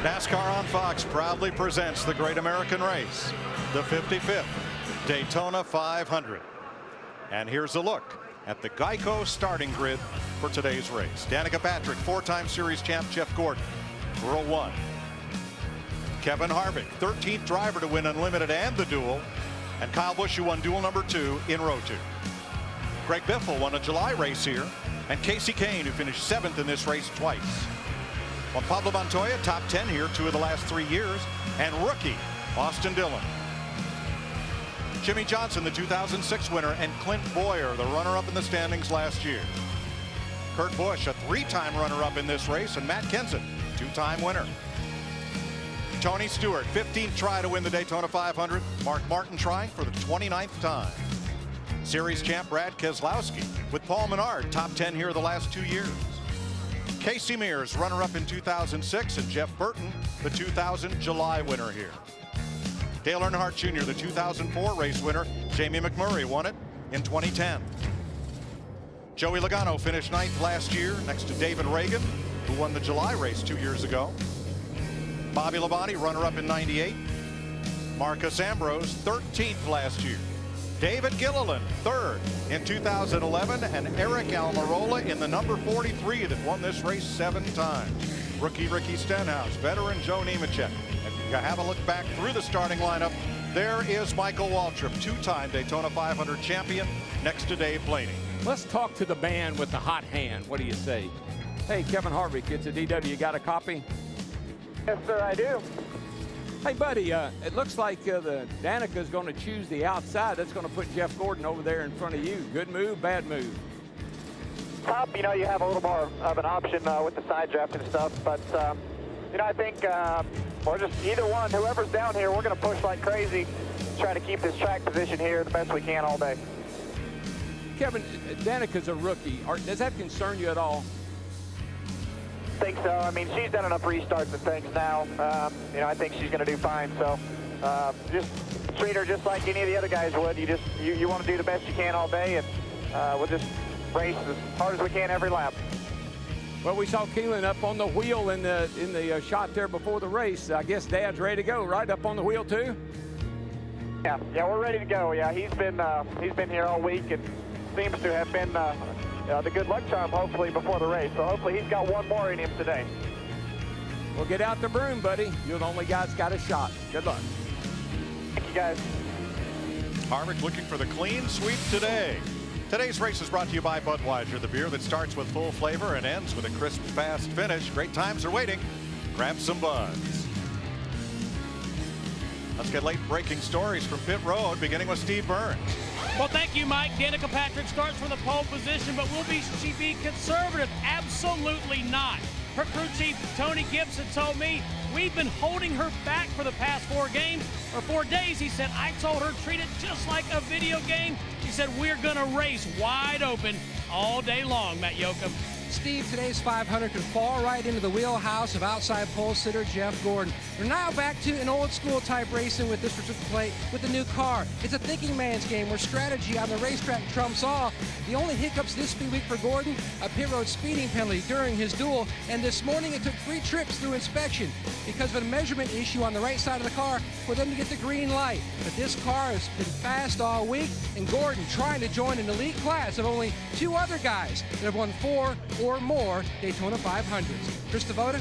NASCAR on Fox proudly presents the Great American Race, the 55th Daytona 500. And here's a look at the Geico starting grid for today's race. Danica Patrick, four-time series champ Jeff Gordon, row 1. Kevin Harvick, 13th driver to win Unlimited and the Duel. And Kyle Busch, who won Duel number 2 in row 2. Greg Biffle won a July race here. And Casey Kane, who finished 7th in this race twice. Juan Pablo Montoya, top 10 here 2 of the last 3 years. And rookie Austin Dillon. Jimmie Johnson, the 2006 winner, and Clint Boyer, the runner-up in the standings last year. Kurt Busch, a 3-time runner-up in this race, and Matt Kenseth, 2-time winner. Tony Stewart, 15th try to win the Daytona 500. Mark Martin trying for the 29th time. Series champ Brad Keselowski with Paul Menard, top 10 here the last 2 years. Casey Mears, runner-up in 2006, and Jeff Burton, the 2000 July winner here. Dale Earnhardt Jr., the 2004 race winner. Jamie McMurray won it in 2010. Joey Logano finished 9th last year next to David Reagan, who won the July race 2 years ago. Bobby Labonte, runner-up in 98. Marcus Ambrose, 13th last year. David Gilliland, 3rd in 2011, and Eric Almirola in the number 43 that won this race 7 times. Rookie Ricky Stenhouse, veteran Joe Nemechek. If you have a look back through the starting lineup, there is Michael Waltrip, 2-time Daytona 500 champion, next to Dave Blaney. Let's talk to the man with the hot hand. What do you say? Hey, Kevin Harvick, it's a DW. You got a copy? Yes, sir, I do. Hey, buddy, it looks like the Danica's going to choose the outside. That's going to put Jeff Gordon over there in front of you. Good move, bad move? Top, you know, you have a little more of an option with the side draft and stuff, but, you know, I think we're just either one. Whoever's down here, we're going to push like crazy, try to keep this track position here the best we can all day. Kevin, Danica's a rookie. Does that concern you at all? I think so. I mean, she's done enough restarts and things now. You know, I think she's going to do fine. So just treat her just like any of the other guys would. You want to do the best you can all day, and we'll just race as hard as we can every lap. Well, we saw Keelan up on the wheel in the shot there before the race. I guess Dad's ready to go, right? Up on the wheel too? Yeah, we're ready to go. Yeah, he's been here all week and seems to have been the good luck charm, hopefully, before the race. So hopefully he's got one more in him today. Well, get out the broom, buddy. You're the only guy that's got a shot. Good luck. Thank you, guys. Harvick looking for the clean sweep today. Today's race is brought to you by Budweiser, the beer that starts with full flavor and ends with a crisp, fast finish. Great times are waiting. Grab some Buds. Let's get late breaking stories from pit road, beginning with Steve Burns. Well, thank you, Mike. Danica Patrick starts from the pole position, but will she be conservative? Absolutely not. Her crew chief, Tony Gibson, told me we've been holding her back for the past 4 days. He said, I told her treat it just like a video game. He said, we're going to race wide open all day long, Matt Yoakum. Steve, today's 500 could fall right into the wheelhouse of outside pole sitter Jeff Gordon. We're now back to an old school type racing with this restricted plate with the new car. It's a thinking man's game where strategy on the racetrack trumps all. The only hiccups this speed week for Gordon, a pit road speeding penalty during his duel, and this morning it took 3 trips through inspection because of a measurement issue on the right side of the car for them to get the green light. But this car has been fast all week, and Gordon trying to join an elite class of only 2 other guys that have won 4 or more Daytona 500s. Chris Devoda?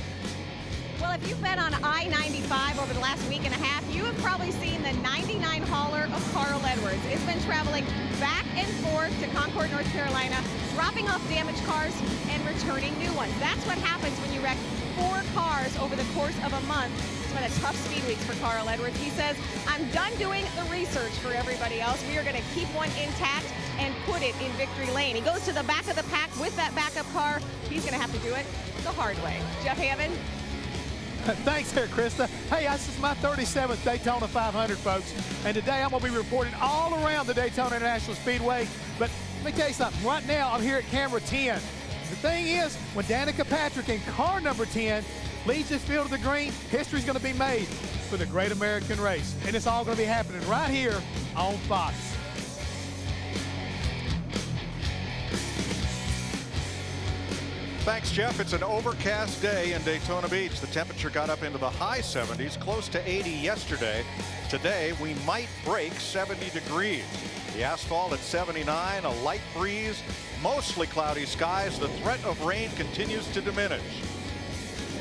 Well, if you've been on I-95 over the last week and a half, you have probably seen the 99 hauler of Carl Edwards. It's been traveling back and forth to Concord, North Carolina, dropping off damaged cars and returning new ones. That's what happens when you wreck 4 cars over the course of a month. It's been a tough speed weeks for Carl Edwards. He says, I'm done doing the research for everybody else. We are going to keep one intact and put it in victory lane. He goes to the back of the pack with that backup car. He's going to have to do it the hard way. Jeff Hammond. Thanks there, Krista. Hey, this is my 37th Daytona 500, folks. And today I'm going to be reporting all around the Daytona International Speedway. But let me tell you something. Right now, I'm here at camera 10. The thing is, when Danica Patrick in car number 10 leads this field to the green, history's going to be made for the Great American Race. And it's all going to be happening right here on Fox. Thanks, Jeff. It's an overcast day in Daytona Beach. The temperature got up into the high 70s, close to 80 yesterday. Today, we might break 70 degrees. The asphalt at 79, a light breeze, mostly cloudy skies. The threat of rain continues to diminish.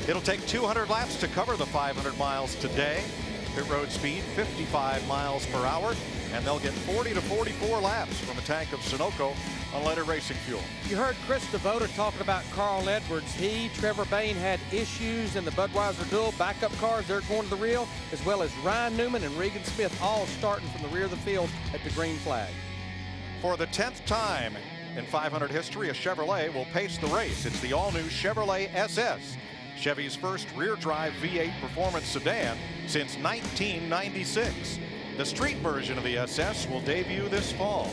It'll take 200 laps to cover the 500 miles today. Pit road speed 55 miles per hour, and they'll get 40 to 44 laps from a tank of Sunoco unleaded racing fuel. You heard Chris DeVoto talking about Carl Edwards. Trevor Bayne had issues in the Budweiser duel. Backup cars, they're going to the real, as well as Ryan Newman and Regan Smith all starting from the rear of the field at the green flag. For the 10th time in 500 history, a Chevrolet will pace the race. It's the all-new Chevrolet SS, Chevy's first rear-drive V8 performance sedan since 1996. The street version of the SS will debut this fall.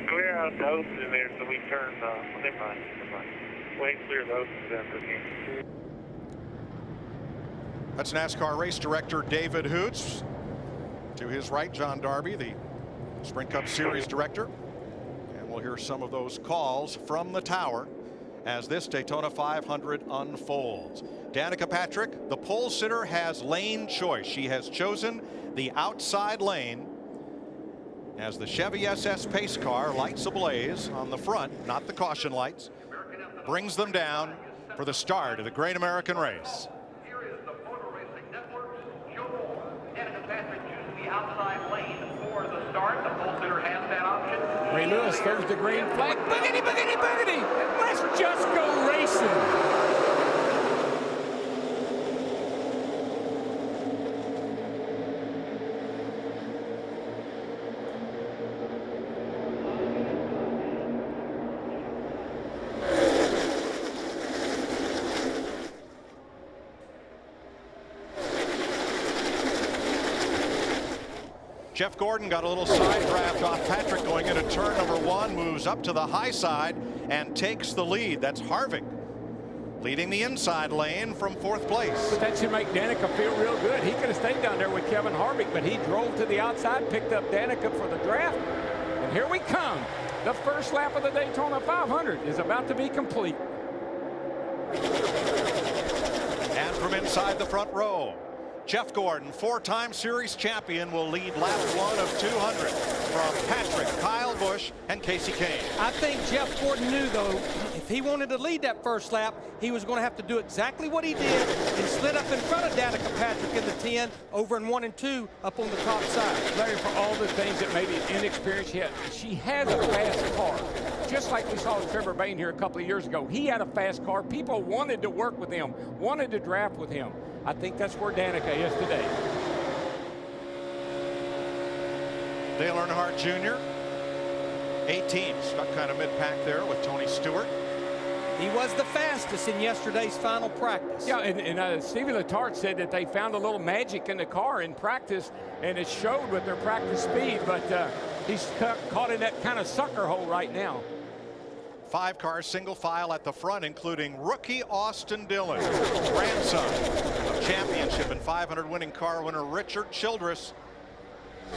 Clear out the hoses in there so we turn, never mind. Wait, clear the hoses in again. That's NASCAR race director David Hoots. To his right, John Darby, the Sprint Cup Series director. And we'll hear some of those calls from the tower as this Daytona 500 unfolds. Danica Patrick, the pole sitter, has lane choice. She has chosen the outside lane as the Chevy SS pace car lights ablaze on the front, not the caution lights, brings them down for the start of the Great American Race. Here is the Motor Racing Network's Joe Moore. Danica Patrick chooses the outside lane for the start. The pole sitter has that option. Ray Lewis throws the green flag. Boogity, boogity, boogity. Let's just go racing. Jeff Gordon got a little side draft off Patrick going into turn number 1, moves up to the high side and takes the lead. That's Harvick leading the inside lane from 4th place. But that should make Danica feel real good. He could have stayed down there with Kevin Harvick, but he drove to the outside, picked up Danica for the draft. And here we come. The first lap of the Daytona 500 is about to be complete. And from inside the front row, Jeff Gordon, 4-time series champion, will lead lap 1 of 200 from Patrick, Kyle Busch, and Casey Kane. I think Jeff Gordon knew, though, if he wanted to lead that first lap, he was going to have to do exactly what he did and slid up in front of Danica Patrick in the 10, over in 1 and 2, up on the top side. Larry, for all the things that maybe inexperienced yet, she has a fast car. Just like we saw with Trevor Bayne here a couple of years ago. He had a fast car. People wanted to work with him, wanted to draft with him. I think that's where Danica is today. Dale Earnhardt Jr., 18, stuck kind of mid-pack there with Tony Stewart. He was the fastest in yesterday's final practice. Yeah, and Stevie Letarte said that they found a little magic in the car in practice, and it showed with their practice speed, but he's caught in that kind of sucker hole right now. 5 cars single file at the front, including rookie Austin Dillon, grandson of championship and 500 winning car winner Richard Childress.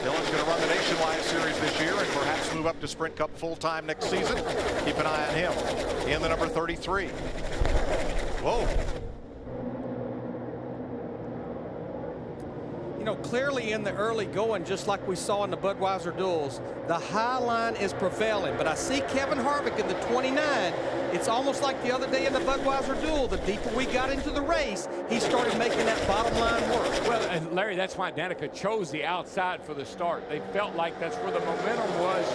Dillon's going to run the Nationwide Series this year and perhaps move up to Sprint Cup full-time next season. Keep an eye on him in the number 33. Whoa. You know, clearly in the early going, just like we saw in the Budweiser duels, the high line is prevailing. But I see Kevin Harvick in the 29. It's almost like the other day in the Budweiser duel. The deeper we got into the race, he started making that bottom line work. Well, and Larry, that's why Danica chose the outside for the start. They felt like that's where the momentum was.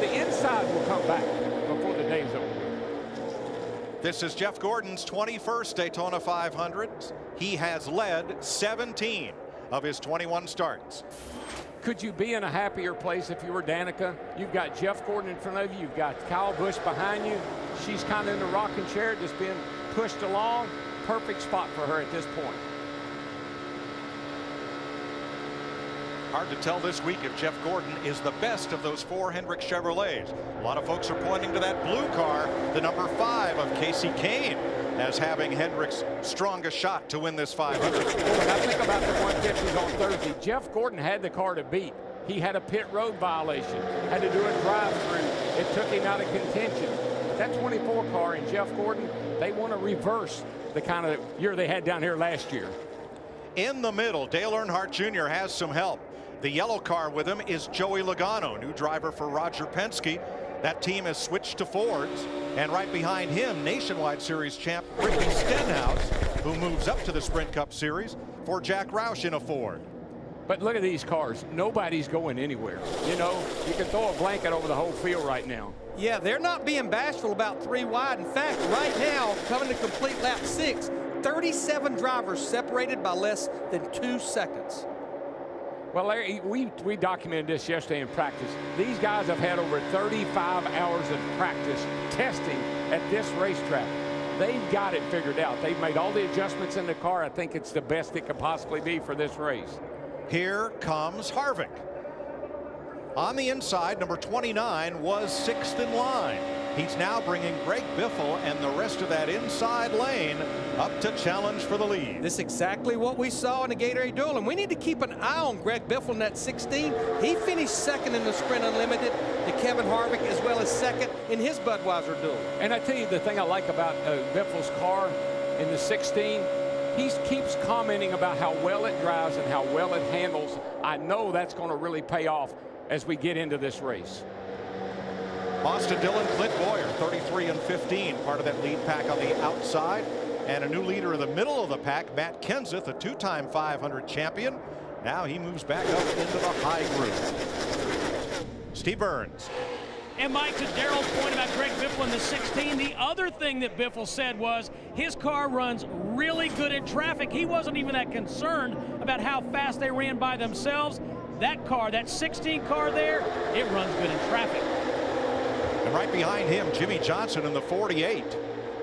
The inside will come back before the day's over. This is Jeff Gordon's 21st Daytona 500. He has led 17 of his 21 starts. Could you be in a happier place if you were Danica? You've got Jeff Gordon in front of you. You've got Kyle Busch behind you. She's kind of in the rocking chair, just being pushed along. Perfect spot for her at this point. Hard to tell this week if Jeff Gordon is the best of those 4 Hendrick Chevrolets. A lot of folks are pointing to that blue car, the number 5 of Casey Kane, as having Hendrick's strongest shot to win this 500. Well, I think about the 150s on Thursday. Jeff Gordon had the car to beat. He had a pit road violation, had to do a drive-through. It took him out of contention. That 24 car and Jeff Gordon, they want to reverse the kind of year they had down here last year. In the middle, Dale Earnhardt Jr. has some help. The yellow car with him is Joey Logano, new driver for Roger Penske. That team has switched to Fords. And right behind him, Nationwide Series champ Ricky Stenhouse, who moves up to the Sprint Cup Series for Jack Roush in a Ford. But look at these cars. Nobody's going anywhere. You know, you can throw a blanket over the whole field right now. Yeah, they're not being bashful about 3 wide. In fact, right now, coming to complete lap 6, 37 drivers separated by less than 2 seconds. Well, Larry, we documented this yesterday in practice. These guys have had over 35 hours of practice testing at this racetrack. They've got it figured out. They've made all the adjustments in the car. I think it's the best it could possibly be for this race. Here comes Harvick. On the inside, number 29 was 6th in line. He's now bringing Greg Biffle and the rest of that inside lane up to challenge for the lead. This is exactly what we saw in the Gatorade Duel, and we need to keep an eye on Greg Biffle in that 16. He finished 2nd in the Sprint Unlimited to Kevin Harvick, as well as 2nd in his Budweiser Duel. And I tell you the thing I like about Biffle's car in the 16, he keeps commenting about how well it drives and how well it handles. I know that's going to really pay off as we get into this race. Austin Dillon, Clint Boyer, 33 and 15, part of that lead pack on the outside. And a new leader in the middle of the pack, Matt Kenseth, a 2-time 500 champion. Now he moves back up into the high group. Steve Burns. And Mike, to Darrell's point about Greg Biffle in the 16, the other thing that Biffle said was his car runs really good in traffic. He wasn't even that concerned about how fast they ran by themselves. That car, that 16 car there, it runs good in traffic. And right behind him, Jimmie Johnson in the 48.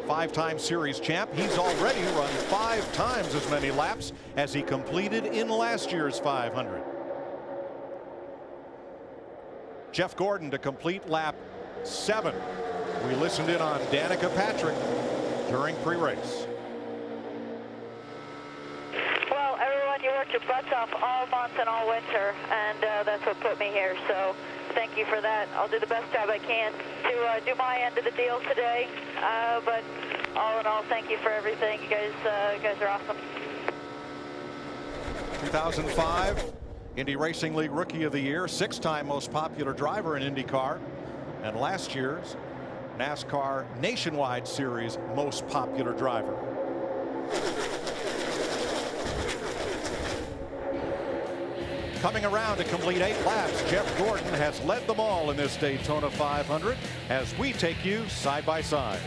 5-time series champ. He's already run 5 times as many laps as he completed in last year's 500. Jeff Gordon to complete lap 7. We listened in on Danica Patrick during pre-race. Well, everyone, you worked your butts off all month and all winter, and that's what put me here. So thank you for that. I'll do the best job I can to do my end of the deal today. But all in all, thank you for everything. You guys are awesome. 2005 Indy Racing League Rookie of the Year, 6-time most popular driver in IndyCar, and last year's NASCAR Nationwide Series most popular driver. Coming around to complete 8 laps, Jeff Gordon has led them all in this Daytona 500 as we take you side by side.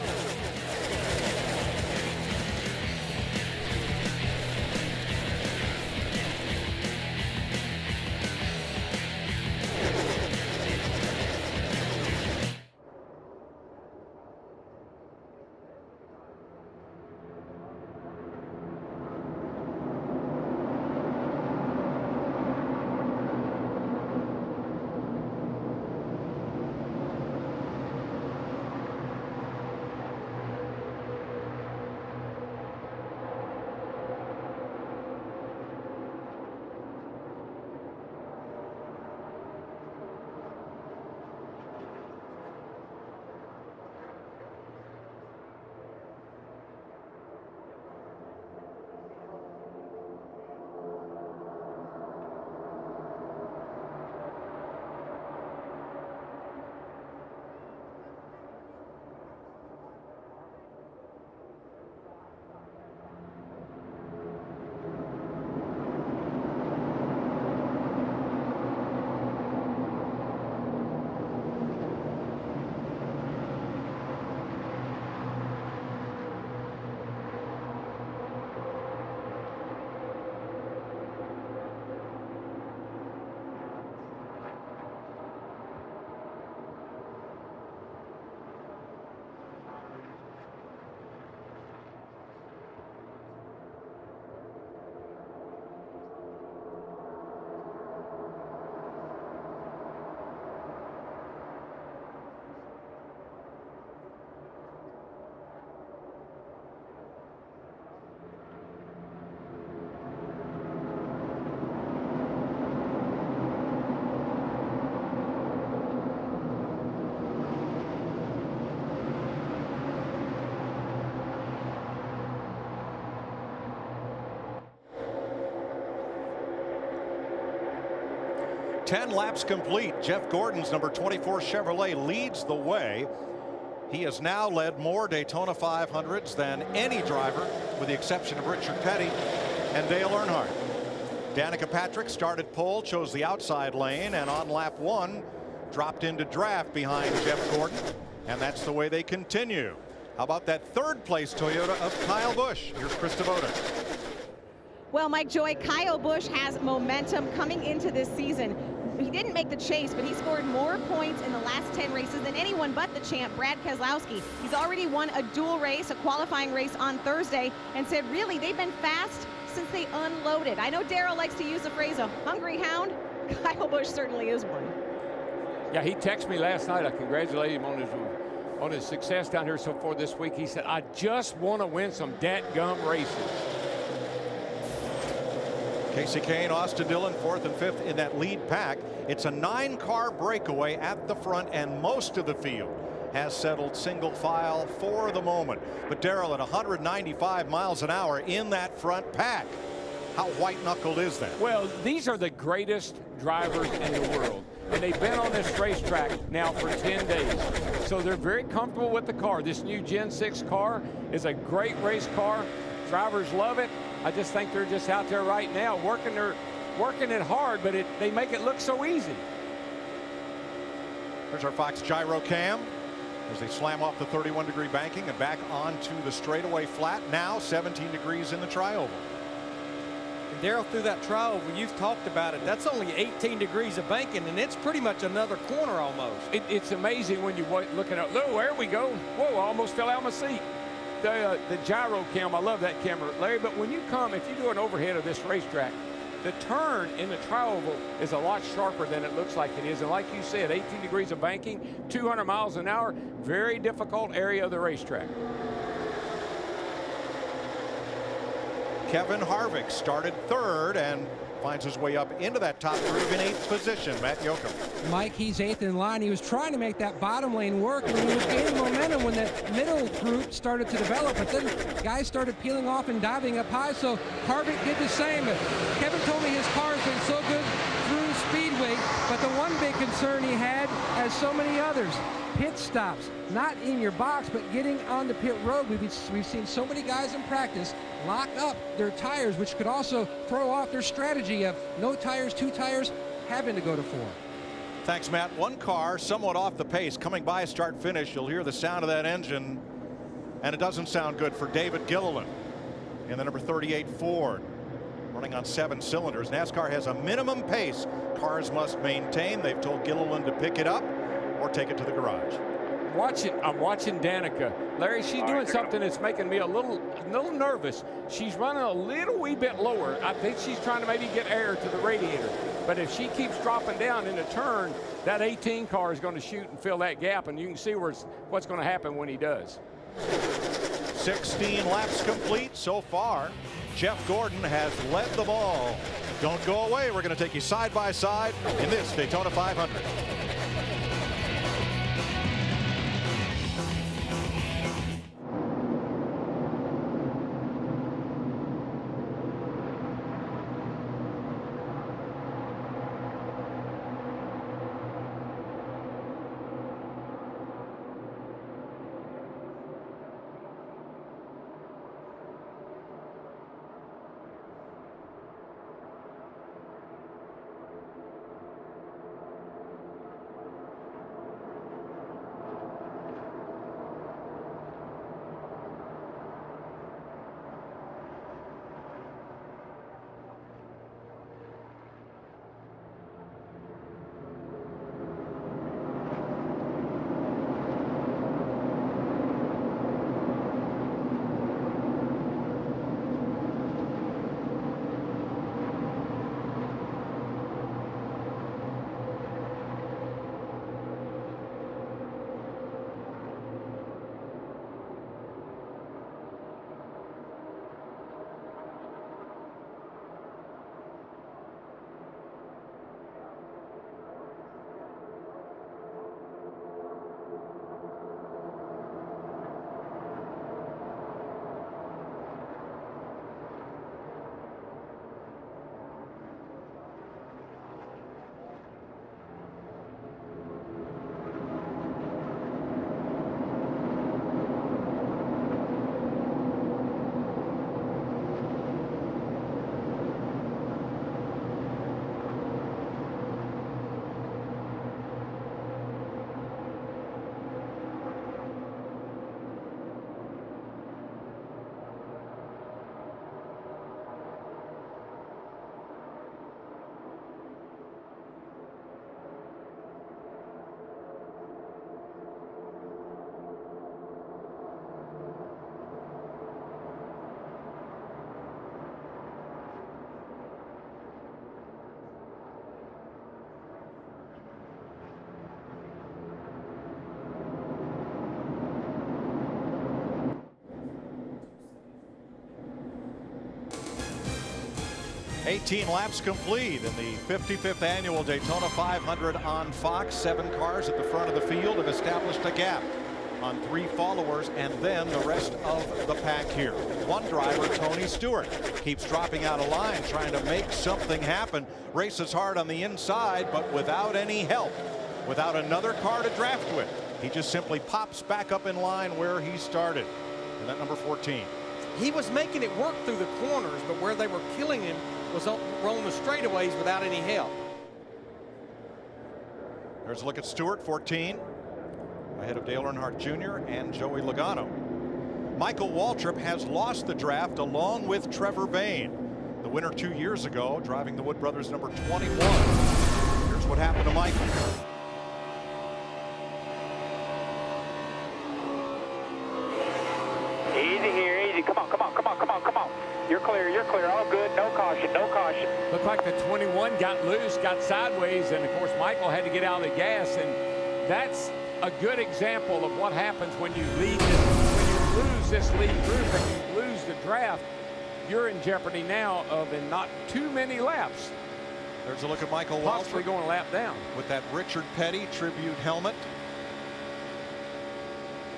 10 laps complete. Jeff Gordon's number 24 Chevrolet leads the way. He has now led more Daytona 500s than any driver, with the exception of Richard Petty and Dale Earnhardt. Danica Patrick started pole, chose the outside lane, and on lap 1 dropped into draft behind Jeff Gordon, and that's the way they continue. How about that third place Toyota of Kyle Busch? Here's Chris Devoto. Well, Mike Joy, Kyle Busch has momentum coming into this season. He didn't make the chase, but he scored more points in the last 10 races than anyone but the champ, Brad Keselowski. He's already won a dual race, a qualifying race on Thursday, and said, really, they've been fast since they unloaded. I know Darrell likes to use the phrase a hungry hound. Kyle Busch certainly is one. Yeah, he texted me last night. I congratulated him on his success down here so far this week. He said, I just want to win some dadgum races. Casey Kane, Austin Dillon, 4th and 5th in that lead pack. It's a 9-car breakaway at the front, and most of the field has settled single file for the moment. But Darrell, at 195 miles an hour in that front pack, how white-knuckled is that? Well, these are the greatest drivers in the world, and they've been on this racetrack now for 10 days. So they're very comfortable with the car. This new Gen 6 car is a great race car. Drivers love it. I just think they're just out there right now working it hard, but they make it look so easy. There's our Fox gyro cam as they slam off the 31-degree banking and back onto the straightaway flat. Now 17 degrees in the tri-oval. And Darrell, through that tri-oval, you've talked about it. That's only 18 degrees of banking, and it's pretty much another corner almost. It's amazing when you look at it. Oh, there we go. Whoa, I almost fell out of my seat. The gyro cam, I love that camera, Larry, but when you come, if you do an overhead of this racetrack, the turn in the tri-oval is a lot sharper than it looks like it is. And like you said, 18 degrees of banking, 200 miles an hour, very difficult area of the racetrack. Kevin Harvick started 3rd and finds his way up into that top groove in 8th position. Matt Yoakum. Mike, he's 8th in line. He was trying to make that bottom lane work, and he was gaining momentum when that middle group started to develop, but then guys started peeling off and diving up high, so Harvick did the same. But Kevin told me his car has been so good through Speedway, but the one big concern he had, as so many others, pit stops. Not in your box, but getting on the pit road. We've seen so many guys in practice lock up their tires, which could also throw off their strategy of no tires, 2 tires, having to go to 4. Thanks, Matt. One car somewhat off the pace coming by start finish. You'll hear the sound of that engine, and it doesn't sound good for David Gilliland in the number 38 Ford, running on 7 cylinders. NASCAR has a minimum pace cars must maintain. They've told Gilliland to pick it up or take it to the garage. I'm watching Danica. Larry, she's doing something that's making me a little nervous. She's running a little wee bit lower. I think she's trying to maybe get air to the radiator. But if she keeps dropping down in a turn, that 18 car is going to shoot and fill that gap, and you can see what's going to happen when he does. 16 laps complete so far. Jeff Gordon has led the ball. Don't go away. We're going to take you side by side in this Daytona 500. 18 laps complete in the 55th annual Daytona 500 on Fox. 7 cars at the front of the field have established a gap on 3 followers, and then the rest of the pack here. One driver, Tony Stewart, keeps dropping out of line, trying to make something happen. Races hard on the inside, but without any help, without another car to draft with. He just simply pops back up in line where he started. And that number 14. He was making it work through the corners, but where they were killing him was on the straightaways without any help. There's a look at Stewart, 14, ahead of Dale Earnhardt Jr. and Joey Logano. Michael Waltrip has lost the draft along with Trevor Bayne, the winner 2 years ago, driving the Wood Brothers number 21. Here's what happened to Michael. Easy here, easy. Come on, come on, come on, come on, come on. You're clear, you're clear. All good. No caution, no caution. Looked like the 21 got loose, got sideways, and of course Michael had to get out of the gas, and that's a good example of what happens when you lead this, when you lose this lead group and you lose the draft. You're in jeopardy now of in not too many laps. There's a look at Michael Possibly Waltrip going a lap down with that Richard Petty tribute helmet.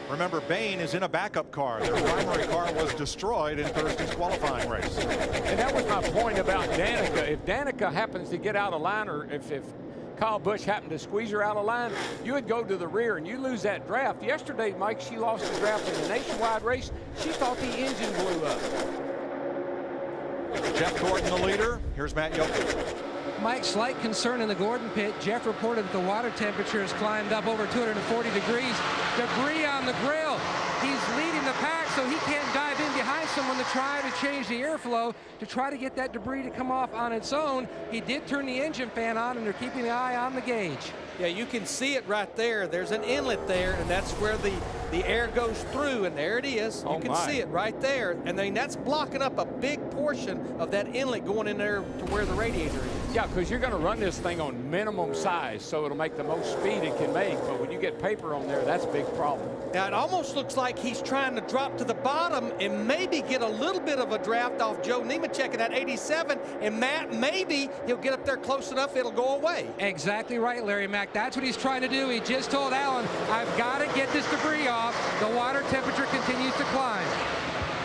Remember, Bayne is in a backup car. Their primary car was destroyed in Thursday's qualifying race. And that was my point about Danica. If Danica happens to get out of line, or if Kyle Busch happened to squeeze her out of line, you would go to the rear and you lose that draft. Yesterday, Mike, she lost the draft in the nationwide race. She thought the engine blew up. Jeff Gordon, the leader. Here's Matt Yoakum. Mike, slight concern in the Gordon pit. Jeff reported that the water temperature has climbed up over 240 degrees. Debris on the grill. He's leading the pack, so he can't dive in behind someone to try to change the airflow, to try to get that debris to come off on its own. He did turn the engine fan on, and they're keeping the eye on the gauge. Yeah, you can see it right there. There's an inlet there, and that's where the air goes through, and there it is. You can see it right there. And then that's blocking up a big portion of that inlet going in there to where the radiator is. Yeah, because you're going to run this thing on minimum size, so it'll make the most speed it can make. But when you get paper on there, that's a big problem. Now, it almost looks like he's trying to drop to the bottom and maybe get a little bit of a draft off Joe Nemechek in that 87. And Matt, maybe he'll get up there close enough, it'll go away. Exactly right, Larry Mack. That's what he's trying to do. He just told Allen, I've got to get this debris off. The water temperature continues to climb.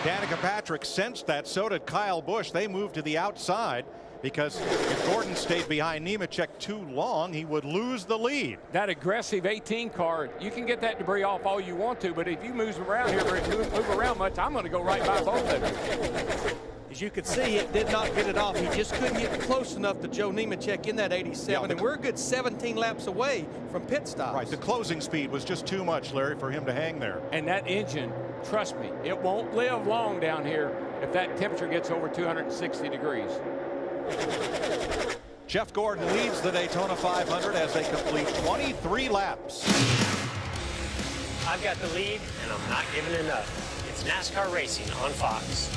Danica Patrick sensed that. So did Kyle Busch. They moved to the outside because if Gordon stayed behind Nemechek too long, he would lose the lead. That aggressive 18 car, you can get that debris off all you want to, but if you move around here, move around much, I'm going to go right by both of you. As you can see, it did not get it off. He just couldn't get close enough to Joe Nemechek in that 87, and we're a good 17 laps away from pit stops. Right, the closing speed was just too much, Larry, for him to hang there. And that engine, trust me, it won't live long down here if that temperature gets over 260 degrees. Jeff Gordon leads the Daytona 500 as they complete 23 laps. I've got the lead, and I'm not giving it enough. It's NASCAR racing on Fox.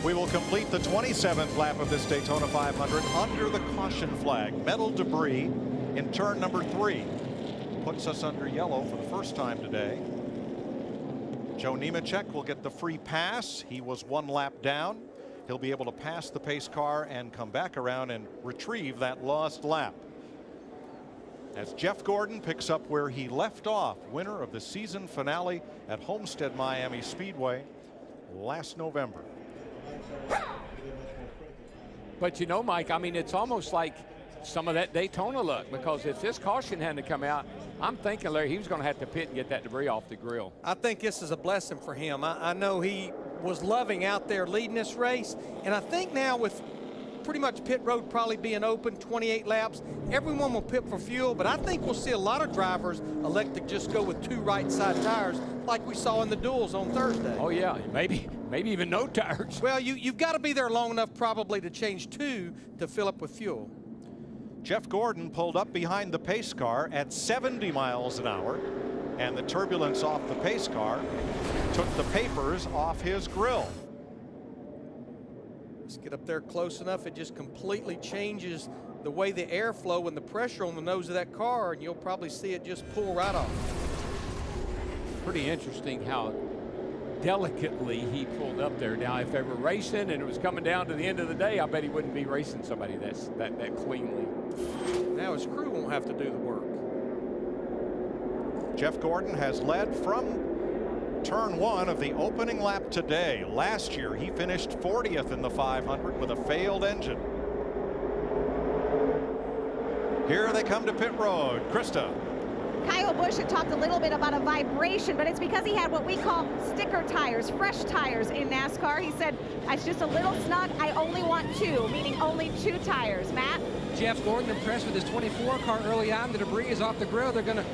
We will complete the 27th lap of this Daytona 500 under the caution flag. Metal debris in turn number 3 puts us under yellow for the first time today. Joe Nemechek will get the free pass. He was 1 lap down. He'll be able to pass the pace car and come back around and retrieve that lost lap. As Jeff Gordon picks up where he left off, winner of the season finale at Homestead Miami Speedway last November. But you know, Mike, I mean, it's almost like some of that Daytona luck, because if this caution hadn't come out, I'm thinking, Larry, he was going to have to pit and get that debris off the grill. I think this is a blessing for him. I know he was loving out there leading this race, and I think now with pretty much pit road probably being open, 28 laps, everyone will pit for fuel, but I think we'll see a lot of drivers elect to just go with 2 right side tires like we saw in the duels on Thursday. Oh yeah, maybe even no tires. Well, you've got to be there long enough probably to change 2 to fill up with fuel. Jeff Gordon pulled up behind the pace car at 70 miles an hour, and the turbulence off the pace car took the papers off his grill. Let's get up there close enough. It just completely changes the way the airflow and the pressure on the nose of that car, and you'll probably see it just pull right off. Pretty interesting how delicately he pulled up there. Now, if they were racing and it was coming down to the end of the day, I bet he wouldn't be racing somebody that cleanly. Now his crew won't have to do the work. Jeff Gordon has led from turn 1 of the opening lap today. Last year, he finished 40th in the 500 with a failed engine. Here they come to pit road. Krista. Kyle Busch had talked a little bit about a vibration, but it's because he had what we call sticker tires, fresh tires in NASCAR. He said, it's just a little snug. I only want 2, meaning only 2 tires. Matt? Jeff Gordon impressed with his 24 car early on. The debris is off the grill. They're going to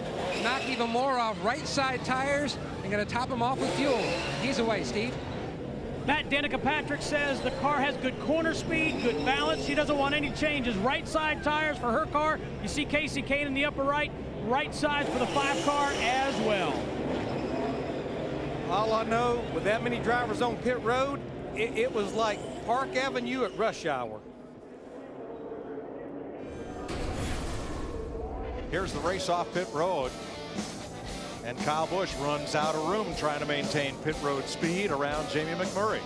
knock even more off right side tires and going to top them off with fuel. He's away, Steve. Matt Danica Patrick says the car has good corner speed, good balance. She doesn't want any changes. Right side tires for her car. You see Casey Kane in the upper right. Right side for the 5 car as well. All I know, with that many drivers on pit road, it was like Park Avenue at rush hour. Here's the race off pit road. And Kyle Busch runs out of room trying to maintain pit road speed around Jamie McMurray.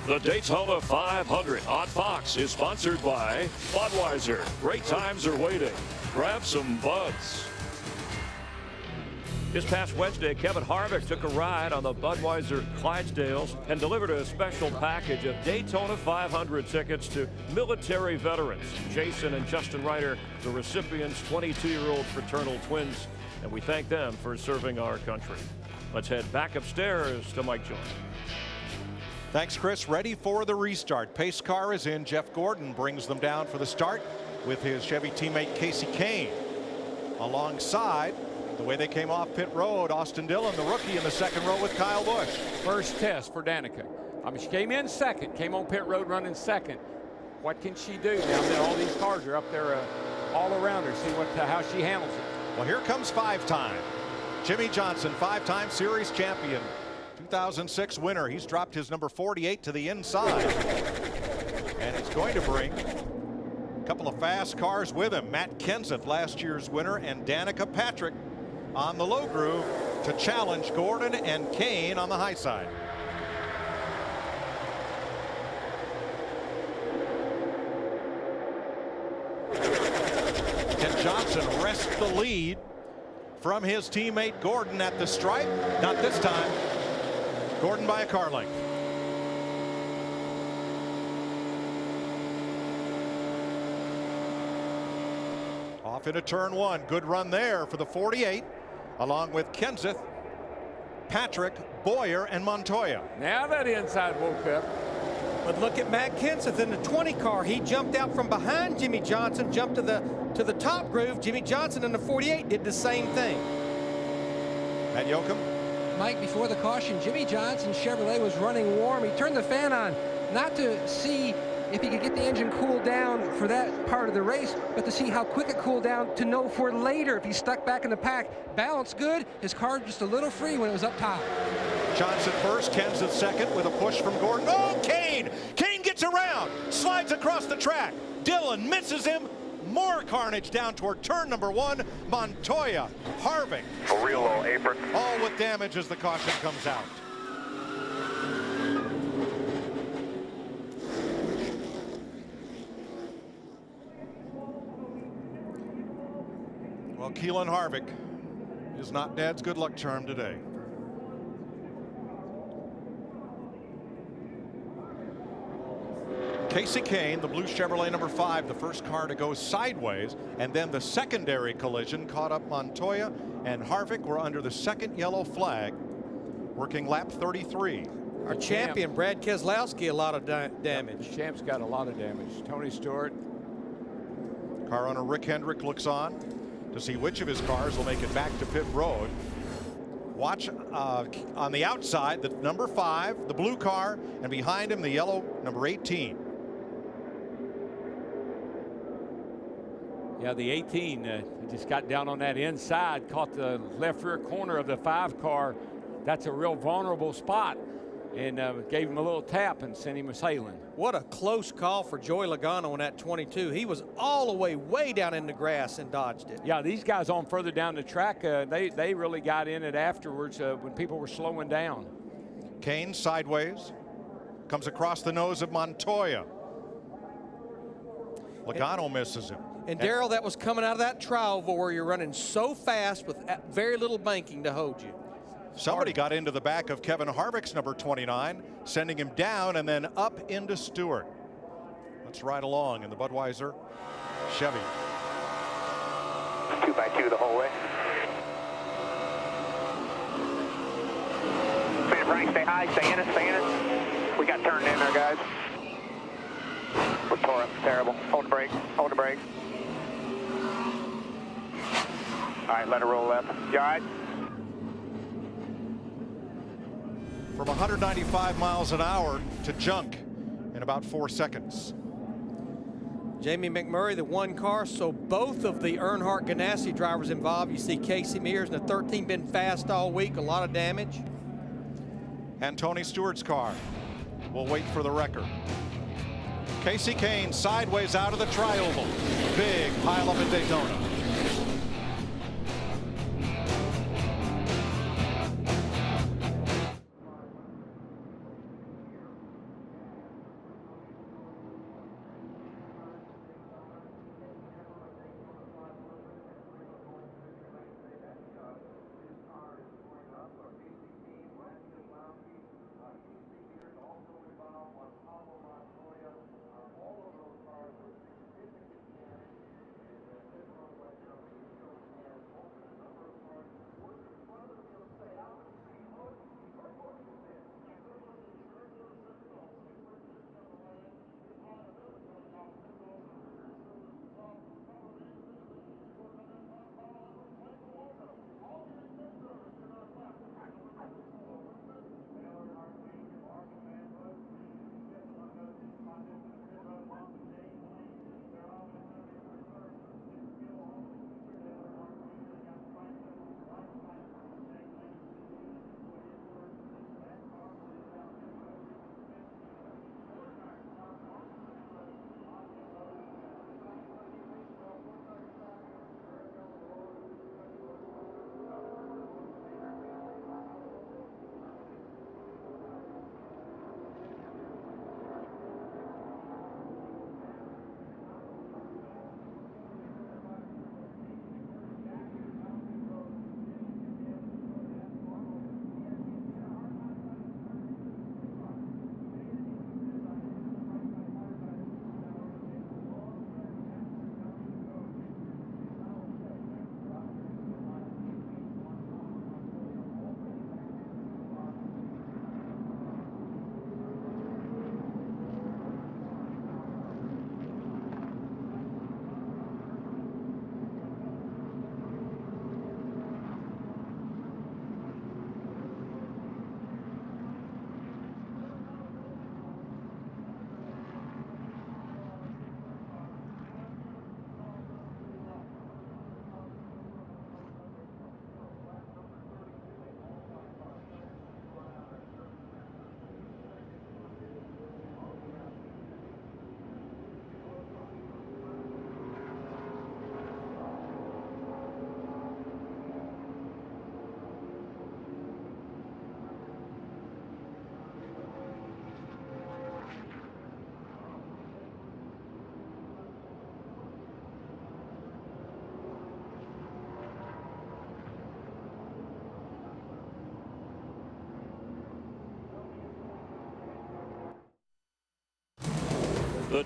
The Daytona 500 on Fox is sponsored by Budweiser. Great times are waiting. Grab some buds. This past Wednesday, Kevin Harvick took a ride on the Budweiser Clydesdales and delivered a special package of Daytona 500 tickets to military veterans. Jason and Justin Ryder, the recipients, 22-year-old fraternal twins, and we thank them for serving our country. Let's head back upstairs to Mike Joy. Thanks, Chris. Ready for the restart. Pace car is in. Jeff Gordon brings them down for the start with his Chevy teammate Kasey Kahne. Alongside, the way they came off pit road, Austin Dillon, the rookie, in the second row with Kyle Busch. First test for Danica. I mean, she came in second, came on pit road running second. What can she do now that all these cars are up there all around her? See how she handles it. Well, here comes five-time Jimmie Johnson, five-time series champion, 2006 winner. He's dropped his number 48 to the inside, and it's going to bring a couple of fast cars with him. Matt Kenseth, last year's winner, and Danica Patrick on the low groove to challenge Gordon and Kahne on the high side. Can Johnson wrest the lead from his teammate Gordon at the stripe? Not this time. Gordon by a car length. Off into turn one. Good run there for the 48, along with Kenseth, Patrick, Boyer, and Montoya. Now that inside woke up. But look at Matt Kenseth in the 20 car. He jumped out from behind Jimmie Johnson, jumped to the top groove. Jimmie Johnson in the 48 did the same thing. At Yoakum. Mike, before the caution, Jimmie Johnson's Chevrolet was running warm. He turned the fan on, not to see if he could get the engine cooled down for that part of the race, but to see how quick it cooled down to know for later if he's stuck back in the pack. Balance good. His car just a little free when it was up top. Johnson first, Kenseth second with a push from Gordon. Oh, Kahne! Kahne gets around, slides across the track. Dillon misses him. More carnage down toward turn number one. Montoya, Harvick. A real low apron. All with damage as the caution comes out. Well, Keelan Harvick is not Dad's good luck charm today. Kasey Kahne, the blue Chevrolet number 5, the first car to go sideways, and then the secondary collision caught up Montoya, and Harvick were under the second yellow flag, working lap 33. Our champion, Brad Keselowski, a lot of damage. The champ's got a lot of damage. Tony Stewart. Car owner Rick Hendrick looks on to see which of his cars will make it back to pit road. Watch on the outside, the number 5, the blue car, and behind him the yellow number 18. Yeah, the 18 just got down on that inside, caught the left rear corner of the 5 car. That's a real vulnerable spot, and gave him a little tap and sent him sailing. What a close call for Joey Logano on that 22. He was all the way down in the grass and dodged it. Yeah, these guys on further down the track, they really got in it afterwards when people were slowing down. Kahne sideways, comes across the nose of Montoya. Logano misses him. And Darrell, that was coming out of that tri-oval where you're running so fast with very little banking to hold you. Somebody got into the back of Kevin Harvick's number 29, sending him down and then up into Stewart. Let's ride along in the Budweiser Chevy. 2x2 the whole way. Frank, stay high, stay in it. We got turned in there, guys. We're tore up, terrible. Hold the brake, hold the brake. All right, let it roll left. You all right? From 195 miles an hour to junk in about 4 seconds. Jamie McMurray, the 1 car, so both of the Earnhardt Ganassi drivers involved. You see Casey Mears in the 13 been fast all week, a lot of damage. And Tony Stewart's car will wait for the record. Kasey Kahne sideways out of the tri-oval. Big pile up in Daytona.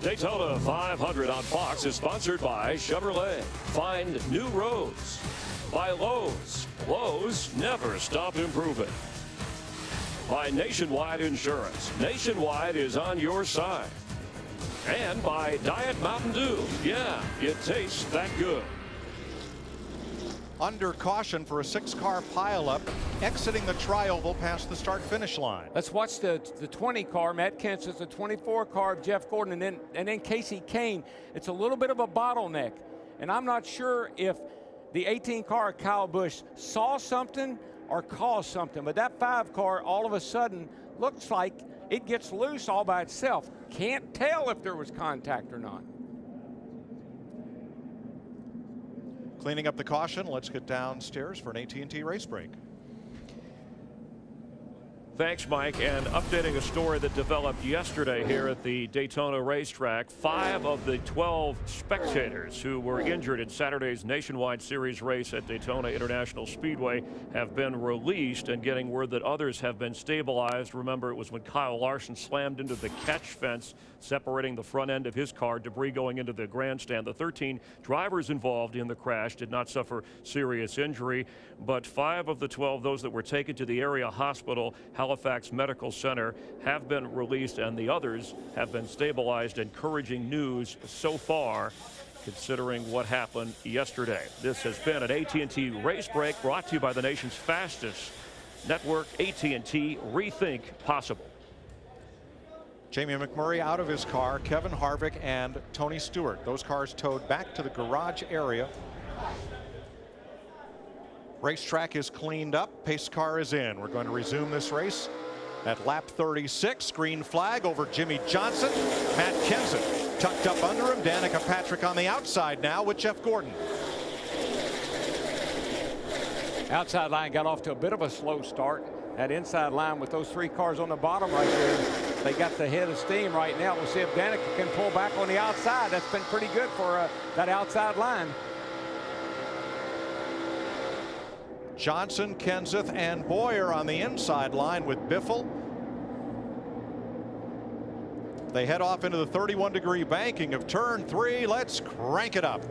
Daytona 500 on Fox is sponsored by Chevrolet. Find new roads. By Lowe's. Lowe's never stop improving. By Nationwide Insurance. Nationwide is on your side. And by Diet Mountain Dew. Yeah, it tastes that good. Under caution for a 6-car pileup exiting the tri-oval past the start-finish line. Let's watch the 20 car, Matt Kenseth, the 24 car of Jeff Gordon, and then Casey Kane. It's a little bit of a bottleneck, and I'm not sure if the 18 car of Kyle Busch saw something or caused something, but that 5 car all of a sudden looks like it gets loose all by itself. Can't tell if there was contact or not. Cleaning up the caution, let's get downstairs for an AT&T race break. Thanks, Mike. And updating a story that developed yesterday here at the Daytona racetrack. 5 of the 12 spectators who were injured in Saturday's Nationwide Series race at Daytona International Speedway have been released, and getting word that others have been stabilized. Remember, it was when Kyle Larson slammed into the catch fence, separating the front end of his car, debris going into the grandstand. The 13 drivers involved in the crash did not suffer serious injury, but 5 of the 12, those that were taken to the area hospital, Halifax Medical Center, have been released, and the others have been stabilized. Encouraging news so far, considering what happened yesterday. This has been an AT&T race break brought to you by the nation's fastest network, AT&T. Rethink possible. Jamie McMurray out of his car, Kevin Harvick and Tony Stewart. Those cars towed back to the garage area. Racetrack is cleaned up. Pace car is in. We're going to resume this race at lap 36. Green flag over Jimmie Johnson. Matt Kenseth tucked up under him. Danica Patrick on the outside now with Jeff Gordon. Outside line got off to a bit of a slow start. That inside line with those 3 cars on the bottom right there, they got the head of steam right now. We'll see if Danica can pull back on the outside. That's been pretty good for that outside line. Johnson, Kenseth, and Boyer on the inside line with Biffle. They head off into the 31-degree banking of turn 3. Let's crank it up.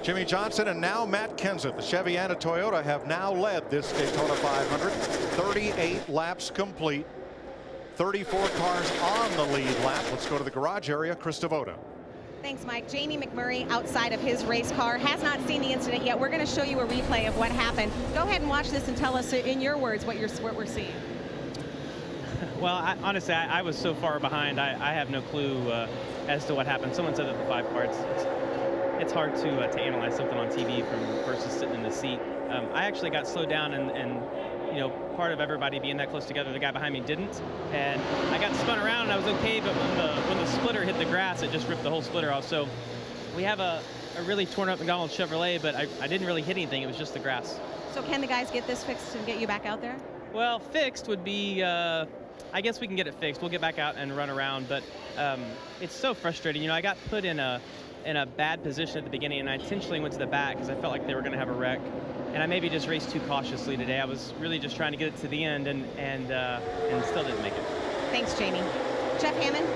Jimmie Johnson and now Matt Kenseth. The Chevy and a Toyota have now led this Daytona 500. 38 laps complete. 34 cars on the lead lap. Let's go to the garage area. Chris Devoto. Thanks, Mike. Jamie McMurray outside of his race car has not seen the incident yet. We're going to show you a replay of what happened. Go ahead and watch this and tell us in your words what we're seeing. Well, honestly, I was so far behind. I have no clue as to what happened. Someone said that the 5 parts. It's hard to analyze something on TV versus sitting in the seat. I actually got slowed down, and you know, part of everybody being that close together, the guy behind me didn't, and I got spun around and I was okay. But when the splitter hit the grass, it just ripped the whole splitter off. So we have a really torn up McDonald's Chevrolet, but I didn't really hit anything. It was just the grass. So can the guys get this fixed and get you back out there? Well, fixed would be. I guess we can get it fixed. We'll get back out and run around, but it's so frustrating. You know, I got put in a bad position at the beginning, and I intentionally went to the back because I felt like they were going to have a wreck, and I maybe just raced too cautiously today. I was really just trying to get it to the end, and still didn't make it. Thanks, Jamie. Jeff Hammond.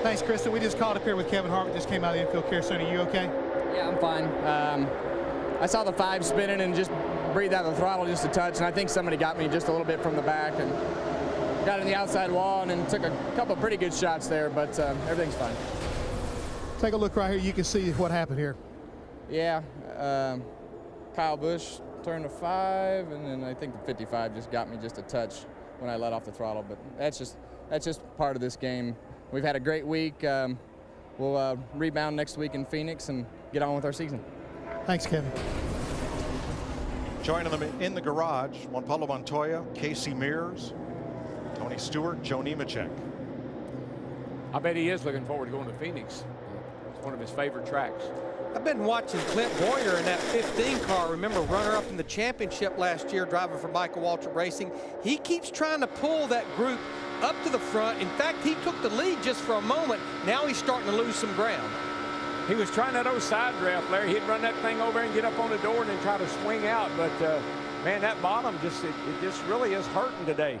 Thanks, Krista. We just caught up here with Kevin Harvick. Just came out of the infield care center. You okay? Yeah, I'm fine. I saw the 5 spinning and just breathed out the throttle just a touch, and I think somebody got me just a little bit from the back and got in the outside wall, and then took a couple pretty good shots there, but everything's fine. Take a look right here. You can see what happened here. Yeah, Kyle Busch turned to 5, and then I think the 55 just got me just a touch when I let off the throttle, but that's just part of this game. We've had a great week. We'll rebound next week in Phoenix and get on with our season. Thanks, Kevin. Joining them in the garage, Juan Pablo Montoya, Casey Mears, Tony Stewart, Joe Nemechek. I bet he is looking forward to going to Phoenix. It's one of his favorite tracks. I've been watching Clint Boyer in that 15 car. Remember, runner-up in the championship last year, driving for Michael Waltrip Racing. He keeps trying to pull that group up to the front. In fact, he took the lead just for a moment. Now he's starting to lose some ground. He was trying that old side draft, Larry. He'd run that thing over and get up on the door and then try to swing out. But, man, that bottom it just really is hurting today.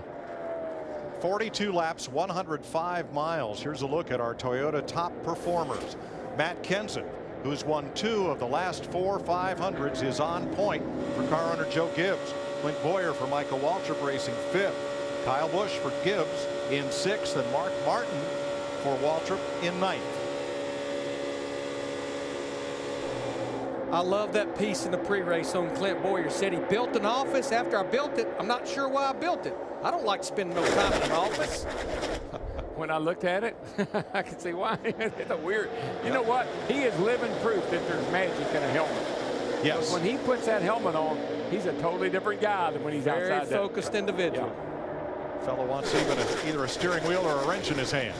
42 laps, 105 miles. Here's a look at our Toyota top performers. Matt Kenseth, who's won 2 of the last 4 500s, is on point for car owner Joe Gibbs. Clint Boyer for Michael Waltrip Racing 5th. Kyle Busch for Gibbs in 6th, and Mark Martin for Waltrip in 9th. I love that piece in the pre-race on Clint Boyer. Said he built an office. After I built it, I'm not sure why I built it. I don't like spending no time in an office. When I looked at it, I can see why. It's a weird. You know what? He is living proof that there's magic in a helmet. Yes. When he puts that helmet on, he's a totally different guy than when he's outside. Very focused individual. Yeah. Fellow wants either a steering wheel or a wrench in his hand.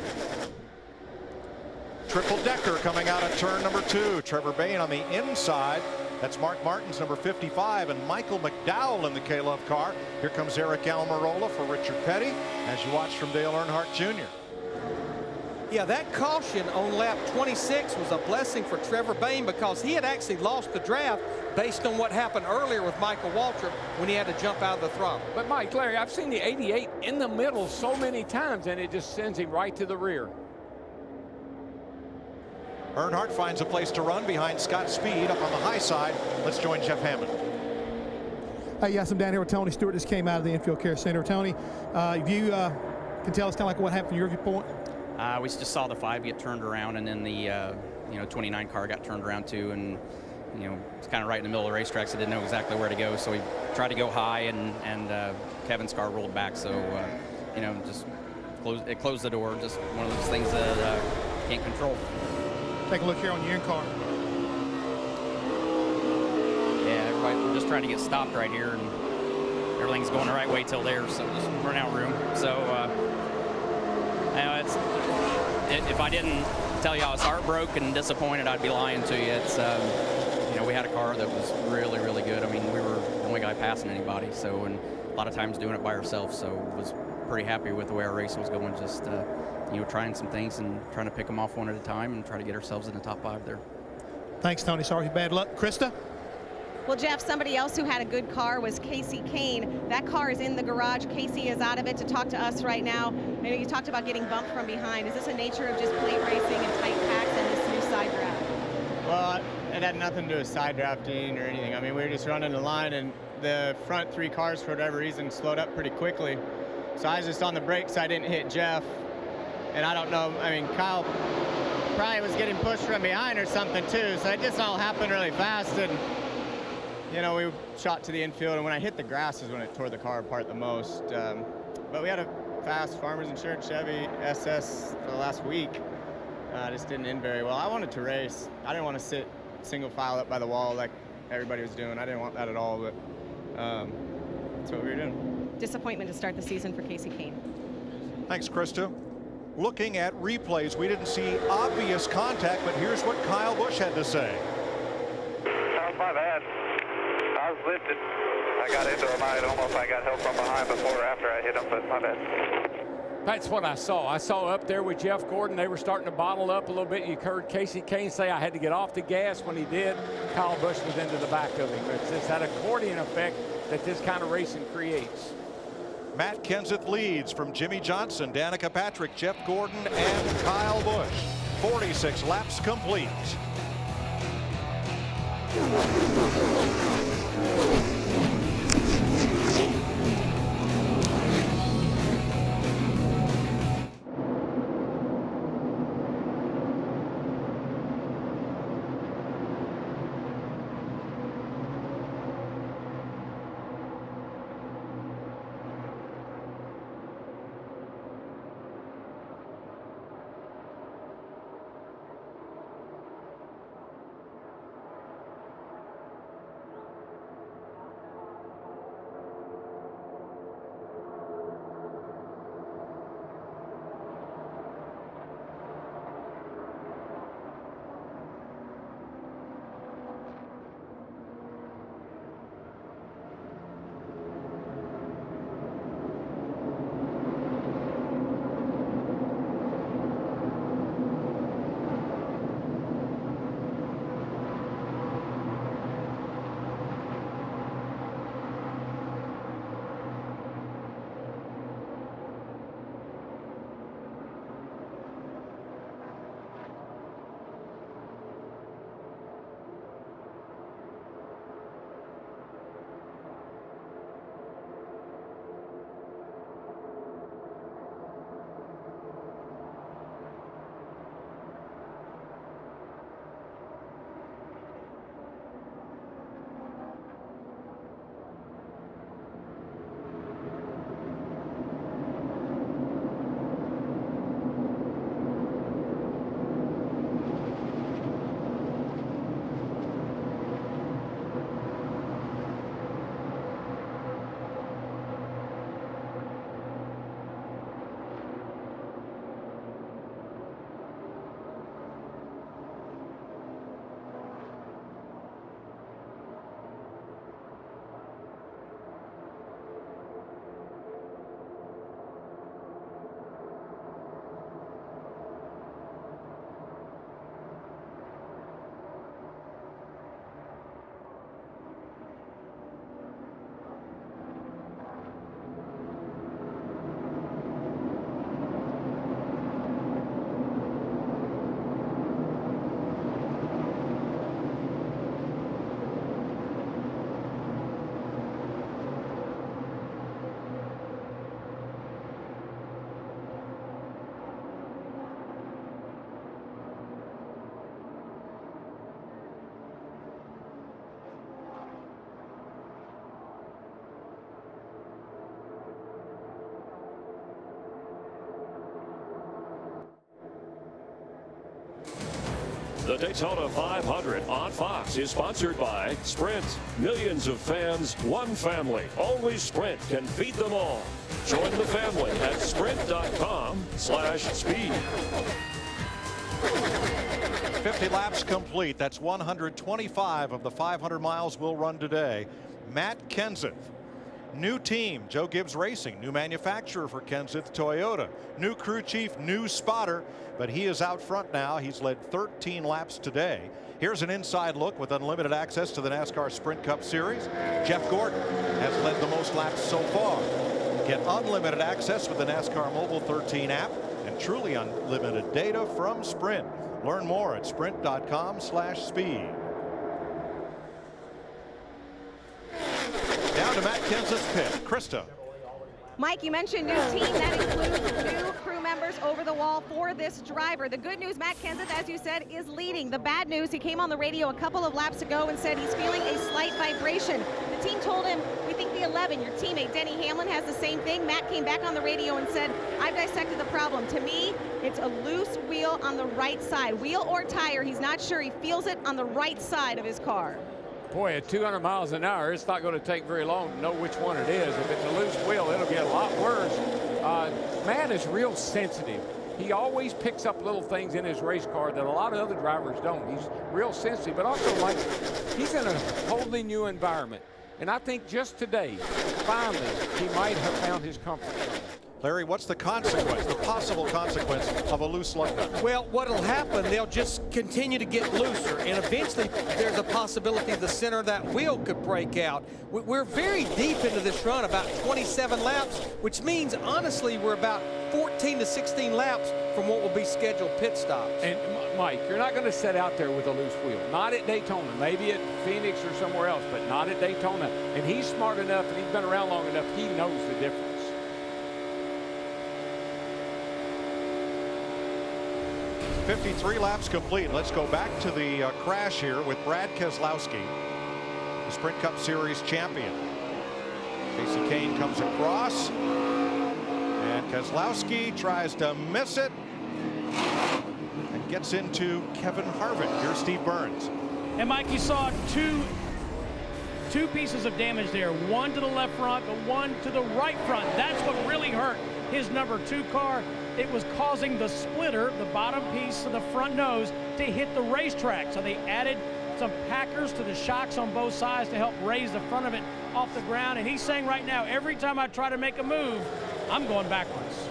Triple decker coming out of turn number 2. Trevor Bayne on the inside. That's Mark Martin's number 55 and Michael McDowell in the K-Love car. Here comes Eric Almirola for Richard Petty as you watch from Dale Earnhardt Jr. Yeah, that caution on lap 26 was a blessing for Trevor Bayne because he had actually lost the draft based on what happened earlier with Michael Waltrip when he had to jump out of the throttle. But Mike, Larry, I've seen the 88 in the middle so many times and it just sends him right to the rear. Earnhardt finds a place to run behind Scott Speed up on the high side. Let's join Jeff Hammond. Hey, yes, I'm down here with Tony Stewart. Just came out of the Infield Care Center. Tony, if you can tell us kind of like what happened from your viewpoint. We just saw the 5 get turned around, and then the 29 car got turned around too, and it's kind of right in the middle of the racetrack, so didn't know exactly where to go. So we tried to go high, and Kevin's car rolled back. So just closed the door. Just one of those things that can't control. Take a look here on your car. Yeah, everybody, we're just trying to get stopped right here, and everything's going the right way till there, so just run out of room. So, if I didn't tell you I was heartbroken and disappointed, I'd be lying to you. It's, we had a car that was really, really good. I mean, we were the only guy passing anybody, so, and a lot of times doing it by ourselves, so was pretty happy with the way our race was going, just, trying some things and trying to pick them off one at a time and try to get ourselves in the top 5 there. Thanks, Tony. Sorry for bad luck. Krista? Well, Jeff, somebody else who had a good car was Casey Kane. That car is in the garage. Casey is out of it to talk to us right now. I know you talked about getting bumped from behind. Is this a nature of just plate racing and tight packs and this new side draft? Well, it had nothing to do with side drafting or anything. I mean, we were just running the line, and the front 3 cars, for whatever reason, slowed up pretty quickly. So I was just on the brakes, so I didn't hit Jeff. And I don't know, I mean, Kyle probably was getting pushed from behind or something too, so it just all happened really fast, and we shot to the infield, and when I hit the grass is when it tore the car apart the most. But we had a fast Farmers Insurance Chevy SS for the last week. Just didn't end very well. I wanted to race. I didn't want to sit single file up by the wall like everybody was doing. I didn't want that at all, but that's what we were doing. Disappointment to start the season for Casey Kane. Thanks, Krista. Looking at replays, we didn't see obvious contact, but here's what Kyle Busch had to say. That was my bad. I was lifted. I got into him. I don't know if I got help from behind before or after I hit him, but my bad. That's what I saw. I saw up there with Jeff Gordon, they were starting to bottle up a little bit. You heard Casey Kane say I had to get off the gas. When he did, Kyle Busch was into the back of him. It's just that accordion effect that this kind of racing creates. Matt Kenseth leads from Jimmie Johnson, Danica Patrick, Jeff Gordon, and Kyle Busch. 46 laps complete. The Daytona 500 on Fox is sponsored by Sprint. Millions of fans, one family. Only Sprint can beat them all. Join the family at sprint.com/speed. 50 laps complete. That's 125 of the 500 miles we'll run today. Matt Kenseth. New team, Joe Gibbs Racing. New manufacturer for Kenseth, Toyota. New crew chief, new spotter, but he is out front now. He's led 13 laps today. Here's an inside look with unlimited access to the NASCAR Sprint Cup Series. Jeff Gordon has led the most laps so far. Get unlimited access with the NASCAR Mobile 13 app and truly unlimited data from Sprint. Learn more at sprint.com/speed. Down to Matt Kenseth's pit. Krista. Mike, you mentioned new team. That includes new crew members over the wall for this driver. The good news, Matt Kenseth, as you said, is leading. The bad news, he came on the radio a couple of laps ago and said he's feeling a slight vibration. The team told him, we think the 11, your teammate Denny Hamlin, has the same thing. Matt came back on the radio and said, I've dissected the problem. To me, it's a loose wheel on the right side. Wheel or tire, he's not sure. He feels it on the right side of his car. Boy, at 200 miles an hour, it's not going to take very long to know which one it is. If it's a loose wheel, it'll get a lot worse. Matt is real sensitive. He always picks up little things in his race car that a lot of other drivers don't. He's real sensitive, but also like he's in a totally new environment. And I think just today, finally, he might have found his comfort zone. Larry, what's the consequence, the possible consequence of a loose lug nut? Well, what'll happen, they'll just continue to get looser, and eventually there's a possibility the center of that wheel could break out. We're very deep into this run, about 27 laps, which means, honestly, we're about 14 to 16 laps from what will be scheduled pit stops. And Mike, you're not going to set out there with a loose wheel. Not at Daytona, maybe at Phoenix or somewhere else, but not at Daytona. And he's smart enough, and he's been around long enough, he knows the difference. 53 laps complete. Let's go back to the crash here with Brad Keselowski, the Sprint Cup Series champion. Casey Kane comes across, and Keselowski tries to miss it and gets into Kevin Harvick. Here's Steve Burns. And Mike, you saw two pieces of damage there. One to the left front, but one to the right front. That's what really hurt his number 2 car. It was causing the splitter, the bottom piece of the front nose, to hit the racetrack. So they added some packers to the shocks on both sides to help raise the front of it off the ground. And he's saying right now, every time I try to make a move, I'm going backwards.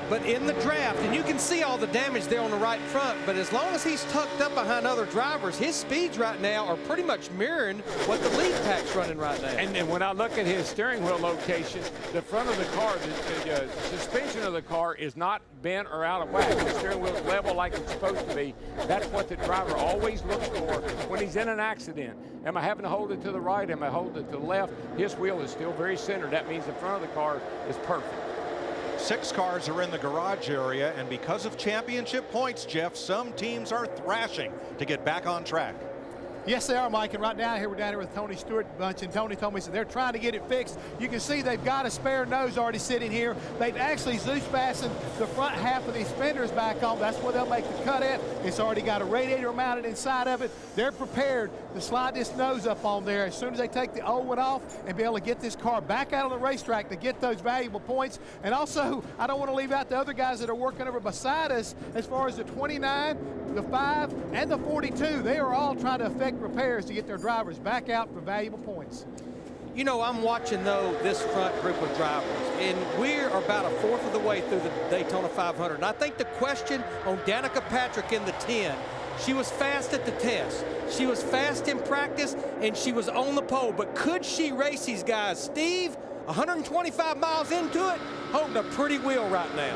But in the draft, and you can see all the damage there on the right front, but as long as he's tucked up behind other drivers, his speeds right now are pretty much mirroring what the lead pack's running right now. And then when I look at his steering wheel location, the front of the car, the suspension of the car is not bent or out of whack. The steering wheel is level like it's supposed to be. That's what the driver always looks for when he's in an accident. Am I having to hold it to the right? Am I holding it to the left? His wheel is still very centered. That means the front of the car is perfect. 6 cars are in the garage area, and because of championship points, Jeff, some teams are thrashing to get back on track. Yes, they are, Mike. And right now, we're down here with Tony Stewart bunch, and Tony told me that they're trying to get it fixed. You can see they've got a spare nose already sitting here. They've actually Zeus fastened the front half of these fenders back on. That's where they'll make the cut at. It's already got a radiator mounted inside of it. They're prepared to slide this nose up on there as soon as they take the old one off and be able to get this car back out of the racetrack to get those valuable points. And also, I don't want to leave out the other guys that are working over beside us as far as the 29, the 5, and the 42. They are all trying to effect repairs to get their drivers back out for valuable points. You know, I'm watching, though, this front group of drivers, and we're about a fourth of the way through the Daytona 500. And I think the question on Danica Patrick in the 10, she was fast at the test. She was fast in practice, and she was on the pole. But could she race these guys? Steve, 125 miles into it, holding a pretty wheel right now.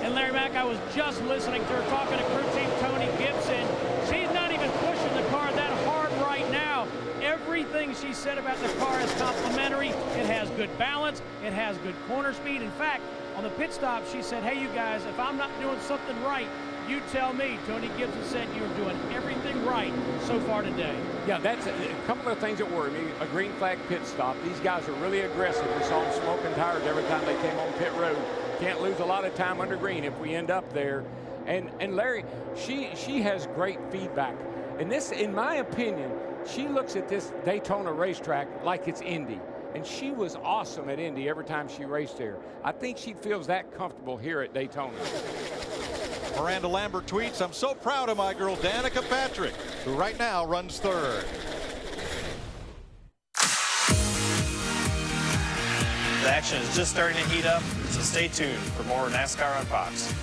And Larry Mack, I was just listening to her talking to crew chief Tony Gibson. She's not even pushing the car that hard right now. Everything she said about the car is complimentary. It has good balance. It has good corner speed. In fact, on the pit stop, she said, hey, you guys, if I'm not doing something right, you tell me. Tony Gibson said you're doing everything right so far today. Yeah, that's a couple of things that worry me. A green flag pit stop. These guys are really aggressive. We saw them smoking tires every time they came on pit road. Can't lose a lot of time under green if we end up there. And Larry, she has great feedback. And this, in my opinion, she looks at this Daytona racetrack like it's Indy. And she was awesome at Indy every time she raced here. I think she feels that comfortable here at Daytona. Miranda Lambert tweets, "I'm so proud of my girl Danica Patrick, who right now runs third." The action is just starting to heat up, so stay tuned for more NASCAR on Fox.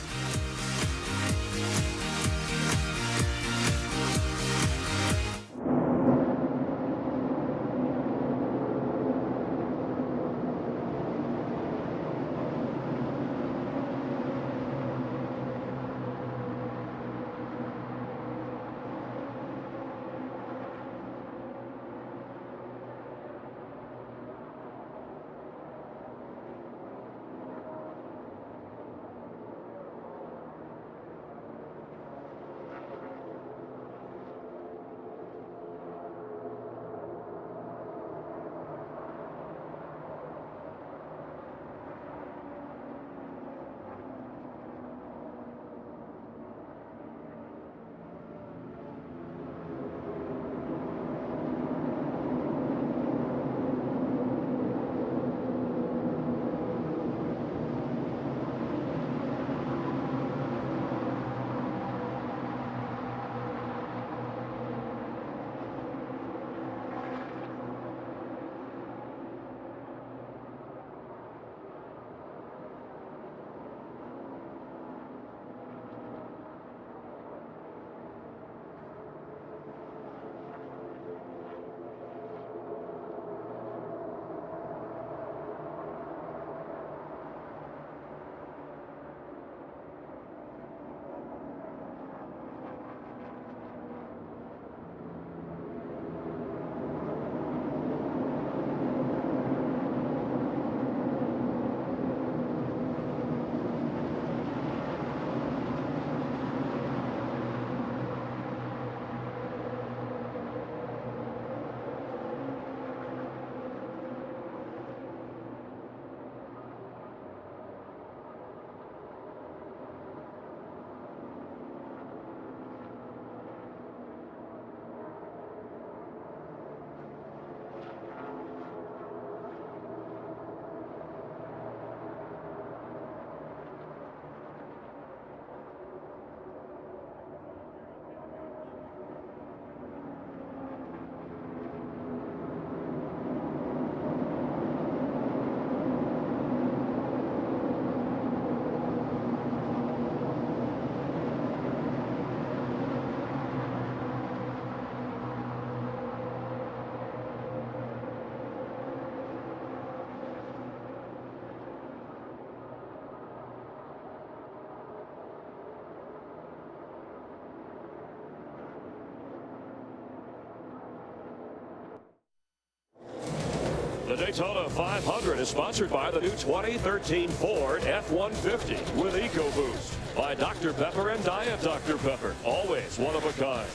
The Daytona 500 is sponsored by the new 2013 Ford F-150 with EcoBoost. By Dr. Pepper and Diet Dr. Pepper, always one of a kind.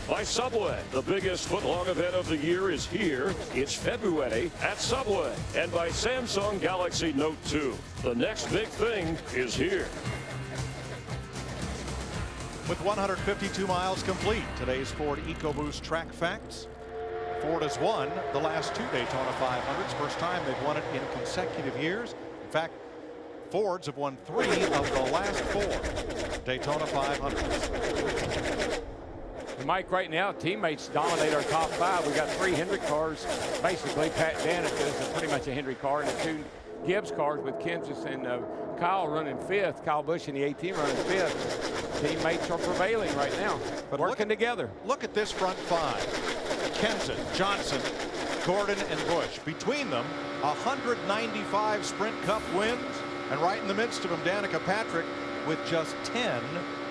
By Subway, the biggest foot-long event of the year is here. It's February at Subway. And by Samsung Galaxy Note 2. The next big thing is here. With 152 miles complete, today's Ford EcoBoost track facts. Ford has won the last two Daytona 500s. First time they've won it in consecutive years. In fact, Fords have won 3 of the last 4 Daytona 500s. Mike, right now, teammates dominate our top 5. We got 3 Hendrick cars. Basically, Pat Danica is pretty much a Hendrick car, and 2 Gibbs cars with Kansas and Kyle running 5th. Kyle Busch in the 18 running 5th. Teammates are prevailing right now, but working together. Look at this front 5. Kenson, Johnson, Gordon, and Busch. Between them, 195 Sprint Cup wins. And right in the midst of them, Danica Patrick with just 10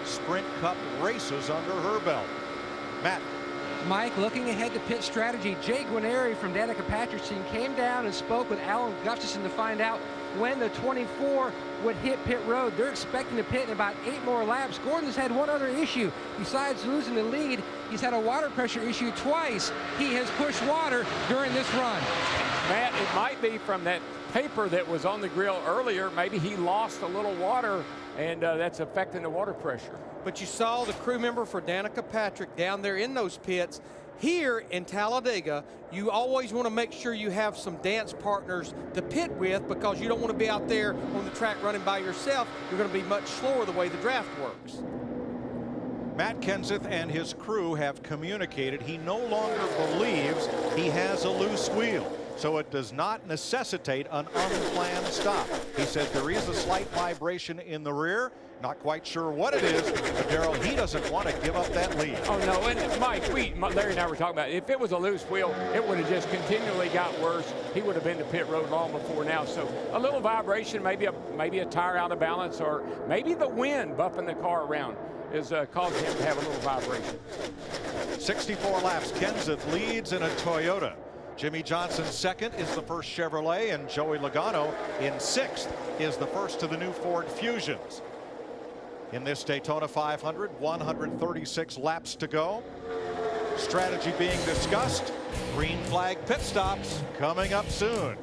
Sprint Cup races under her belt. Matt. Mike, looking ahead to pit strategy, Jay Guarnieri from Danica Patrick's team came down and spoke with Alan Gustafson to find out when the 24 would hit pit road. They're expecting to pit in about 8 more laps. Gordon's had one other issue. Besides losing the lead, he's had a water pressure issue twice. He has pushed water during this run. Matt, it might be from that paper that was on the grill earlier. Maybe he lost a little water, and that's affecting the water pressure. But you saw the crew member for Danica Patrick down there in those pits. Here in Talladega, you always want to make sure you have some dance partners to pit with, because you don't want to be out there on the track running by yourself. You're going to be much slower the way the draft works. Matt Kenseth and his crew have communicated he no longer believes he has a loose wheel, so it does not necessitate an unplanned stop. He said there is a slight vibration in the rear. Not quite sure what it is, but Darrell, he doesn't want to give up that lead. Oh, no, and Mike, Larry and I were talking about it. If it was a loose wheel, it would have just continually got worse. He would have been to pit road long before now. So a little vibration, maybe a tire out of balance, or maybe the wind buffing the car around is causing him to have a little vibration. 64 laps, Kenseth leads in a Toyota. Jimmie Johnson second is the first Chevrolet, and Joey Logano in sixth is the first of the new Ford Fusions. In this Daytona 500, 136 laps to go. Strategy being discussed. Green flag pit stops coming up soon.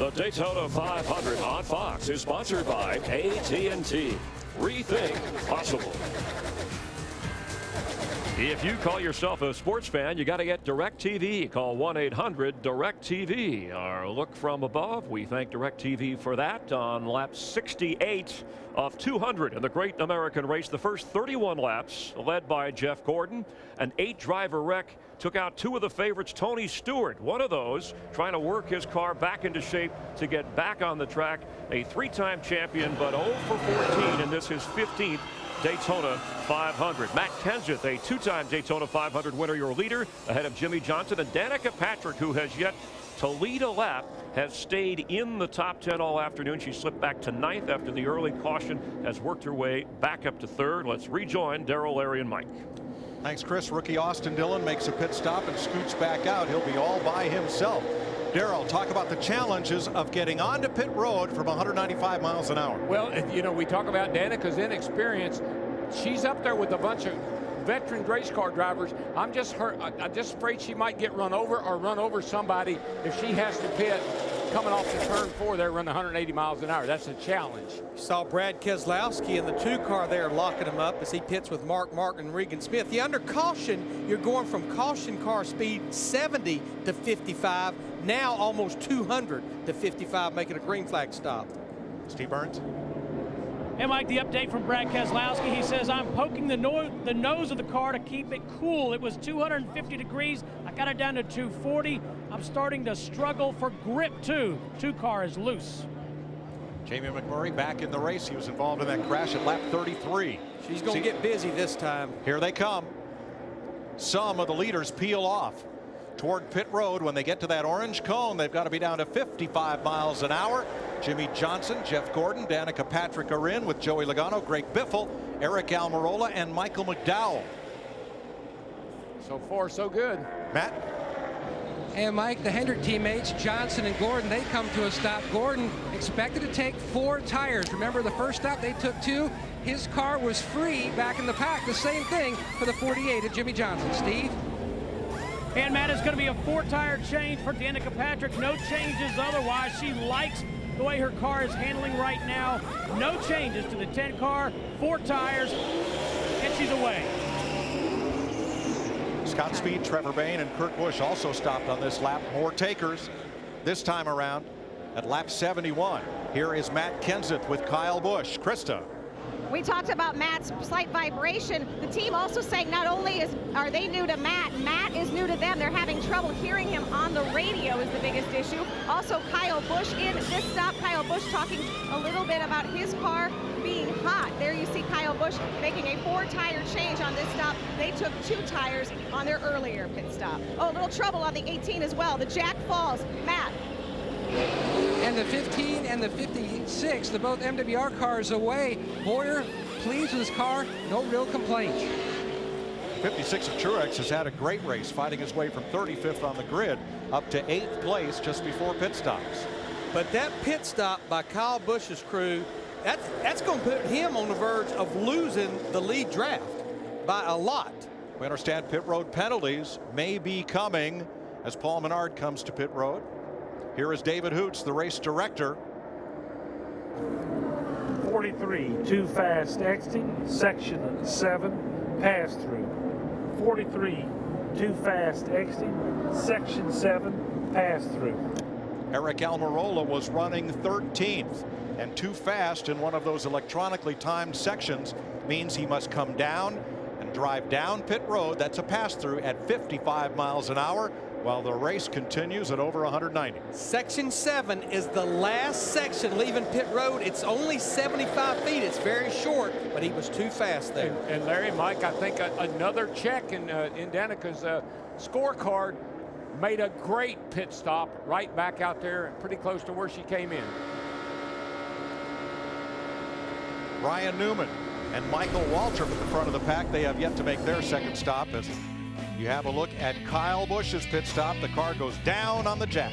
The Daytona 500 on Fox is sponsored by AT&T. Rethink possible. If you call yourself a sports fan, you got to get DirecTV. Call 1-800-DirecTV. Our look from above, we thank DirecTV for that on lap 68 of 200 in the Great American Race. The first 31 laps led by Jeff Gordon. An 8-driver wreck took out 2 of the favorites. Tony Stewart, one of those, trying to work his car back into shape to get back on the track. A 3-time champion, but 0 for 14 in this, his 15th Daytona 500. Matt Kenseth, a two-time Daytona 500 winner, your leader, ahead of Jimmie Johnson. And Danica Patrick, who has yet to lead a lap, has stayed in the top 10 all afternoon. She slipped back to 9th after the early caution, has worked her way back up to 3rd. Let's rejoin Darrell, Larry, and Mike. Thanks, Chris. Rookie Austin Dillon makes a pit stop and scoots back out. He'll be all by himself. Darrell, talk about the challenges of getting onto pit road from 195 miles an hour. Well, you know, we talk about Danica's inexperience. She's up there with a bunch of veteran race car drivers. I'm just afraid she might get run over or run over somebody if she has to pit coming off the turn 4 there, run 180 miles an hour. That's a challenge. You saw Brad Keselowski in the 2 car there locking him up as he pits with Mark Martin and Regan Smith. The under caution, you're going from caution car speed 70 to 55, now almost 200 to 55, making a green flag stop. Steve Burns. And Mike, the update from Brad Keselowski. He says, I'm poking the nose of the car to keep it cool. It was 250 degrees. I got it down to 240. I'm starting to struggle for grip, too. 2 car is loose. Jamie McMurray back in the race. He was involved in that crash at lap 33. She's going to get busy this time. Here they come. Some of the leaders peel off toward pit road. When they get to that orange cone, they've got to be down to 55 miles an hour. Jimmie Johnson, Jeff Gordon, Danica Patrick are in with Joey Logano, Greg Biffle, Eric Almirola, and Michael McDowell. So far, so good. Matt? And Mike, the Hendrick teammates, Johnson and Gordon, they come to a stop. Gordon expected to take 4 tires. Remember the first stop, they took 2. His car was free back in the pack. The same thing for the 48 of Jimmie Johnson. Steve? And Matt, it's going to be a 4-tire change for Danica Patrick. No changes otherwise. She likes the way her car is handling right now. No changes to the 10 car, 4 tires, and she's away. Scott Speed, Trevor Bayne, and Kurt Busch also stopped on this lap. More takers this time around at lap 71. Here is Matt Kenseth with Kyle Busch. Krista. We talked about Matt's slight vibration. The team also saying not only are they new to Matt, Matt is new to them. They're having trouble hearing him on the radio is the biggest issue. Also, Kyle Busch in this stop. Kyle Busch talking a little bit about his car being hot. There you see Kyle Busch making a 4-tire change on this stop. They took 2 tires on their earlier pit stop. Oh, a little trouble on the 18 as well. The Jack Falls. Matt. And the 15 and the 56, the both MWR cars away. Boyer pleased with his car, no real complaints. 56 of Truex has had a great race, fighting his way from 35th on the grid up to 8th place just before pit stops. But that pit stop by Kyle Busch's crew, that's going to put him on the verge of losing the lead draft by a lot. We understand pit road penalties may be coming as Paul Menard comes to pit road. Here is David Hoots, the race director. 43, too fast exiting, section 7, pass through. 43, too fast exiting, section 7, pass through. Eric Almirola was running 13th, and too fast in one of those electronically timed sections means he must come down and drive down pit road. That's a pass through at 55 miles an hour. While the race continues at over 190. Section 7 is the last section leaving pit road. It's only 75 feet. It's very short, but he was too fast there. And Larry, Mike, I think another check in Danica's scorecard made a great pit stop right back out there, pretty close to where she came in. Ryan Newman and Michael Waltrip at the front of the pack. They have yet to make their second stop. As you have a look at Kyle Busch's pit stop, the car goes down on the jack.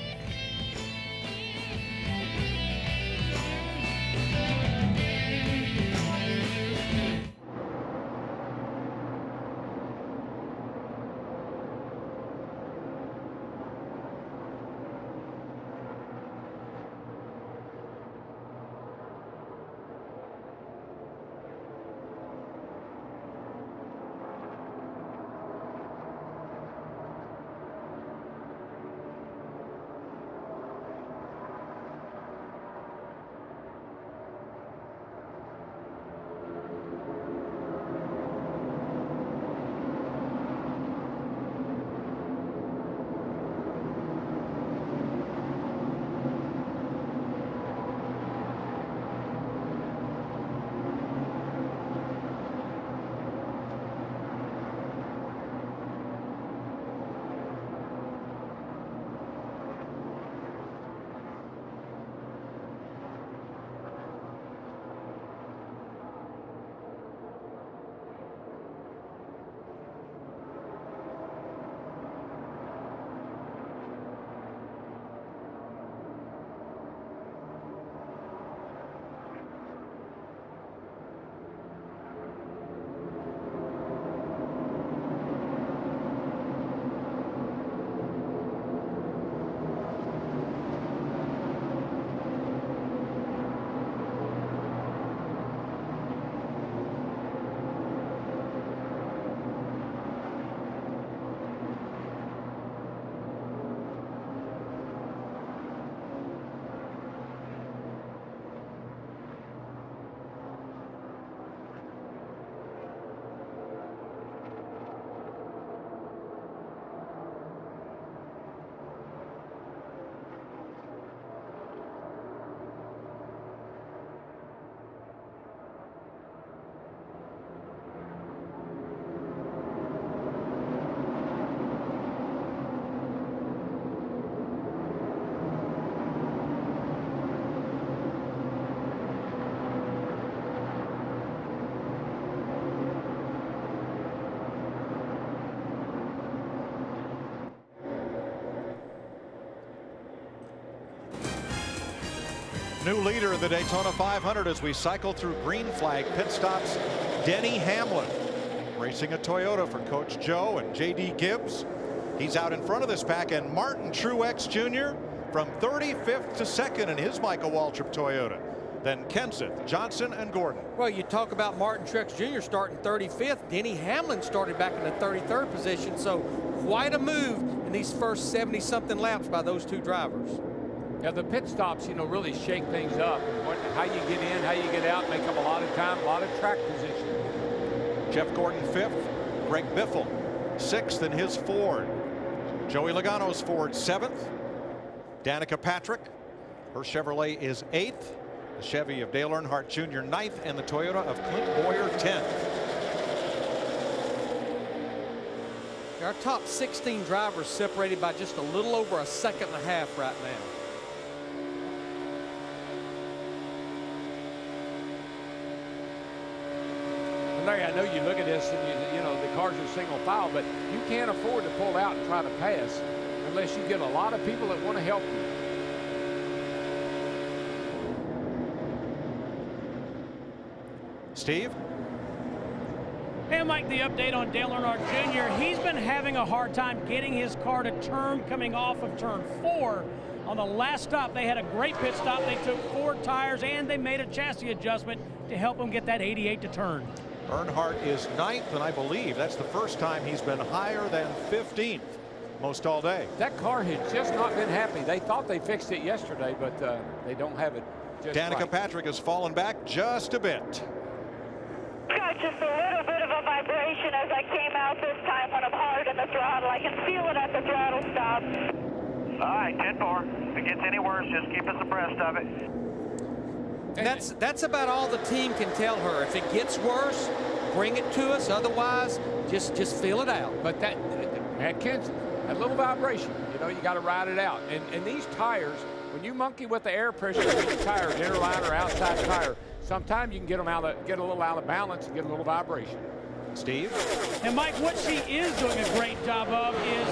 New leader in the Daytona 500 as we cycle through green flag pit stops. Denny Hamlin racing a Toyota for Coach Joe and J.D. Gibbs. He's out in front of this pack, and Martin Truex Jr. from 35th to 2nd in his Michael Waltrip Toyota. Then Kenseth, Johnson, and Gordon. Well, you talk about Martin Truex Jr. starting 35th. Denny Hamlin started back in the 33rd position, so quite a move in these first 70-something laps by those two drivers. Yeah, the pit stops, you know, really shake things up. How you get in, how you get out, make up a lot of time, a lot of track position. Jeff Gordon 5th, Greg Biffle 6th in his Ford. Joey Logano's Ford 7th. Danica Patrick, her Chevrolet is 8th. The Chevy of Dale Earnhardt Jr. 9th, and the Toyota of Clint Boyer 10th. Our top 16 drivers separated by just a little over a second and a half right now. Larry, I know you look at this and you know the cars are single file, but you can't afford to pull out and try to pass unless you get a lot of people that want to help you. Steve? Hey, Mike, the update on Dale Earnhardt Jr. He's been having a hard time getting his car to turn coming off of turn 4. On the last stop, they had a great pit stop. They took 4 tires and they made a chassis adjustment to help him get that 88 to turn. Earnhardt is 9th, and I believe that's the first time he's been higher than 15th most all day. That car has just not been happy. They thought they fixed it yesterday, but they don't have it just Danica right. Patrick has fallen back just a bit. Got just a little bit of a vibration as I came out this time when I'm hard in the throttle. I can feel it at the throttle stop. All right, 10-4. If it gets any worse, just keep us abreast of it. That's about all the team can tell her. If it gets worse, bring it to us. Otherwise, just feel it out. But that Kenseth, that little vibration, you know, you got to ride it out. And these tires, when you monkey with the air pressure of these tires, inner line or outside tire, sometimes you can get a little out of balance and get a little vibration. Steve? And Mike, what she is doing a great job of is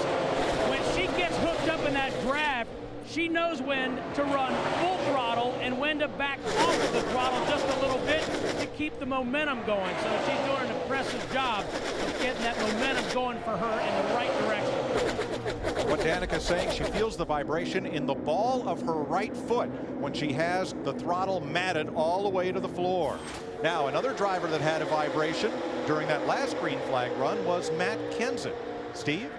when she gets hooked up in that draft, she knows when to run full throttle and when to back off of the throttle just a little bit to keep the momentum going. So she's doing an impressive job of getting that momentum going for her in the right direction. What Danica's saying, she feels the vibration in the ball of her right foot when she has the throttle matted all the way to the floor. Now, another driver that had a vibration during that last green flag run was Matt Kenseth. Steve?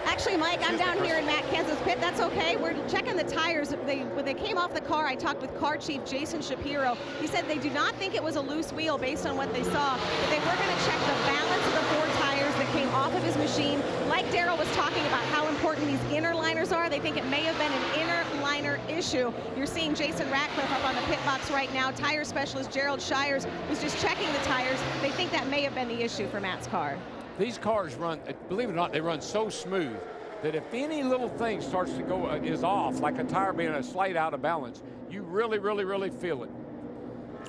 Actually, Mike, I'm down here in Matt Kenseth's pit. That's okay. We're checking the tires. When they came off the car, I talked with car chief Jason Shapiro. He said they do not think it was a loose wheel based on what they saw, but they were going to check the balance of the 4 tires that came off of his machine. Like Darrell was talking about how important these inner liners are, they think it may have been an inner liner issue. You're seeing Jason Ratcliffe up on the pit box right now. Tire specialist Gerald Shires was just checking the tires. They think that may have been the issue for Matt's car. These cars run, believe it or not, they run so smooth that if any little thing starts to go is off, like a tire being a slight out of balance, you really, really, really feel it.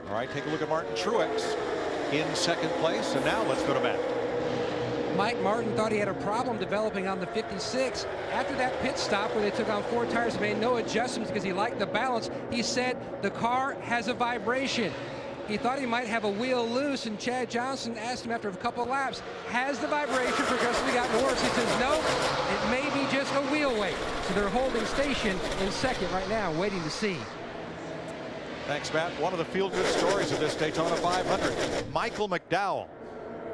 All right, take a look at Martin Truex in 2nd place, and now let's go to Matt. Mike Martin thought he had a problem developing on the 56. After that pit stop where they took on 4 tires and made no adjustments because he liked the balance, he said the car has a vibration. He thought he might have a wheel loose, and Chad Johnson asked him after a couple of laps, has the vibration progressively gotten worse? He says, no, it may be just a wheel weight. So they're holding station in 2nd right now, waiting to see. Thanks, Matt. One of the feel-good stories of this Daytona 500. Michael McDowell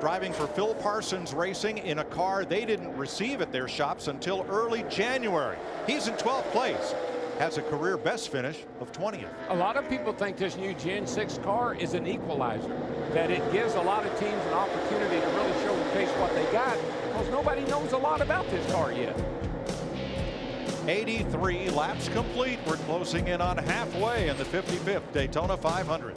driving for Phil Parsons Racing in a car they didn't receive at their shops until early January. He's in 12th place. Has a career best finish of 20th. A lot of people think this new Gen 6 car is an equalizer, that it gives a lot of teams an opportunity to really showcase what they got, because nobody knows a lot about this car yet. 83 laps complete. We're closing in on halfway in the 55th Daytona 500.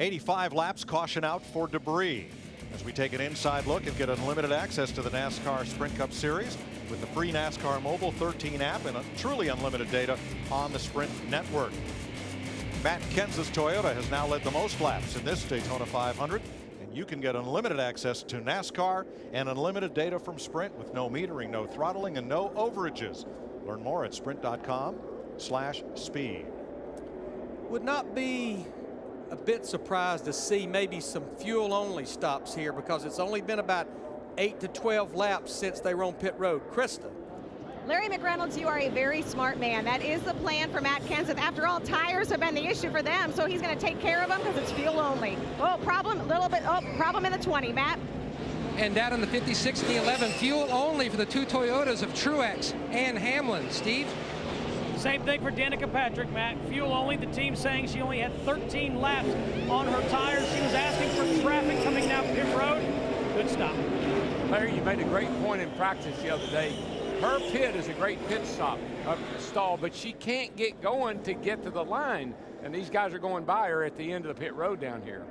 85 laps, caution out for debris. As we take an inside look and get unlimited access to the NASCAR Sprint Cup Series with the free NASCAR Mobile 13 app and truly unlimited data on the Sprint network. Matt Kenseth's Toyota has now led the most laps in this Daytona 500, and you can get unlimited access to NASCAR and unlimited data from Sprint with no metering, no throttling, and no overages. Learn more at sprint.com/speed. Would not be a bit surprised to see maybe some fuel only stops here, because it's only been about 8 to 12 laps since they were on pit road. Krista. Larry McReynolds, you are a very smart man. That is the plan for Matt Kenseth. After all, tires have been the issue for them, so he's going to take care of them because it's fuel only. Oh, problem, a little bit, oh, problem in the 20, Matt. And down in the 56 and the 11, fuel only for the two Toyotas of Truex and Hamlin. Steve? Same thing for Danica Patrick, Matt. Fuel only. The team saying she only had 13 laps on her tires. She was asking for traffic coming down pit road. Good stop. Larry, you made a great point in practice the other day. Her pit is a great pit stall, but she can't get going to get to the line. And these guys are going by her at the end of the pit road down here.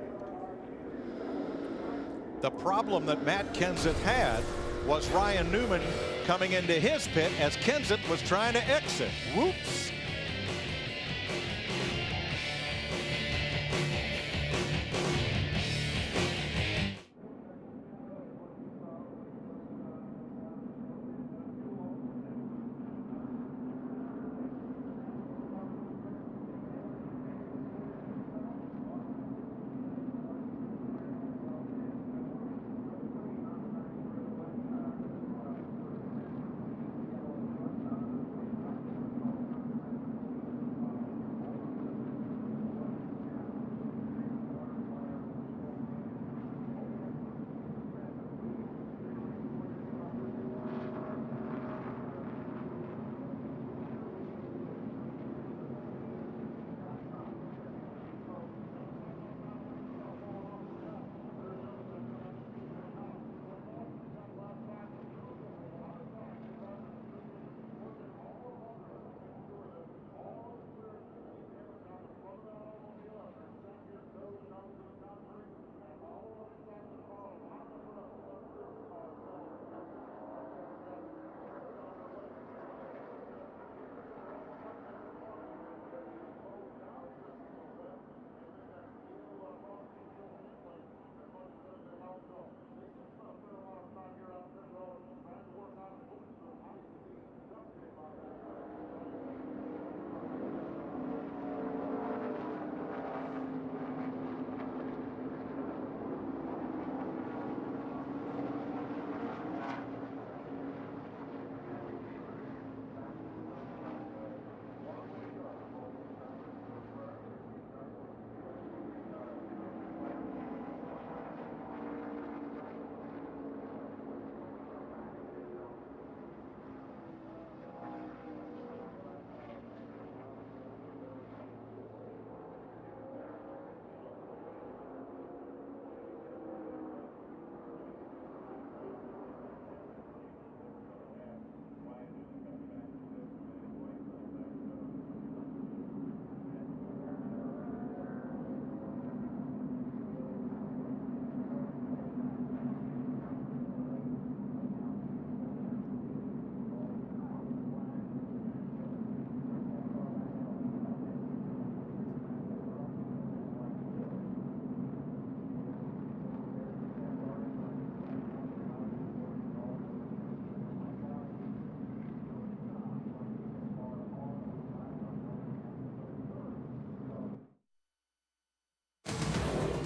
The problem that Matt Kenseth had was Ryan Newman coming into his pit as Kenseth was trying to exit. Whoops.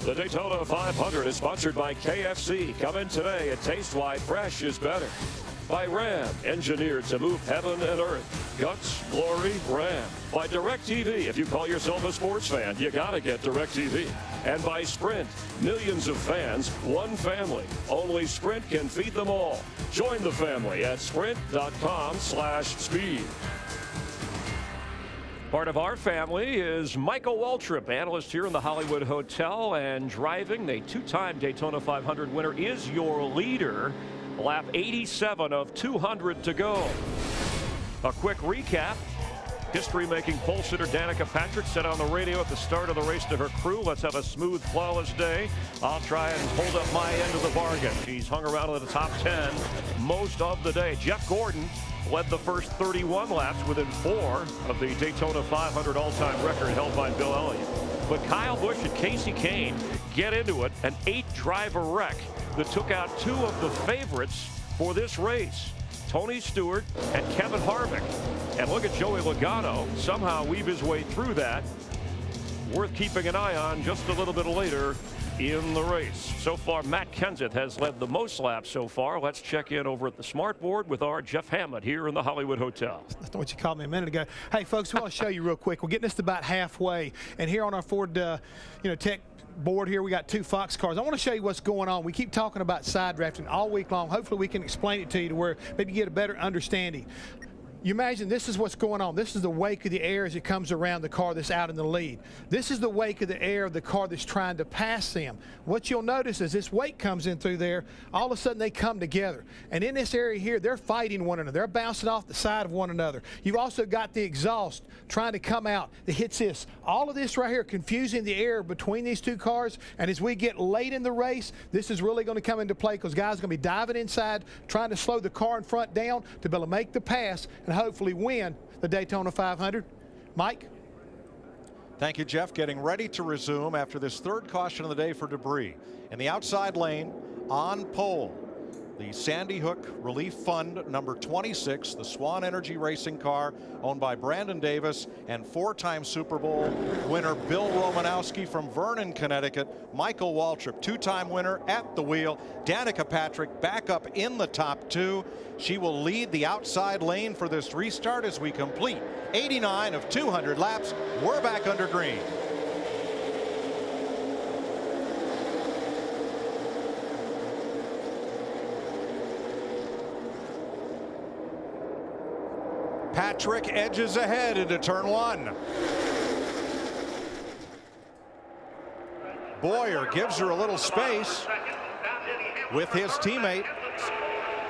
The Daytona 500 is sponsored by KFC. Come in today and taste why fresh is better. By Ram, engineered to move heaven and earth. Guts, glory, Ram. By DirecTV, if you call yourself a sports fan, you gotta get DirecTV. And by Sprint, millions of fans, one family. Only Sprint can feed them all. Join the family at sprint.com/speed. Part of our family is Michael Waltrip, analyst here in the Hollywood Hotel, and driving the two-time Daytona 500 winner is your leader. Lap 87 of 200 to go. A quick recap. History-making pole sitter Danica Patrick said on the radio at the start of the race to her crew, let's have a smooth, flawless day. I'll try and hold up my end of the bargain. She's hung around in the top 10 most of the day. Jeff Gordon led the first 31 laps within 4 of the Daytona 500 all-time record held by Bill Elliott. But Kyle Busch and Casey Kane get into it, an 8-driver wreck that took out 2 of the favorites for this race, Tony Stewart and Kevin Harvick. And look at Joey Logano somehow weave his way through that. Worth keeping an eye on just a little bit later in the race. So far, Matt Kenseth has led the most laps so far. Let's check in over at the smart board with our Jeff Hammond here in the Hollywood Hotel. That's what you called me a minute ago. Hey, folks, we want to show you real quick. We're getting this to about halfway, and here on our Ford, Tech board here, we got 2 Fox cars. I want to show you what's going on. We keep talking about side drafting all week long. Hopefully, we can explain it to you to where maybe you get a better understanding. You imagine this is what's going on. This is the wake of the air as it comes around the car that's out in the lead. This is the wake of the air of the car that's trying to pass them. What you'll notice is this wake comes in through there, all of a sudden they come together. And in this area here, they're fighting one another. They're bouncing off the side of one another. You've also got the exhaust trying to come out that hits this. All of this right here confusing the air between these 2 cars. And as we get late in the race, this is really going to come into play because guys are going to be diving inside, trying to slow the car in front down to be able to make the pass and hopefully win the Daytona 500. Mike? Thank you, Jeff. Getting ready to resume after this 3rd caution of the day for debris. In the outside lane, on pole, the Sandy Hook Relief Fund number 26, the Swan Energy racing car owned by Brandon Davis and 4-time Super Bowl winner Bill Romanowski from Vernon, Connecticut. Michael Waltrip, 2-time winner at the wheel. Danica Patrick back up in the top 2. She will lead the outside lane for this restart as we complete 89 of 200 laps. We're back under green. Patrick edges ahead into turn 1. Boyer gives her a little space with his teammate,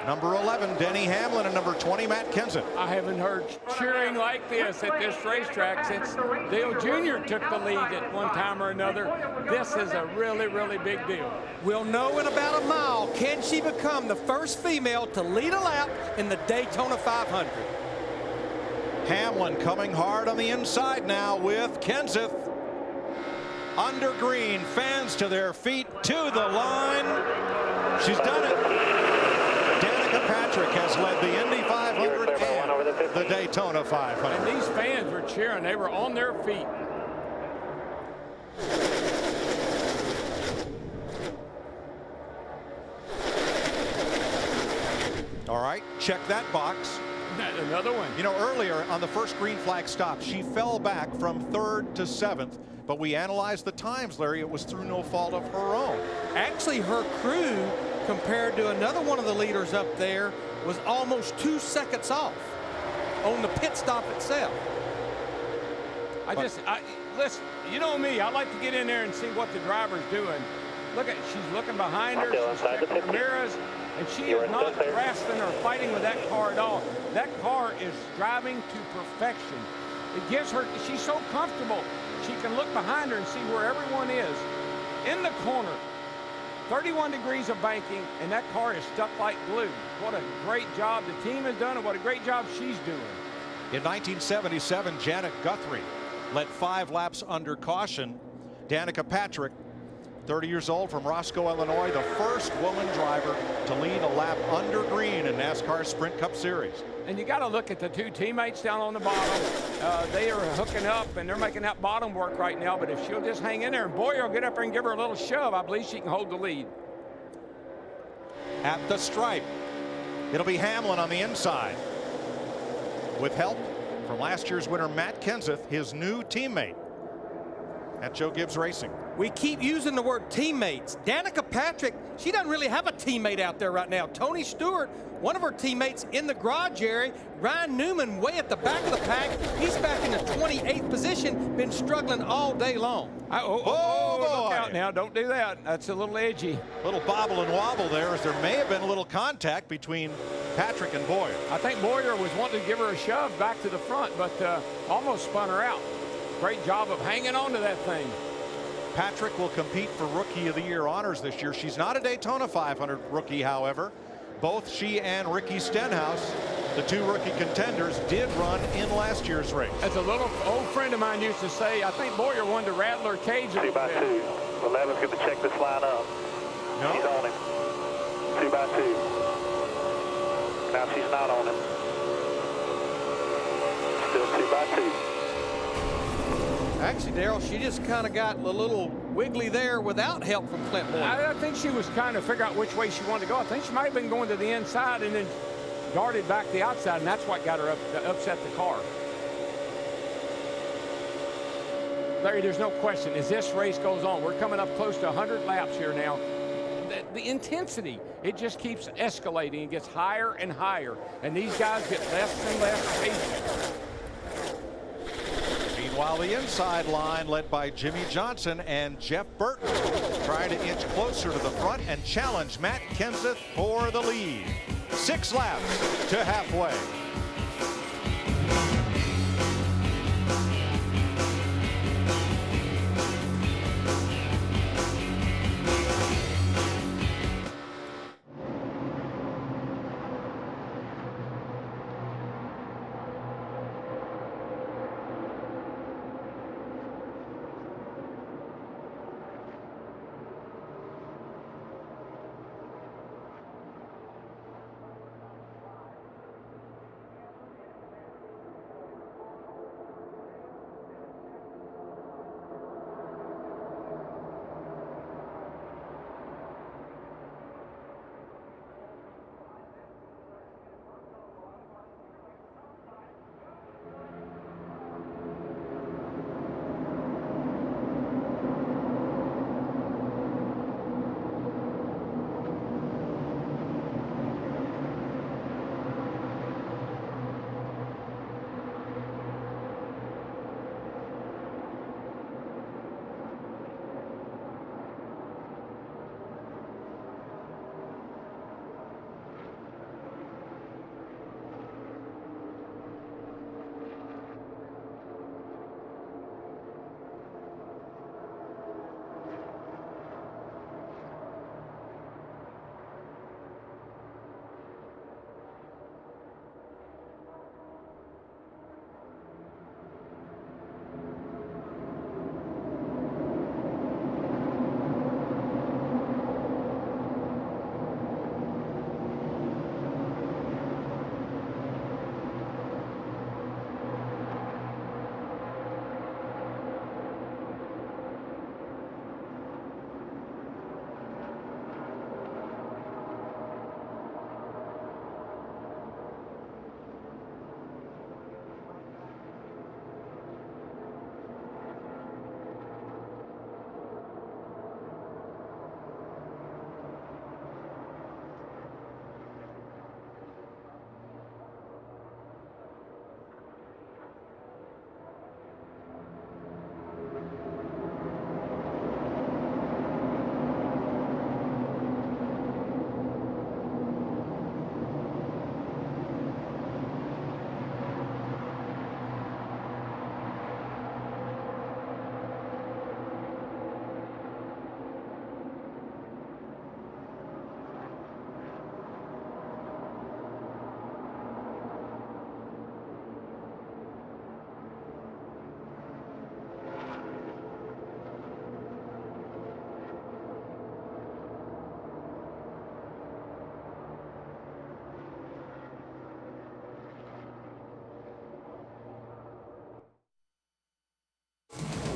number 11, Denny Hamlin, and number 20, Matt Kenseth. I haven't heard cheering like this at this racetrack since Dale Jr. took the lead at one time or another. This is a really, really big deal. We'll know in about a mile, can she become the first female to lead a lap in the Daytona 500? Hamlin coming hard on the inside now with Kenseth. Under green, fans to their feet, to the line. She's done it. Danica Patrick has led the Indy 500 and the Daytona 500. And these fans were cheering. They were on their feet. All right, check that box. Another one. You know, earlier on the first green flag stop, she fell back from 3rd to 7th, but we analyzed the times, Larry. It was through no fault of her own. Actually, her crew, compared to another one of the leaders up there, was almost 2 seconds off on the pit stop itself. Listen, you know me, I like to get in there and see what the driver's doing. Look at, she's looking behind her, she's checking her mirrors, and she is not wrestling or fighting with that car at all. That car is driving to perfection. It gives her, she's so comfortable. She can look behind her and see where everyone is. In the corner, 31 degrees of banking, and that car is stuck like glue. What a great job the team has done, and what a great job she's doing. In 1977, Janet Guthrie led 5 laps under caution. Danica Patrick, 30 years old, from Roscoe, Illinois, the first woman driver to lead a lap under green in NASCAR Sprint Cup Series. And you got to look at the 2 teammates down on the bottom. They are hooking up, and they're making that bottom work right now. But if she'll just hang in there, and Boyer will get up there and give her a little shove, I believe she can hold the lead. At the stripe, it'll be Hamlin on the inside, with help from last year's winner Matt Kenseth, his new teammate at Joe Gibbs Racing. We keep using the word teammates. Danica Patrick, she doesn't really have a teammate out there right now. Tony Stewart, one of her teammates in the garage area. Ryan Newman way at the back of the pack. He's back in the 28th position, been struggling all day long. Look out now, don't do that. That's a little edgy. Little bobble and wobble there, as there may have been a little contact between Patrick and Boyer. I think Boyer was wanting to give her a shove back to the front, but almost spun her out. Great job of hanging on to that thing. Patrick will compete for Rookie of the Year honors this year. She's not a Daytona 500 rookie, however. Both she and Ricky Stenhouse, the two rookie contenders, did run in last year's race. As a little old friend of mine used to say, I think Boyer wanted to rattle her cage a 2 little by bit. 2. 11's going to check this line up. No. She's on him. 2 by 2. Now she's not on him. Still 2 by 2. Actually, Daryl, she just kind of got a little wiggly there without help from Clint Boyer. I think she was trying to figure out which way she wanted to go. I think she might have been going to the inside and then darted back the outside, and that's what got her upset the car. Larry, there's no question, as this race goes on, we're coming up close to 100 laps here now. The intensity, it just keeps escalating. It gets higher and higher, and these guys get less and less patient. Meanwhile, the inside line led by Jimmie Johnson and Jeff Burton trying to inch closer to the front and challenge Matt Kenseth for the lead. 6 laps to halfway.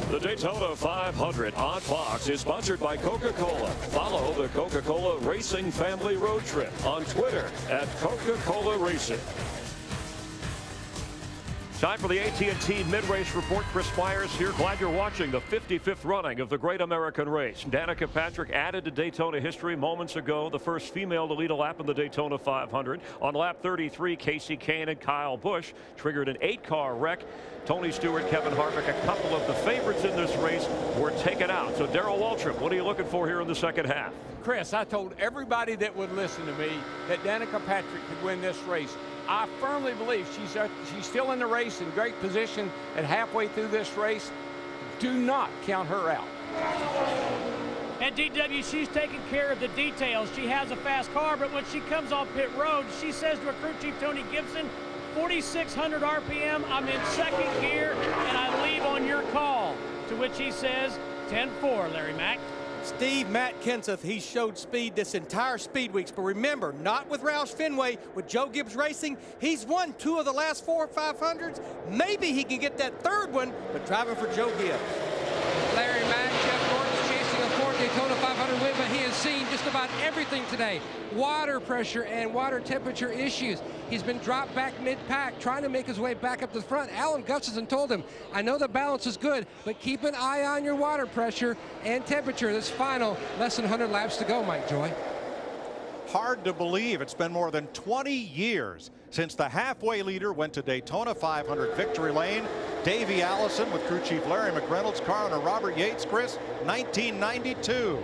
The Daytona 500 on Fox is sponsored by Coca-Cola. Follow the Coca-Cola Racing Family Road Trip on Twitter @Coca-Cola Racing. Time for the AT&T Mid-Race Report. Chris Myers here. Glad you're watching the 55th running of the Great American Race. Danica Patrick added to Daytona history moments ago, the first female to lead a lap in the Daytona 500. On lap 33, Casey Kane and Kyle Busch triggered an 8-car wreck. Tony Stewart, Kevin Harvick, a couple of the favorites in this race were taken out. So Darrell Waltrip, what are you looking for here in the second half? Chris, I told everybody that would listen to me that Danica Patrick could win this race. I firmly believe she's still in the race, in great position, and halfway through this race. Do not count her out. At DW, she's taking care of the details. She has a fast car, but when she comes off pit road, she says to her crew chief, Tony Gibson, 4,600 RPM, I'm in second gear, and I leave on your call. To which he says, 10-4, Larry Mack. Steve, Matt Kenseth, he showed speed this entire speed weeks, but remember, not with Roush Fenway, with Joe Gibbs Racing. He's won 2 of the last 4 500s. Maybe he can get that third one, but driving for Joe Gibbs. Larry Mack, Jeff Gordon's chasing a fourth Daytona 500 win, but he has seen just about everything today. Water pressure and water temperature issues. He's been dropped back mid-pack, trying to make his way back up to the front. Alan Gustafson told him, I know the balance is good, but keep an eye on your water pressure and temperature. This final, less than 100 laps to go, Mike Joy. Hard to believe it's been more than 20 years since the halfway leader went to Daytona 500 victory lane. Davey Allison with crew chief Larry McReynolds' car and a Robert Yates, Chris, 1992.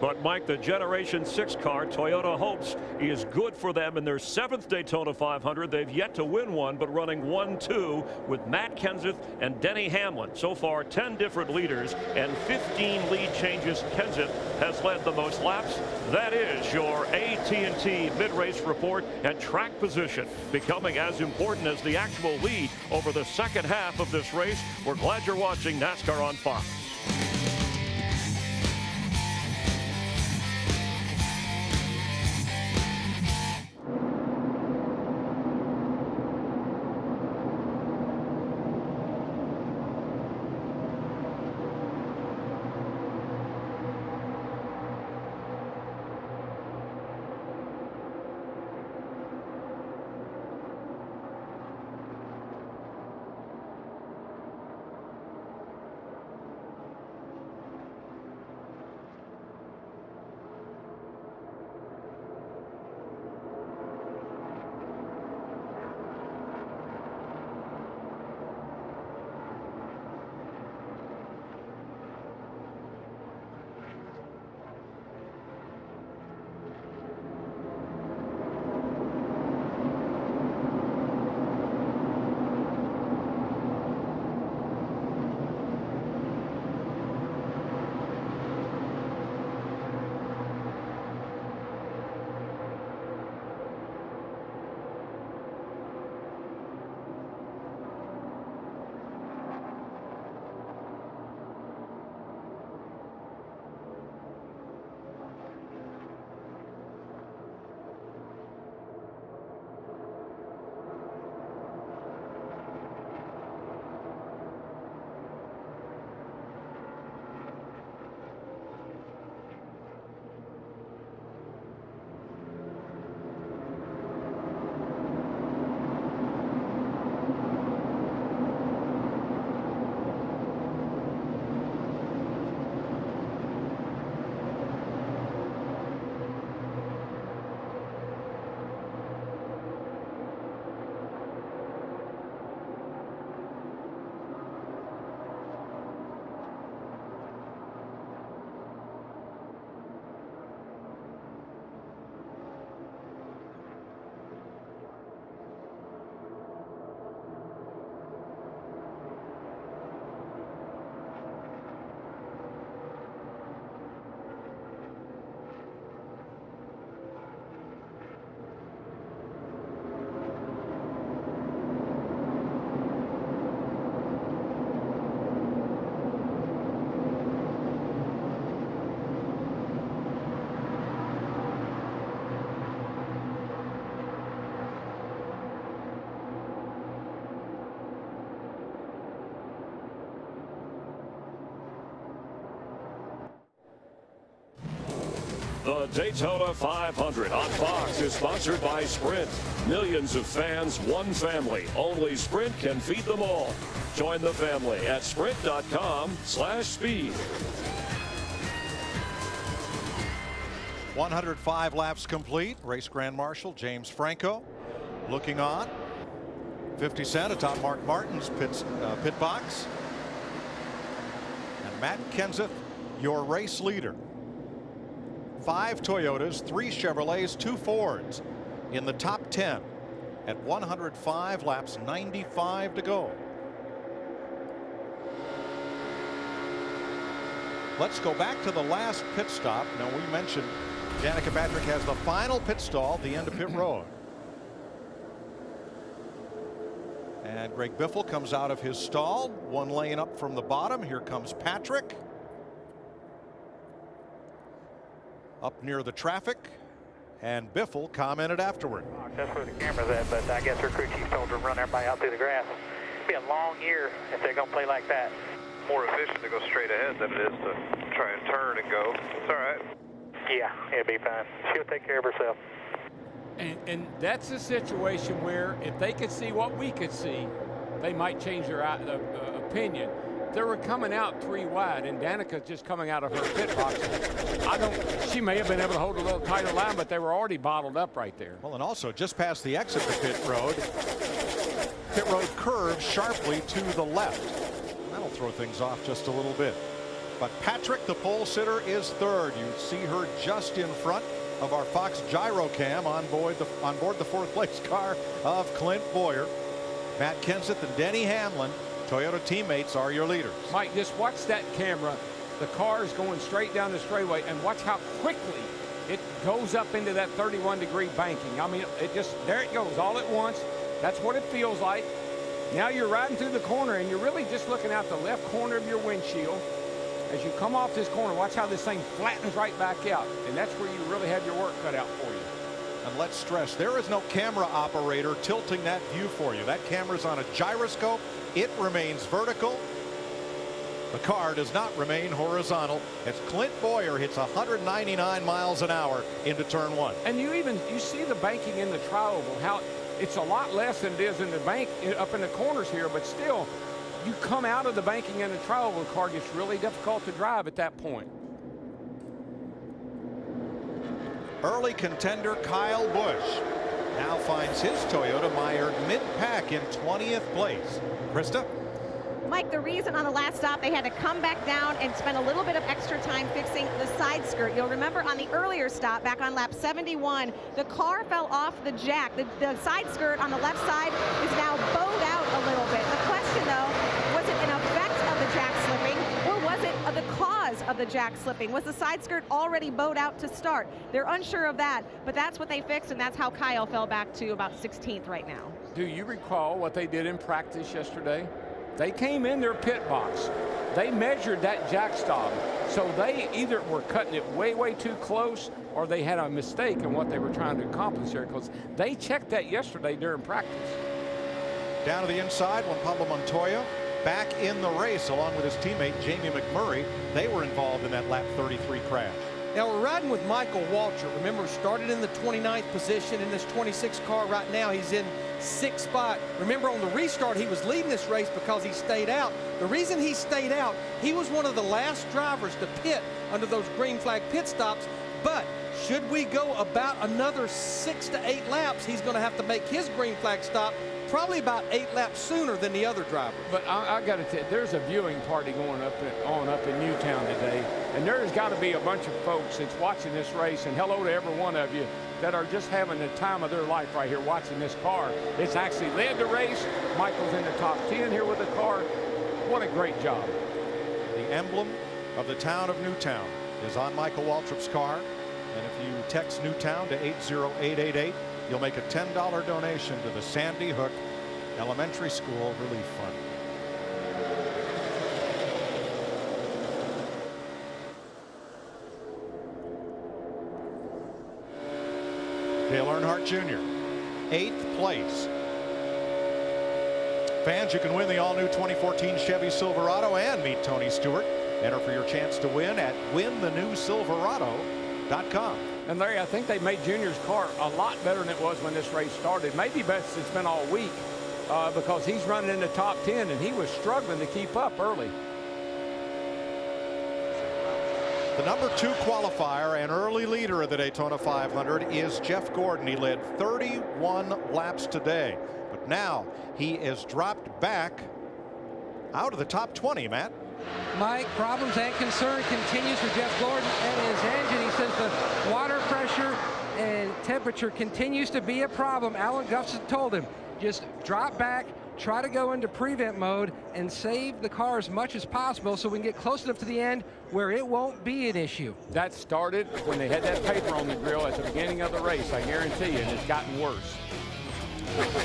But, Mike, the Generation 6 car, Toyota hopes, is good for them in their 7th Daytona 500. They've yet to win one, but running 1-2 with Matt Kenseth and Denny Hamlin. So far, 10 different leaders and 15 lead changes. Kenseth has led the most laps. That is your AT&T mid-race report, and track position becoming as important as the actual lead over the second half of this race. We're glad you're watching NASCAR on Fox. The Daytona 500 on Fox is sponsored by Sprint. Millions of fans, one family. Only Sprint can feed them all. Join the family at sprint.com/speed. 105 laps complete. Race Grand Marshal James Franco looking on. 50 Cent atop Mark Martin's pit box. And Matt Kenseth, your race leader. 5 Toyotas, 3 Chevrolets, 2 Fords in the top 10 at 105 laps, 95 to go. Let's go back to the last pit stop. Now, we mentioned Danica Patrick has the final pit stall at the end of pit road. And Greg Biffle comes out of his stall, 1 lane up from the bottom. Here comes Patrick. Up near the traffic, and Biffle commented afterward. That's where the camera's at, but I guess her crew chief told her to run everybody out through the grass. It'll be a long year if they're going to play like that. More efficient to go straight ahead than it is to try and turn and go. It's all right. Yeah, it'll be fine. She'll take care of herself. And that's a situation where if they could see what we could see, they might change their opinion. They were coming out 3 wide, and Danica's just coming out of her pit box. She may have been able to hold a little tighter line, but they were already bottled up right there. Well, and also just past the exit to pit road curves sharply to the left. That'll throw things off just a little bit. But Patrick, the pole sitter, is third. You see her just in front of our Fox gyro cam on board the 4th place car of Clint Boyer. Matt Kenseth and Denny Hamlin, Toyota teammates, are your leaders. Mike, just watch that camera. The car is going straight down the straightaway, and watch how quickly it goes up into that 31-degree banking. I mean, there it goes all at once. That's what it feels like. Now you're riding through the corner, and you're really just looking out the left corner of your windshield. As you come off this corner, watch how this thing flattens right back out, and that's where you really have your work cut out for you. And let's stress, there is no camera operator tilting that view for you. That camera's on a gyroscope. It remains vertical. The car does not remain horizontal as Clint Boyer hits 199 miles an hour into turn 1. And you see the banking in the tri-oval, how it's a lot less than it is in the bank up in the corners here, but still, you come out of the banking in the tri-oval, the car gets really difficult to drive at that point. Early contender Kyle Busch now finds his Toyota mired mid-pack in 20th place. Krista? Mike, the reason on the last stop they had to come back down and spend a little bit of extra time fixing the side skirt. You'll remember on the earlier stop back on lap 71, the car fell off the jack. The side skirt on the left side is now bowed out a little bit. The question, though, was it an effect of the jack slipping, or was it the cause of the jack slipping? Was the side skirt already bowed out to start? They're unsure of that, but that's what they fixed, and that's how Kyle fell back to about 16th right now. Do you recall what they did in practice yesterday? They came in their pit box. They measured that jack stop. So they either were cutting it way, way too close, or they had a mistake in what they were trying to accomplish here, because they checked that yesterday during practice. Down to the inside, Juan Pablo Montoya back in the race along with his teammate Jamie McMurray. They were involved in that lap 33 crash. Now we're riding with Michael Waltrip. Remember, started in the 29th position in this 26 car. Right now he's in 6th spot. Remember, on the restart he was leading this race because he stayed out. The reason he stayed out, he was one of the last drivers to pit under those green flag pit stops. But should we go about another 6 to 8 laps, he's going to have to make his green flag stop probably about 8 laps sooner than the other driver. But I got to tell you, there's a viewing party going up in Newtown today, and there's got to be a bunch of folks that's watching this race, and hello to every one of you that are just having the time of their life right here watching this car. It's actually led the race. Michael's in the top 10 here with the car. What a great job. The emblem of the town of Newtown is on Michael Waltrip's car, and if you text Newtown to 80888, you'll make a $10 donation to the Sandy Hook Elementary School Relief Fund. Dale Earnhardt Jr., 8th place. Fans, you can win the all-new 2014 Chevy Silverado and meet Tony Stewart. Enter for your chance to win at WinTheNewSilverado.com. STEWART.com. And Larry, I think they made Junior's car a lot better than it was when this race started. Maybe best it's been all week because he's running in the top 10 and he was struggling to keep up early. The number 2 qualifier and early leader of the Daytona 500 is Jeff Gordon. He led 31 laps today, but now he is dropped back out of the top 20, Matt. Mike, problems and concern continues for Jeff Gordon and his engine. He says the water pressure and temperature continues to be a problem. Alan Gustafson told him, just drop back, try to go into prevent mode and save the car as much as possible so we can get close enough to the end where it won't be an issue. That started when they had that paper on the grill at the beginning of the race, I guarantee you, and it's gotten worse.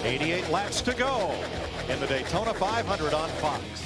88 laps to go in the Daytona 500 on Fox.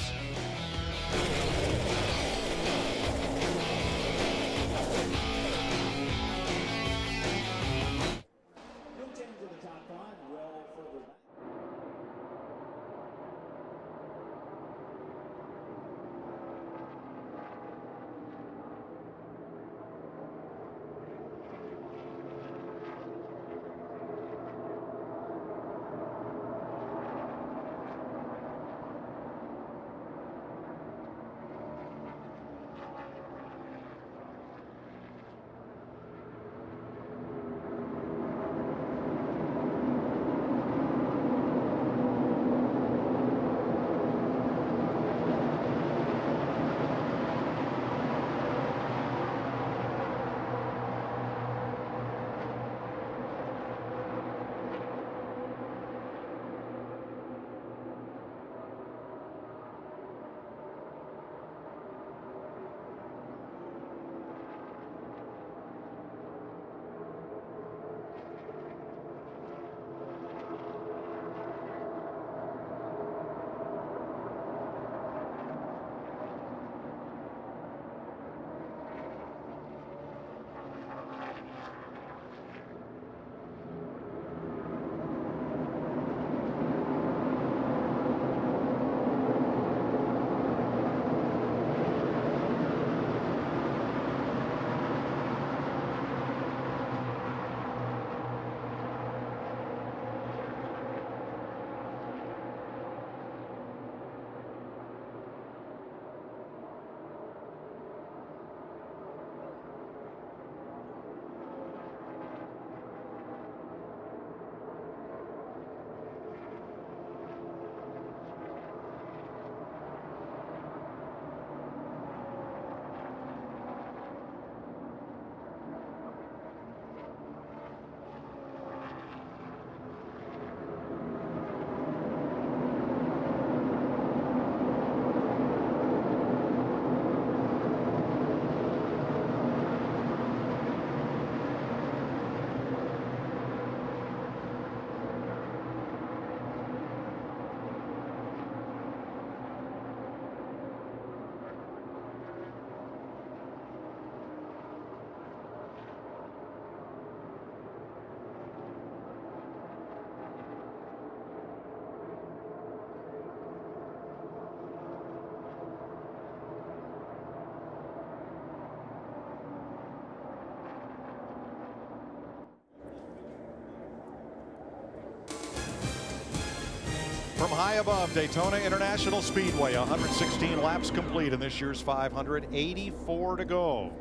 From high above Daytona International Speedway, 116 laps complete in this year's 500, 84 to go.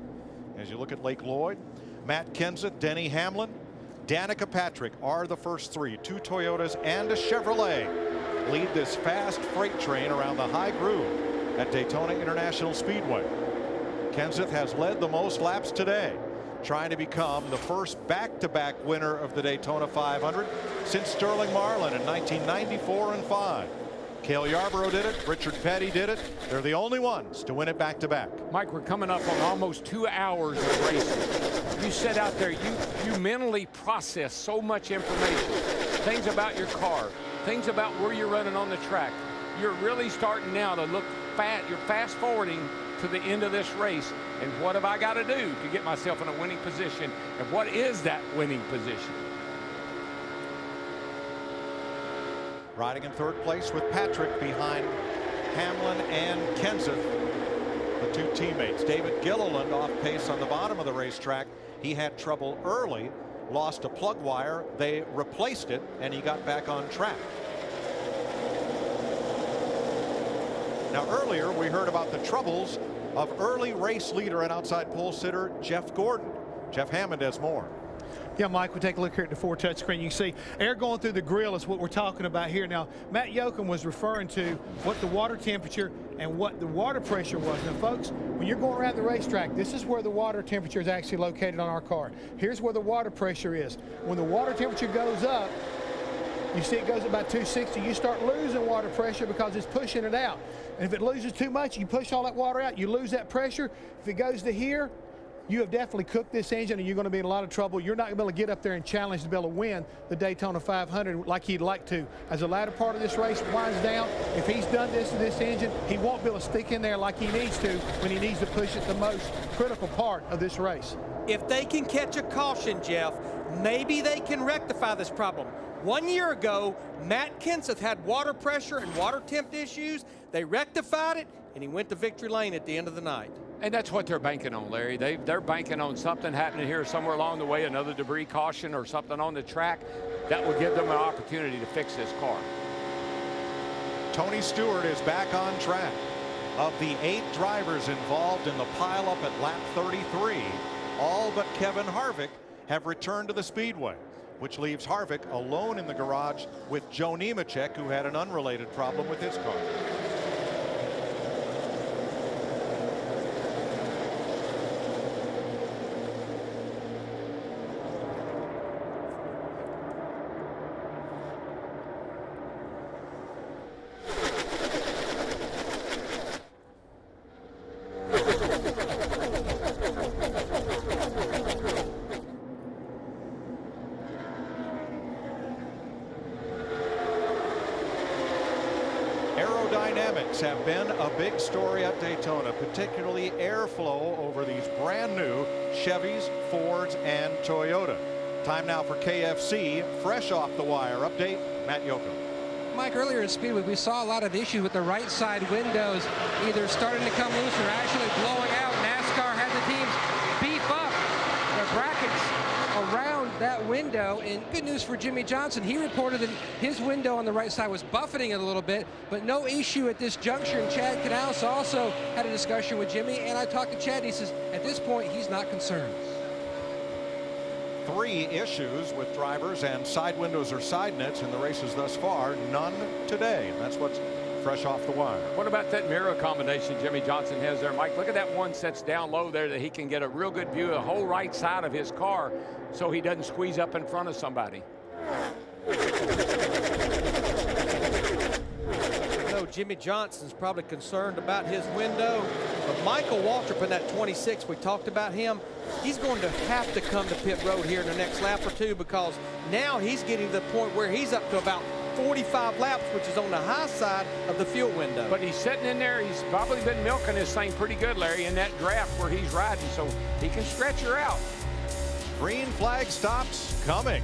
As you look at Lake Lloyd, Matt Kenseth, Denny Hamlin, Danica Patrick are the first 3. 2 Toyotas and a Chevrolet lead this fast freight train around the high groove at Daytona International Speedway. Kenseth has led the most laps today, trying to become the first back-to-back winner of the Daytona 500 since Sterling Marlin in 1994 and 5. Cale Yarborough did it. Richard Petty did it. They're the only ones to win it back-to-back. Mike, we're coming up on almost 2 hours of racing. You sit out there, you mentally process so much information. Things about your car, things about where you're running on the track. You're really starting now to look you're fast-forwarding to the end of this race. And what have I got to do to get myself in a winning position? And what is that winning position? Riding in third place with Patrick behind Hamlin and Kenseth. The two teammates. David Gilliland off pace on the bottom of the racetrack. He had trouble early, lost a plug wire. They replaced it, and he got back on track. Now, earlier we heard about the troubles of early race leader and outside pole sitter Jeff Gordon. Jeff Hammond has more. Yeah, Mike, we take a look here at the 4 touchscreen. You can see air going through the grill is what we're talking about here. Now, Matt Yoakum was referring to what the water temperature and what the water pressure was. Now, folks, when you're going around the racetrack, this is where the water temperature is actually located on our car. Here's where the water pressure is. When the water temperature goes up, you see it goes about 260, you start losing water pressure because it's pushing it out. And if it loses too much, you push all that water out, you lose that pressure. If it goes to here, you have definitely cooked this engine and you're going to be in a lot of trouble. You're not going to be able to get up there and challenge to be able to win the Daytona 500 like he'd like to. As the latter part of this race winds down, if he's done this to this engine, he won't be able to stick in there like he needs to when he needs to push it the most critical part of this race. If they can catch a caution, Jeff, maybe they can rectify this problem. 1 year ago, Matt Kenseth had water pressure and water temp issues. They rectified it, and he went to victory lane at the end of the night. And that's what they're banking on, Larry. They're banking on something happening here somewhere along the way, another debris caution or something on the track that will give them an opportunity to fix this car. Tony Stewart is back on track. Of the 8 drivers involved in the pileup at lap 33, all but Kevin Harvick have returned to the speedway, which leaves Harvick alone in the garage with Joe Nemechek, who had an unrelated problem with his car. Aerodynamics have been a big story at Daytona, particularly airflow over these brand new Chevys, Fords, and Toyota. Time now for KFC Fresh Off the Wire update. Matt Yoakum. Mike, earlier in Speedway, we saw a lot of issues with the right side windows, either starting to come loose or actually blowing out. NASCAR had the teams beef up the brackets around that window, and good news for Jimmie Johnson. He reported that his window on the right side was buffeting it a little bit, but no issue at this juncture. And Chad Canales also had a discussion with Jimmie, and I talked to Chad. He says at this point he's not concerned. 3 issues with drivers and side windows or side nets in the races thus far. None today. And that's what's fresh off the wire. What about that mirror combination Jimmie Johnson has there, Mike? Look at that one sets down low there that he can get a real good view of the whole right side of his car so he doesn't squeeze up in front of somebody. Jimmie Johnson's probably concerned about his window, but Michael Waltrip in that 26, we talked about him, he's going to have to come to pit road here in the next lap or two, because now he's getting to the point where he's up to about 45 laps, which is on the high side of the fuel window. But he's sitting in there, he's probably been milking this thing pretty good, Larry, in that draft where he's riding, so he can stretch her out. Green flag stops coming.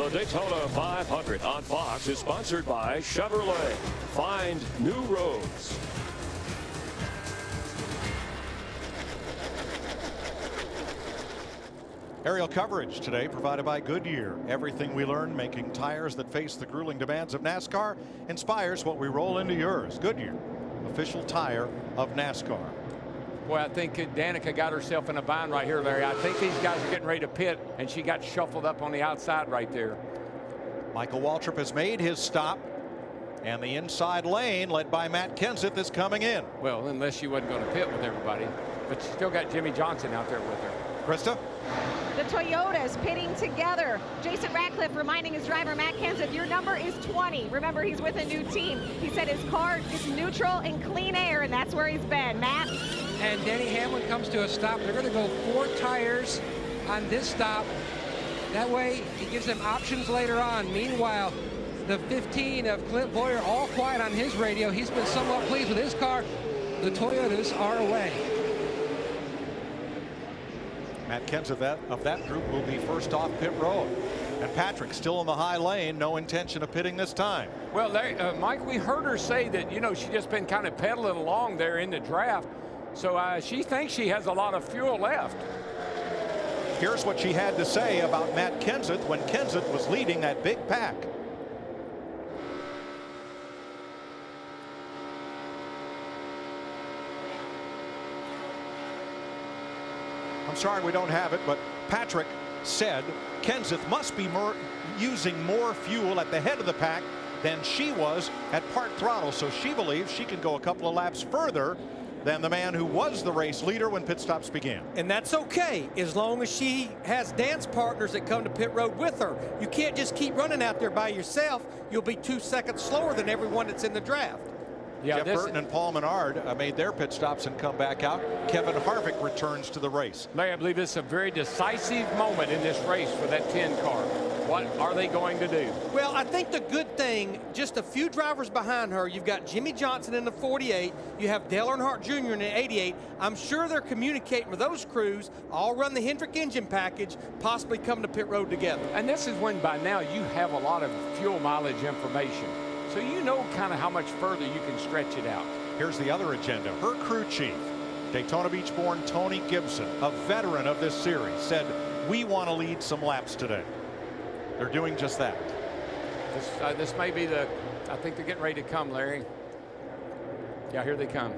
The Daytona 500 on Fox is sponsored by Chevrolet. Find new roads. Aerial coverage today provided by Goodyear. Everything we learn making tires that face the grueling demands of NASCAR inspires what we roll into yours. Goodyear, official tire of NASCAR. Boy, I think Danica got herself in a bind right here, Larry. I think these guys are getting ready to pit, and she got shuffled up on the outside right there. Michael Waltrip has made his stop, and the inside lane, led by Matt Kenseth, is coming in. Well, unless she wasn't going to pit with everybody, but she still got Jimmie Johnson out there with her. Krista? The Toyotas pitting together. Jason Ratcliffe reminding his driver, Matt Kenseth, your number is 20. Remember, he's with a new team. He said his car is neutral and clean air, and that's where he's been. Matt? And Denny Hamlin comes to a stop. They're going to go 4 tires on this stop. That way, it gives them options later on. Meanwhile, the 15 of Clint Boyer, all quiet on his radio. He's been somewhat pleased with his car. The Toyotas are away. Matt Kenseth of that group will be first off pit road. And Patrick still in the high lane, no intention of pitting this time. Well, Larry, Mike, we heard her say that, you know, she just been kind of pedaling along there in the draft. So she thinks she has a lot of fuel left. Here's what she had to say about Matt Kenseth when Kenseth was leading that big pack. I'm sorry we don't have it, but Patrick said Kenseth must be using more fuel at the head of the pack than she was at part throttle, so she believes she can go a couple of laps further than the man who was the race leader when pit stops began. And that's okay, as long as she has dance partners that come to pit road with her. You can't just keep running out there by yourself. You'll be 2 seconds slower than everyone that's in the draft. Yeah, Jeff Burton and Paul Menard made their pit stops and come back out. Kevin Harvick returns to the race. Larry, I believe this is a very decisive moment in this race for that 10 car. What are they going to do? Well, I think the good thing, just a few drivers behind her, you've got Jimmie Johnson in the 48, you have Dale Earnhardt Jr. in the 88. I'm sure they're communicating with those crews, all run the Hendrick engine package, possibly come to pit road together. And this is when by now you have a lot of fuel mileage information. So you know kind of how much further you can stretch it out. Here's the other agenda. Her crew chief, Daytona Beach-born Tony Gibson, a veteran of this series, said, we want to lead some laps today. They're doing just that. This may be the, I think they're getting ready to come, Larry. Yeah, here they come.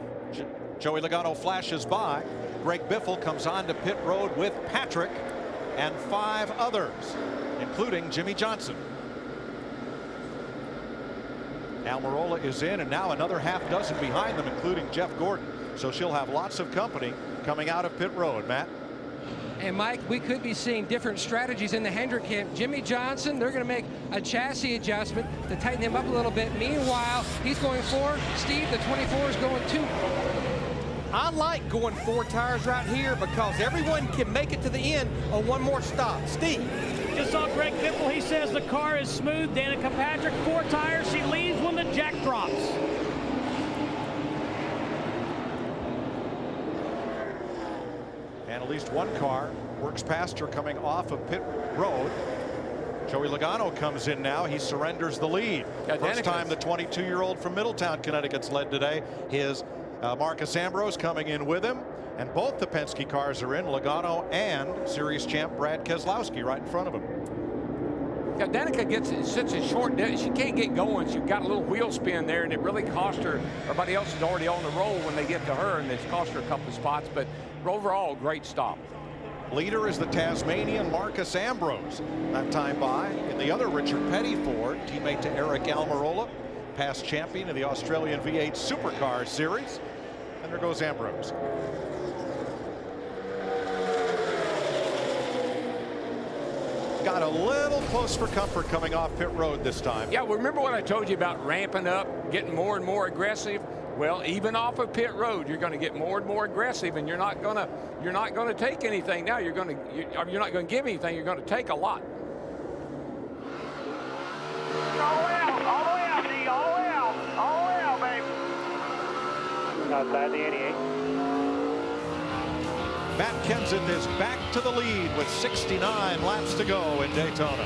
Joey Logano flashes by. Greg Biffle comes on to pit road with Patrick and 5 others, including Jimmie Johnson. Almirola is in, and now another half dozen behind them, including Jeff Gordon. So she'll have lots of company coming out of pit road. Matt? And Mike, we could be seeing different strategies in the Hendrick camp. Jimmie Johnson, they're going to make a chassis adjustment to tighten him up a little bit. Meanwhile, he's going 4. Steve, the 24 is going 2. I like going 4 tires right here because everyone can make it to the end on one more stop. Steve? Just saw Greg Biffle. He says the car is smooth. Danica Patrick, 4 tires. She leads when the jack drops. And at least one car works past her coming off of pit road. Joey Logano comes in now. He surrenders the lead. Yeah, First time the 22-year-old from Middletown, Connecticut's led today. His Marcus Ambrose coming in with him. And both the Penske cars are in, Logano and series champ Brad Keselowski right in front of him. Yeah, Danica gets such a short, she can't get going. She's got a little wheel spin there, and it really cost her. Everybody else is already on the roll when they get to her, and it's cost her a couple of spots. But overall, great stop. Leader is the Tasmanian Marcus Ambrose. That time by in the other Richard Petty Ford, teammate to Eric Almirola, past champion of the Australian V8 Supercar Series. And there goes Ambrose. Got a little close for comfort coming off pit road this time. Yeah, well, remember what I told you about ramping up, getting more and more aggressive? Well, even off of pit road, you're going to get more and more aggressive, and you're not going to take anything now. You're not going to give anything. You're going to take a lot. All the way out, D. All the way out, baby. Outside the 88. Matt Kenseth is back to the lead with 69 laps to go in Daytona.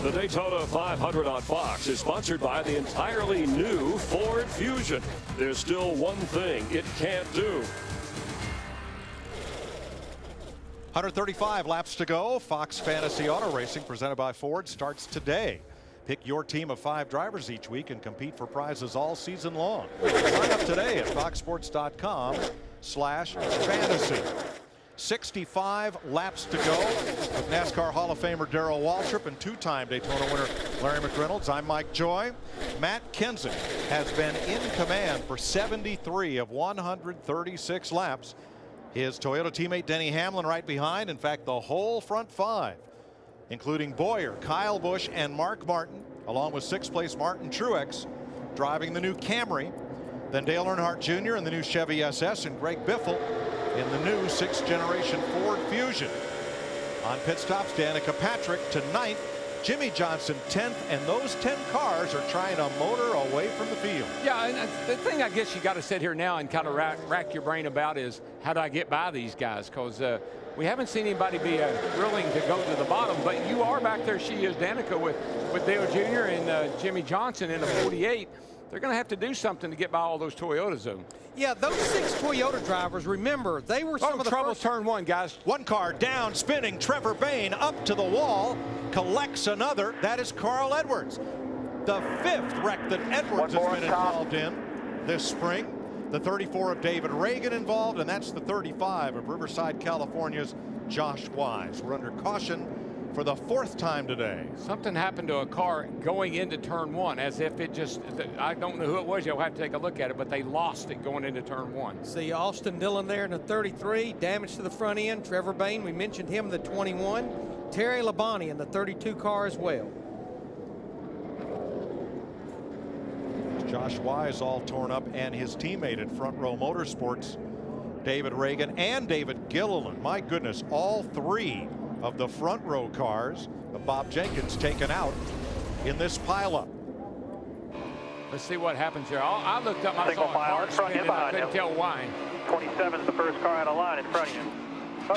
The Daytona 500 on Fox is sponsored by the entirely new Ford Fusion. There's still one thing it can't do. 135 laps to go. Fox Fantasy Auto Racing presented by Ford starts today. Pick your team of 5 drivers each week and compete for prizes all season long. Sign up today at foxsports.com/fantasy. 65 laps to go with NASCAR Hall of Famer Darrell Waltrip and 2-time Daytona winner Larry McReynolds. I'm Mike Joy. Matt Kenseth has been in command for 73 of 136 laps. His Toyota teammate Denny Hamlin right behind. In fact, the whole front 5, including Boyer, Kyle Busch, and Mark Martin, along with 6th place Martin Truex, driving the new Camry. Then Dale Earnhardt Jr. in the new Chevy SS, and Greg Biffle in the new 6th generation Ford Fusion. On pit stops, Danica Patrick to 9th, Jimmie Johnson 10th, and those 10 cars are trying to motor away from the field. Yeah, and the thing I guess you got to sit here now and kind of rack your brain about is how do I get by these guys? Because we haven't seen anybody be willing to go to the bottom, but you are back there. She is, Danica, with Dale Jr. and Jimmie Johnson in a 48. They're going to have to do something to get by all those Toyotas, though. Yeah, those 6 Toyota drivers, remember, they were some of the trouble. first. Turn 1, guys. One car down, spinning. Trevor Bayne up to the wall, collects another. That is Carl Edwards. The 5th wreck that Edwards has been involved in this spring. The 34 of David Reagan involved, and that's the 35 of Riverside, California's Josh Wise. We're under caution for the 4th time today. Something happened to a car going into turn 1, as if it just, I don't know who it was. You'll have to take a look at it, but they lost it going into turn 1. See Austin Dillon there in the 33, damage to the front end. Trevor Bayne, we mentioned him in the 21. Terry Labonte in the 32 car as well. Josh Wise all torn up, and his teammate at Front Row Motorsports, David Reagan and David Gilliland. My goodness, all 3 of the front row cars of Bob Jenkins taken out in this pileup. Let's see what happens here. I looked up, I saw a car spinning, and I couldn't tell why. 27 is the first car out of line in front of you. Oh.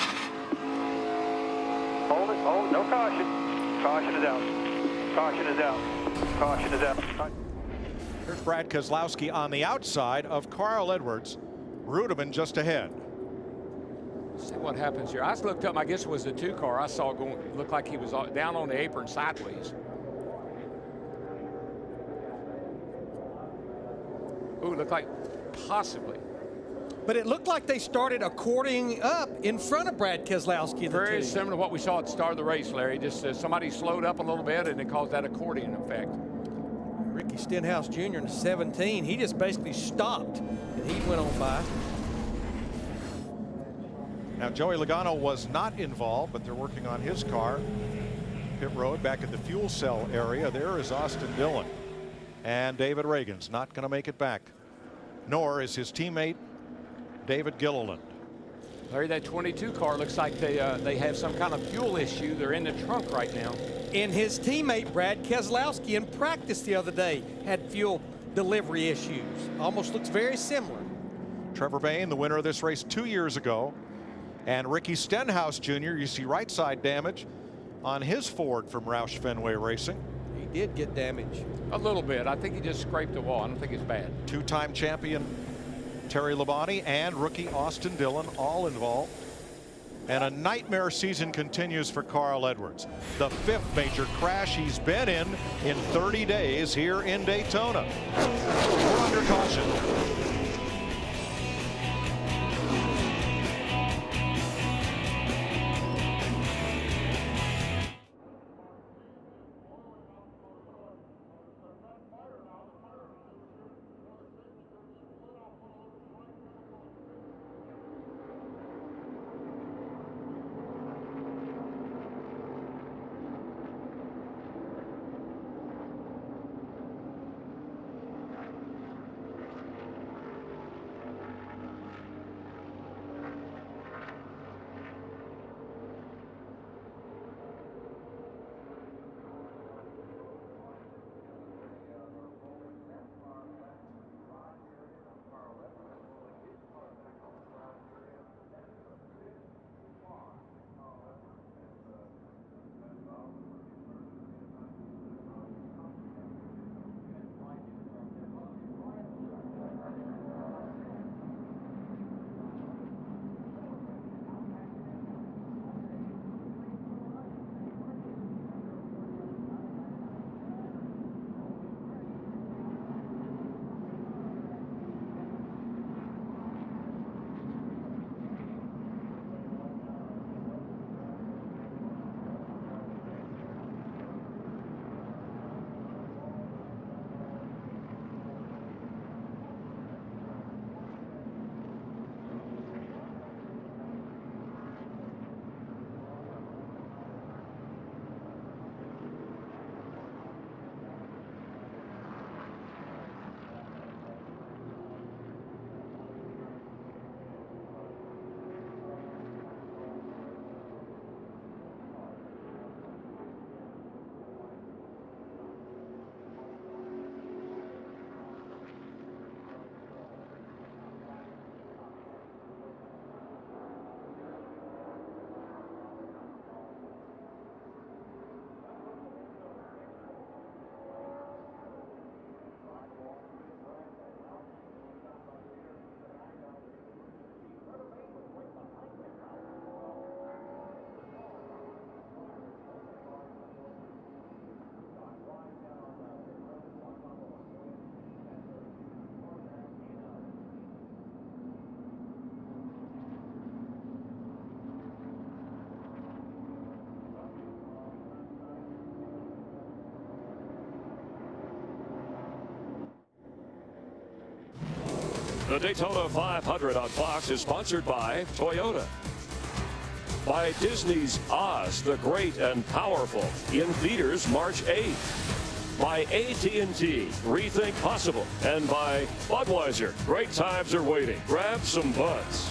Hold it, no caution. Caution is out. Caution is out. Caution is out. Here's Brad Keselowski on the outside of Carl Edwards. Rudeman just ahead. Let's see what happens here. I just looked up, I guess it was the 2 car I saw going, looked like he was down on the apron sideways. Ooh, looked like possibly. But it looked like they started accordioning up in front of Brad Keselowski. Very similar to what we saw at the start of the race, Larry. Just somebody slowed up a little bit and it caused that accordion effect. Ricky Stenhouse Jr. in the 17, he just basically stopped and he went on by. Now Joey Logano was not involved, but they're working on his car. Pit road back at the fuel cell area. There is Austin Dillon. And David Reagan's not going to make it back, nor is his teammate David Gilliland. Larry, that 22 car looks like they have some kind of fuel issue. They're in the trunk right now. And his teammate Brad Keselowski in practice the other day had fuel delivery issues. Almost looks very similar. Trevor Bayne, the winner of this race 2 years ago, and Ricky Stenhouse Jr. You see right side damage on his Ford from Roush Fenway Racing. He did get damage. A little bit. I think he just scraped the wall. I don't think it's bad. 2-time champion Terry Labonte and rookie Austin Dillon all involved. And a nightmare season continues for Carl Edwards. The 5th major crash he's been in 30 days here in Daytona. We're under caution. The Daytona 500 on Fox is sponsored by Toyota. By Disney's Oz, the Great and Powerful, in theaters March 8th. By AT&T, Rethink Possible. And by Budweiser, great times are waiting. Grab some buds.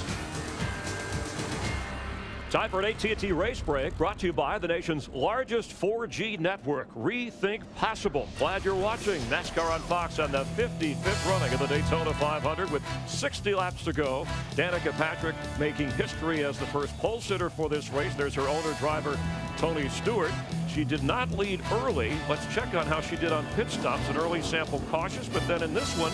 Time for an AT&T race break, brought to you by the nation's largest 4G network, Rethink Possible. Glad you're watching NASCAR on Fox on the 55th running of the Daytona 500 with 60 laps to go. Danica Patrick making history as the first pole sitter for this race. There's her owner-driver, Tony Stewart. She did not lead early. Let's check on how she did on pit stops. An early sample cautious, but then in this one,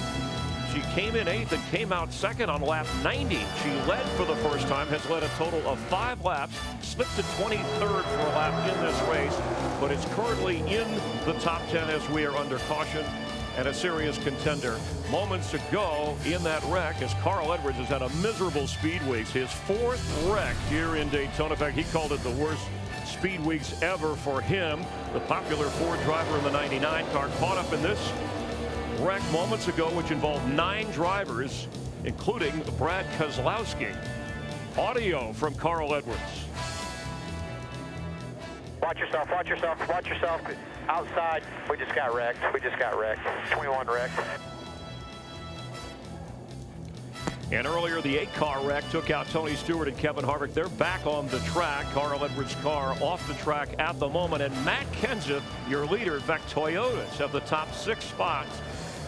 she came in 8th and came out 2nd on lap 90. She led for the first time, has led a total of 5 laps, slipped to 23rd for a lap in this race, but is currently in the top 10 as we are under caution and a serious contender. Moments ago in that wreck, as Carl Edwards has had a miserable speed weeks, his 4th wreck here in Daytona. In fact, he called it the worst speed weeks ever for him. The popular Ford driver in the 99 car caught up in this wreck moments ago, which involved 9 drivers, including Brad Keselowski. Audio from Carl Edwards. Watch yourself, watch yourself, watch yourself. Outside, we just got wrecked. 21 wrecked. And earlier, the 8-car wreck took out Tony Stewart and Kevin Harvick. They're back on the track. Carl Edwards' car off the track at the moment. And Matt Kenseth, your leader, in fact, Toyotas have the top 6 spots.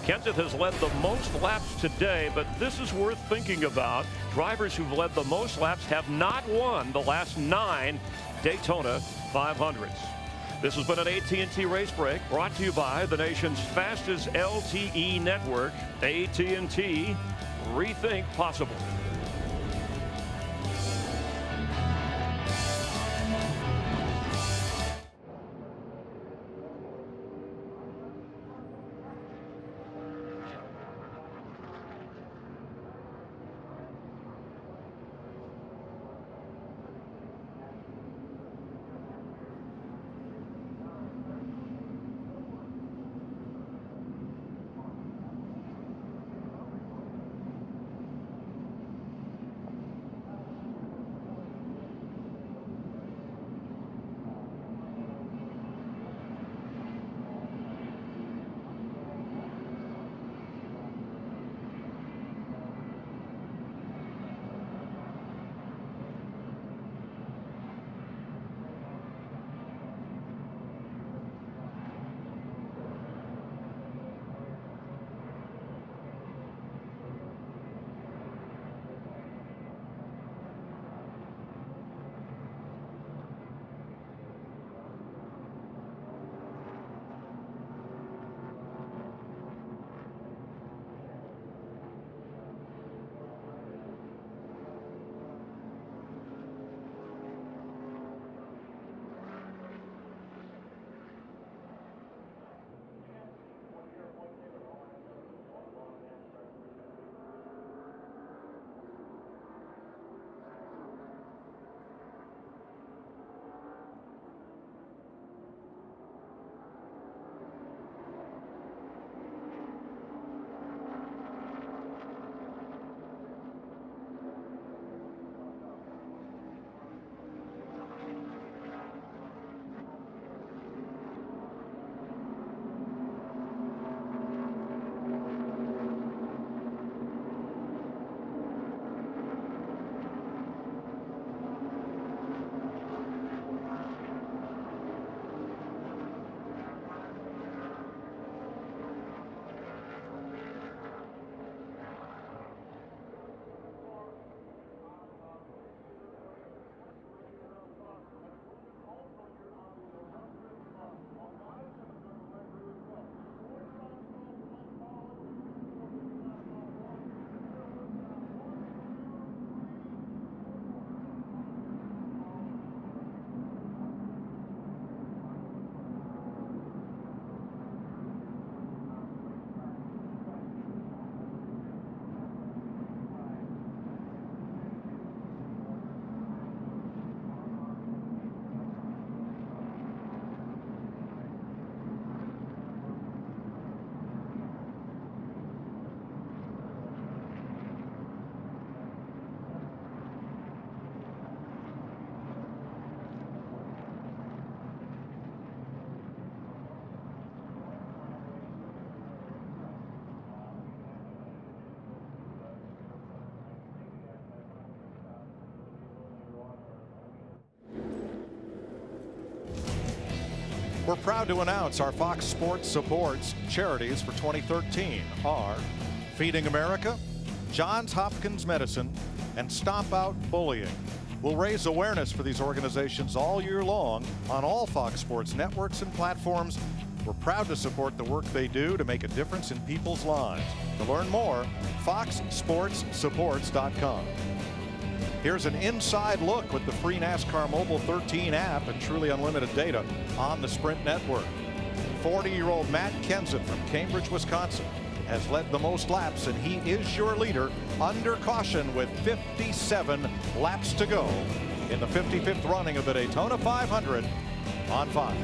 Kenseth has led the most laps today, but this is worth thinking about. Drivers who've led the most laps have not won the last 9 Daytona 500s. This has been an AT&T race break brought to you by the nation's fastest LTE network, AT&T. Rethink Possible. We're proud to announce our Fox Sports Supports charities for 2013 are Feeding America, Johns Hopkins Medicine, and Stomp Out Bullying. We'll raise awareness for these organizations all year long on all Fox Sports networks and platforms. We're proud to support the work they do to make a difference in people's lives. To learn more, foxsportssupports.com. Here's an inside look with the free NASCAR Mobile 13 app and truly unlimited data on the Sprint network. 40-year-old Matt Kenseth from Cambridge, Wisconsin, has led the most laps, and he is your leader under caution with 57 laps to go in the 55th running of the Daytona 500 on Fox.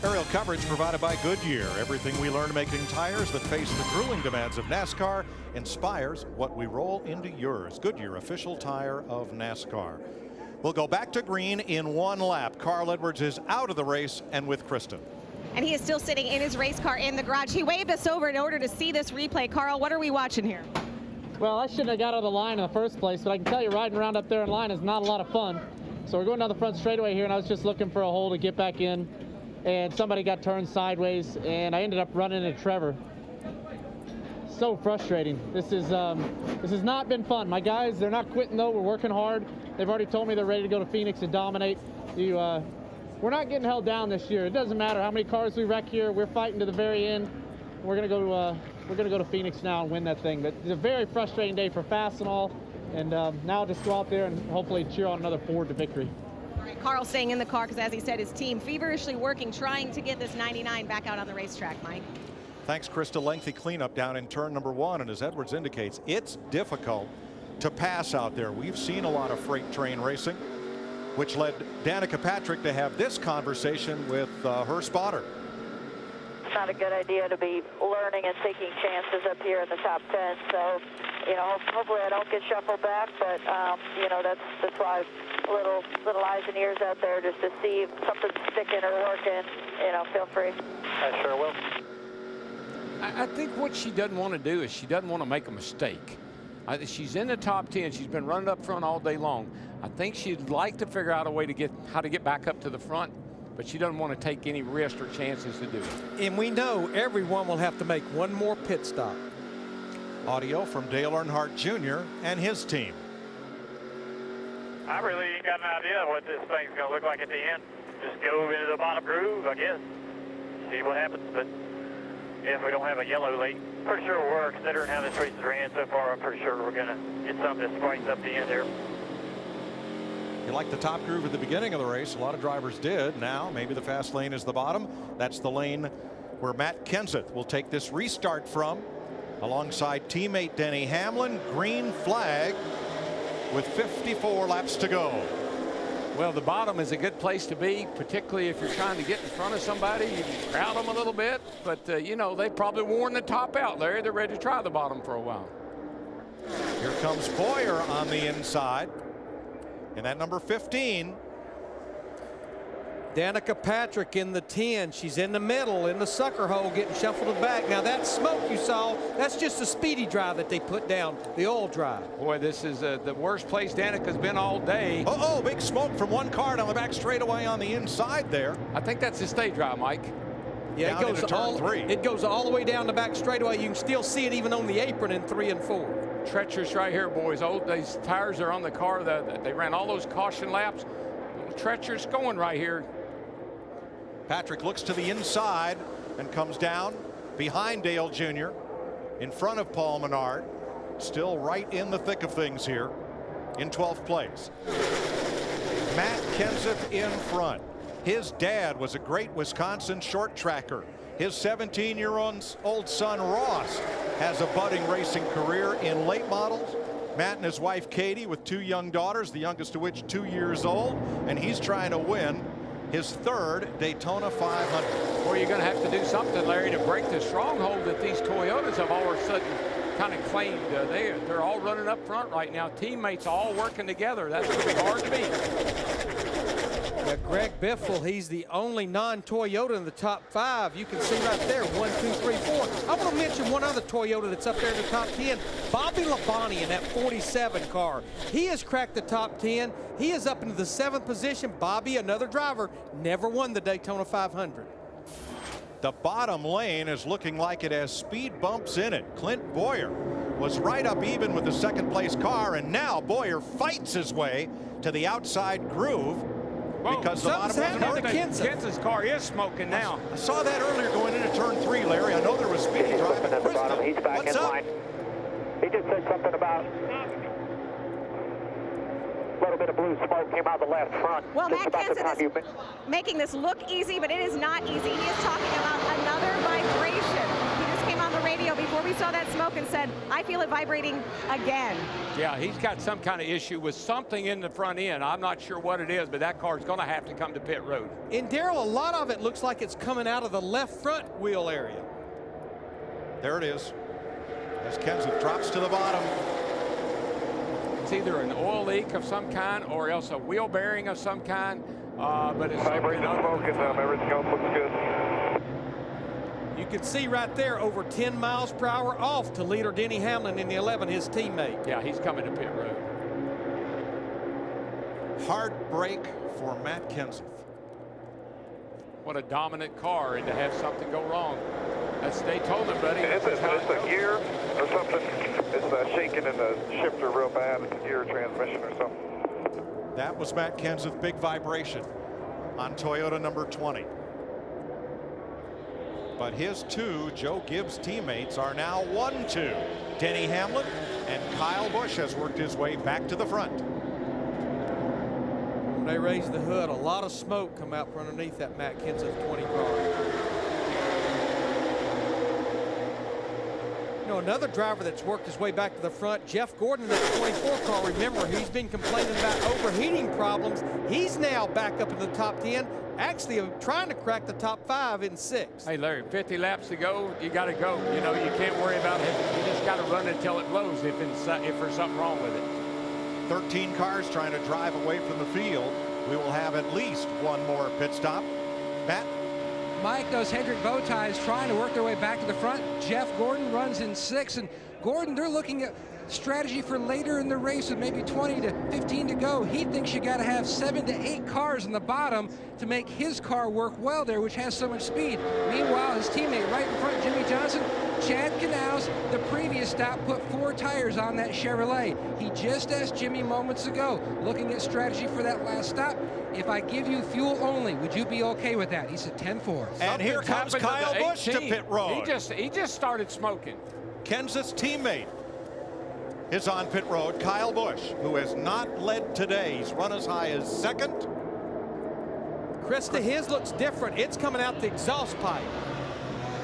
Aerial coverage provided by Goodyear. Everything we learned making tires that face the grueling demands of NASCAR inspires what we roll into yours. Goodyear, official tire of NASCAR. We'll go back to green in one lap. Carl Edwards is out of the race and with Kristen. And he is still sitting in his race car in the garage. He waved us over in order to see this replay. Carl, what are we watching here? Well, I shouldn't have got out of the line in the first place, but I can tell you riding around up there in line is not a lot of fun. So we're going down the front straightaway here, and I was just looking for a hole to get back in. And somebody got turned sideways, and I ended up running into Trevor. So frustrating. This has not been fun. My guys, they're not quitting though. We're working hard. They've already told me they're ready to go to Phoenix and dominate. We're not getting held down this year. It doesn't matter how many cars we wreck here. We're fighting to the very end. we're gonna go to Phoenix now and win that thing. But it's a very frustrating day for Fastenal, and now just go out there and hopefully cheer on another Ford to victory. All right, Carl staying in the car because, as he said, his team feverishly working, trying to get this 99 back out on the racetrack. Mike. Thanks, Krista. Lengthy cleanup down in turn number 1, and as Edwards indicates, it's difficult to pass out there. We've seen a lot of freight train racing, which led Danica Patrick to have this conversation with her spotter. It's not a good idea to be learning and taking chances up here in the top 10. So, you know, hopefully I don't get shuffled back, but you know, that's why little eyes and ears out there just to see if something's sticking or working. You know, feel free. I sure will. I think what she doesn't want to do is she doesn't want to make a mistake. She's in the top 10. She's been running up front all day long. I think she'd like to figure out a way to how to get back up to the front, but she doesn't want to take any risks or chances to do it. And we know everyone will have to make one more pit stop. Audio from Dale Earnhardt Jr. and his team. I really ain't got an idea what this thing's going to look like at the end. Just go into the bottom groove, I guess. See what happens. But if we don't have a yellow late, pretty sure we're considering how this race is ran so far. I'm pretty sure we're going to get something that spikes up the end there. You like the top groove at the beginning of the race. A lot of drivers did. Now maybe the fast lane is the bottom. That's the lane where Matt Kenseth will take this restart from, alongside teammate Denny Hamlin. Green flag with 54 laps to go. Well, the bottom is a good place to be, particularly if you're trying to get in front of somebody. You can crowd them a little bit, but you know, they probably worn the top out, Larry. They're ready to try the bottom for a while. Here comes Boyer on the inside. And that number 15. Danica Patrick in the 10. She's in the middle, in the sucker hole, getting shuffled back. Now that smoke you saw, that's just a speedy drive that they put down, the oil drive. Boy, this is the worst place Danica's been all day. Oh, big smoke from one car down the back straightaway on the inside there. I think that's a stay drive, Mike. Yeah, down it goes all the way down the back straightaway. You can still see it even on the apron in 3 and 4. Treacherous right here, boys. These tires are on the car. They ran all those caution laps. Treacherous going right here. Patrick looks to the inside and comes down behind Dale Jr. in front of Paul Menard. Still right in the thick of things here in 12th place. Matt Kenseth in front. His dad was a great Wisconsin short tracker. His 17-year-old son Ross has a budding racing career in late models. Matt and his wife Katie with 2 young daughters, the youngest of which 2 years old, and he's trying to win his 3rd Daytona 500. Well, you're going to have to do something, Larry, to break the stronghold that these Toyotas have all of a sudden kind of claimed. They're all running up front right now. Teammates all working together. That's going to be hard to beat. Yeah, Greg Biffle, he's the only non-Toyota in the top 5. You can see right there, 1, 2, 3, 4. I want to mention one other Toyota that's up there in the top 10, Bobby Labonte in that 47 car. He has cracked the top 10. He is up into the 7th position. Bobby, another driver, never won the Daytona 500. The bottom lane is looking like it has speed bumps in it. Clint Boyer was right up even with the 2nd place car, and now Boyer fights his way to the outside groove. Because the bottom wasn't working. Kenseth's car is smoking now. I saw that earlier going into turn 3, Larry. I know there was speedy driving. At the bottom. He's back in line. He just said something about a little bit of blue smoke came out the left front. Well, Matt Kenseth is making this look easy, but it is not easy. He is talking about another vibration. He just came on the radio before we saw that smoke and said, I feel it vibrating again. Yeah, he's got some kind of issue with something in the front end. I'm not sure what it is, but that car's going to have to come to pit road. And Darrell, a lot of it looks like it's coming out of the left front wheel area. There it is. As Kenseth drops to the bottom. It's either an oil leak of some kind or else a wheel bearing of some kind. But it's vibrating smoking them. Everything else looks good. You can see right there over 10 miles per hour off to leader Denny Hamlin in the 11, his teammate. Yeah, he's coming to pit road. Hard break for Matt Kenseth. What a dominant car, and to have something go wrong. That's Daytona, buddy. It's a gear or something. It's shaking in the shifter real bad. It's a gear transmission or something. That was Matt Kenseth, big vibration on Toyota number 20. but his two Joe Gibbs teammates are now 1-2. Denny Hamlin, and Kyle Busch has worked his way back to the front. When they raised the hood, a lot of smoke come out from underneath that Matt Kenseth 20 car. You know, another driver that's worked his way back to the front, Jeff Gordon in that 24 car. Remember, he's been complaining about overheating problems. He's now back up in the top 10, actually trying to crack the top 5 in 6. Hey, Larry, 50 laps to go, you got to go. You know, you can't worry about it. You just got to run until it blows if there's something wrong with it. 13 cars trying to drive away from the field. We will have at least one more pit stop. Matt? Mike, those Hendrick bow ties trying to work their way back to the front. Jeff Gordon runs in 6, and Gordon, they're looking at strategy for later in the race with maybe 20 to 15 to go. He thinks you got to have 7 to 8 cars in the bottom to make his car work well there, which has so much speed. Meanwhile, his teammate right in front, Jimmie Johnson, Chad Knaus, the previous stop, put 4 tires on that Chevrolet. He just asked Jimmy moments ago, looking at strategy for that last stop, if I give you fuel only, would you be okay with that? He said 10-4. And here comes Kyle Busch to pit road. He just started smoking. Kenseth's teammate is on pit road. Kyle Busch, who has not led today. He's run as high as 2nd. Krista, his looks different. It's coming out the exhaust pipe.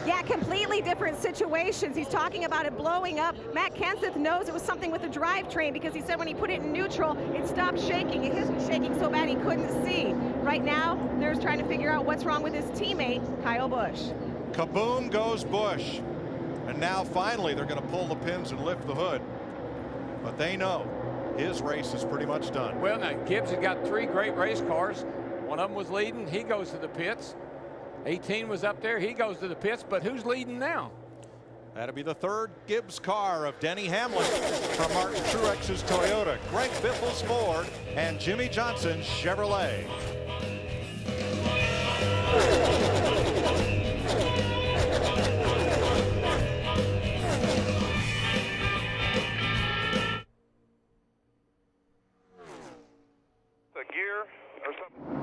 Yeah, completely different situations. He's talking about it blowing up. Matt Kenseth knows it was something with the drivetrain because he said when he put it in neutral, it stopped shaking. It isn't shaking so bad he couldn't see. Right now, they're trying to figure out what's wrong with his teammate, Kyle Busch. Kaboom goes Busch. And now finally they're going to pull the pins and lift the hood. But they know his race is pretty much done. Well, now Gibbs has got 3 great race cars. One of them was leading. He goes to the pits. 18 was up there. He goes to the pits. But who's leading now? That'll be the 3rd Gibbs car of Denny Hamlin from Martin Truex's Toyota, Greg Biffle's Ford, and Jimmie Johnson's Chevrolet. The gear or something.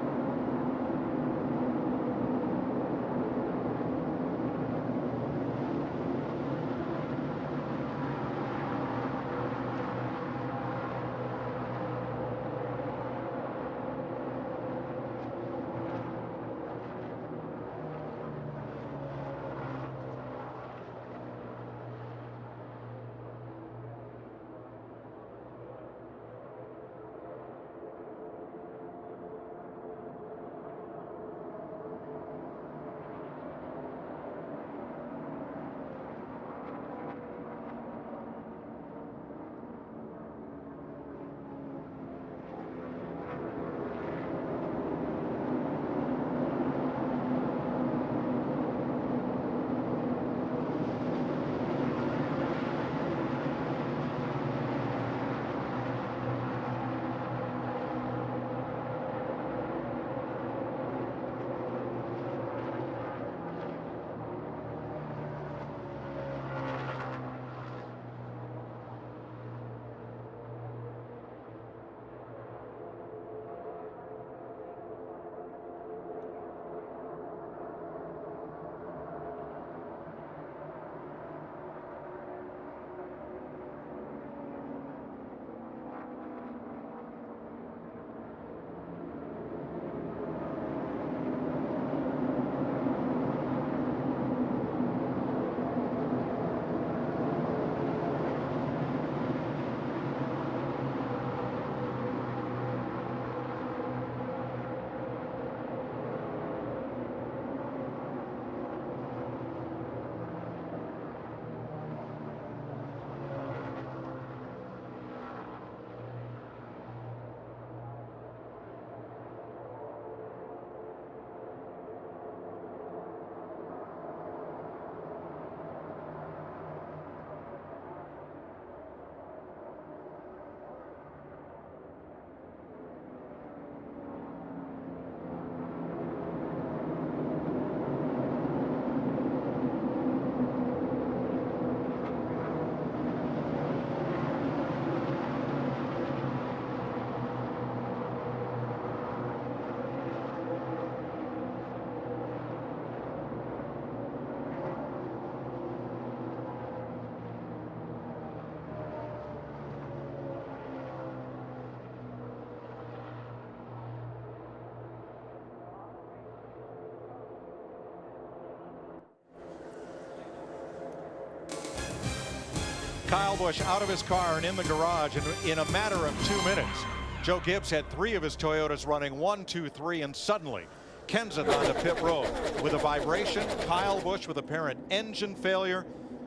Kyle Busch out of his car and in the garage in a matter of 2 minutes. Joe Gibbs had 3 of his Toyotas running 1, 2, 3, and suddenly Kenseth onto pit road with a vibration. Kyle Busch with apparent engine failure,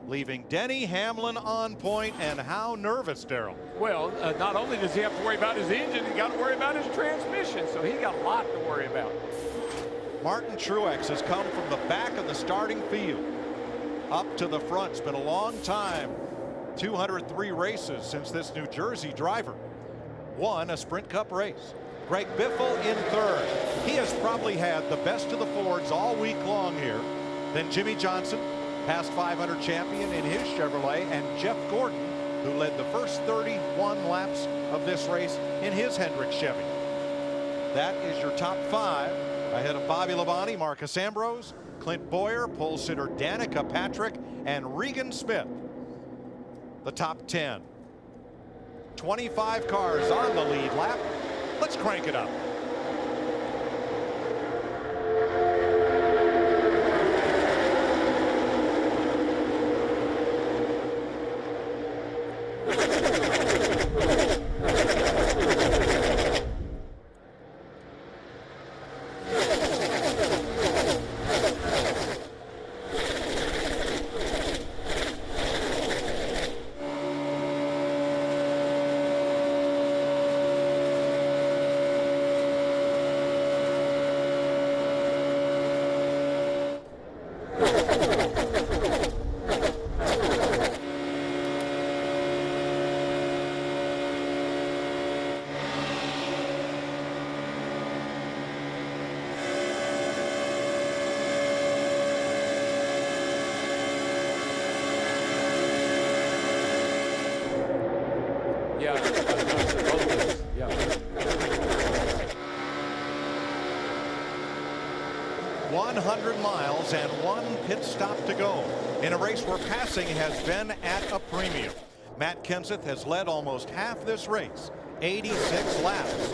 leaving Denny Hamlin on point. And how nervous, Darrell? Well, not only does he have to worry about his engine, he got to worry about his transmission, so he got a lot to worry about. Martin Truex has come from the back of the starting field up to the front. It's been a long time. 203 races since this New Jersey driver won a Sprint Cup race. Greg Biffle in third. He has probably had the best of the Fords all week long here. Then Jimmie Johnson, past 500 champion in his Chevrolet, and Jeff Gordon, who led the first 31 laps of this race in his Hendrick Chevy. That is your top 5, ahead of Bobby Labonte, Marcus Ambrose, Clint Boyer, pole sitter Danica Patrick, and Regan Smith. The top 10. 25 cars on the lead lap. Let's crank it up. Yeah. 100 miles and 1 pit stop to go in a race where passing has been at a premium. Matt Kenseth has led almost half this race, 86 laps,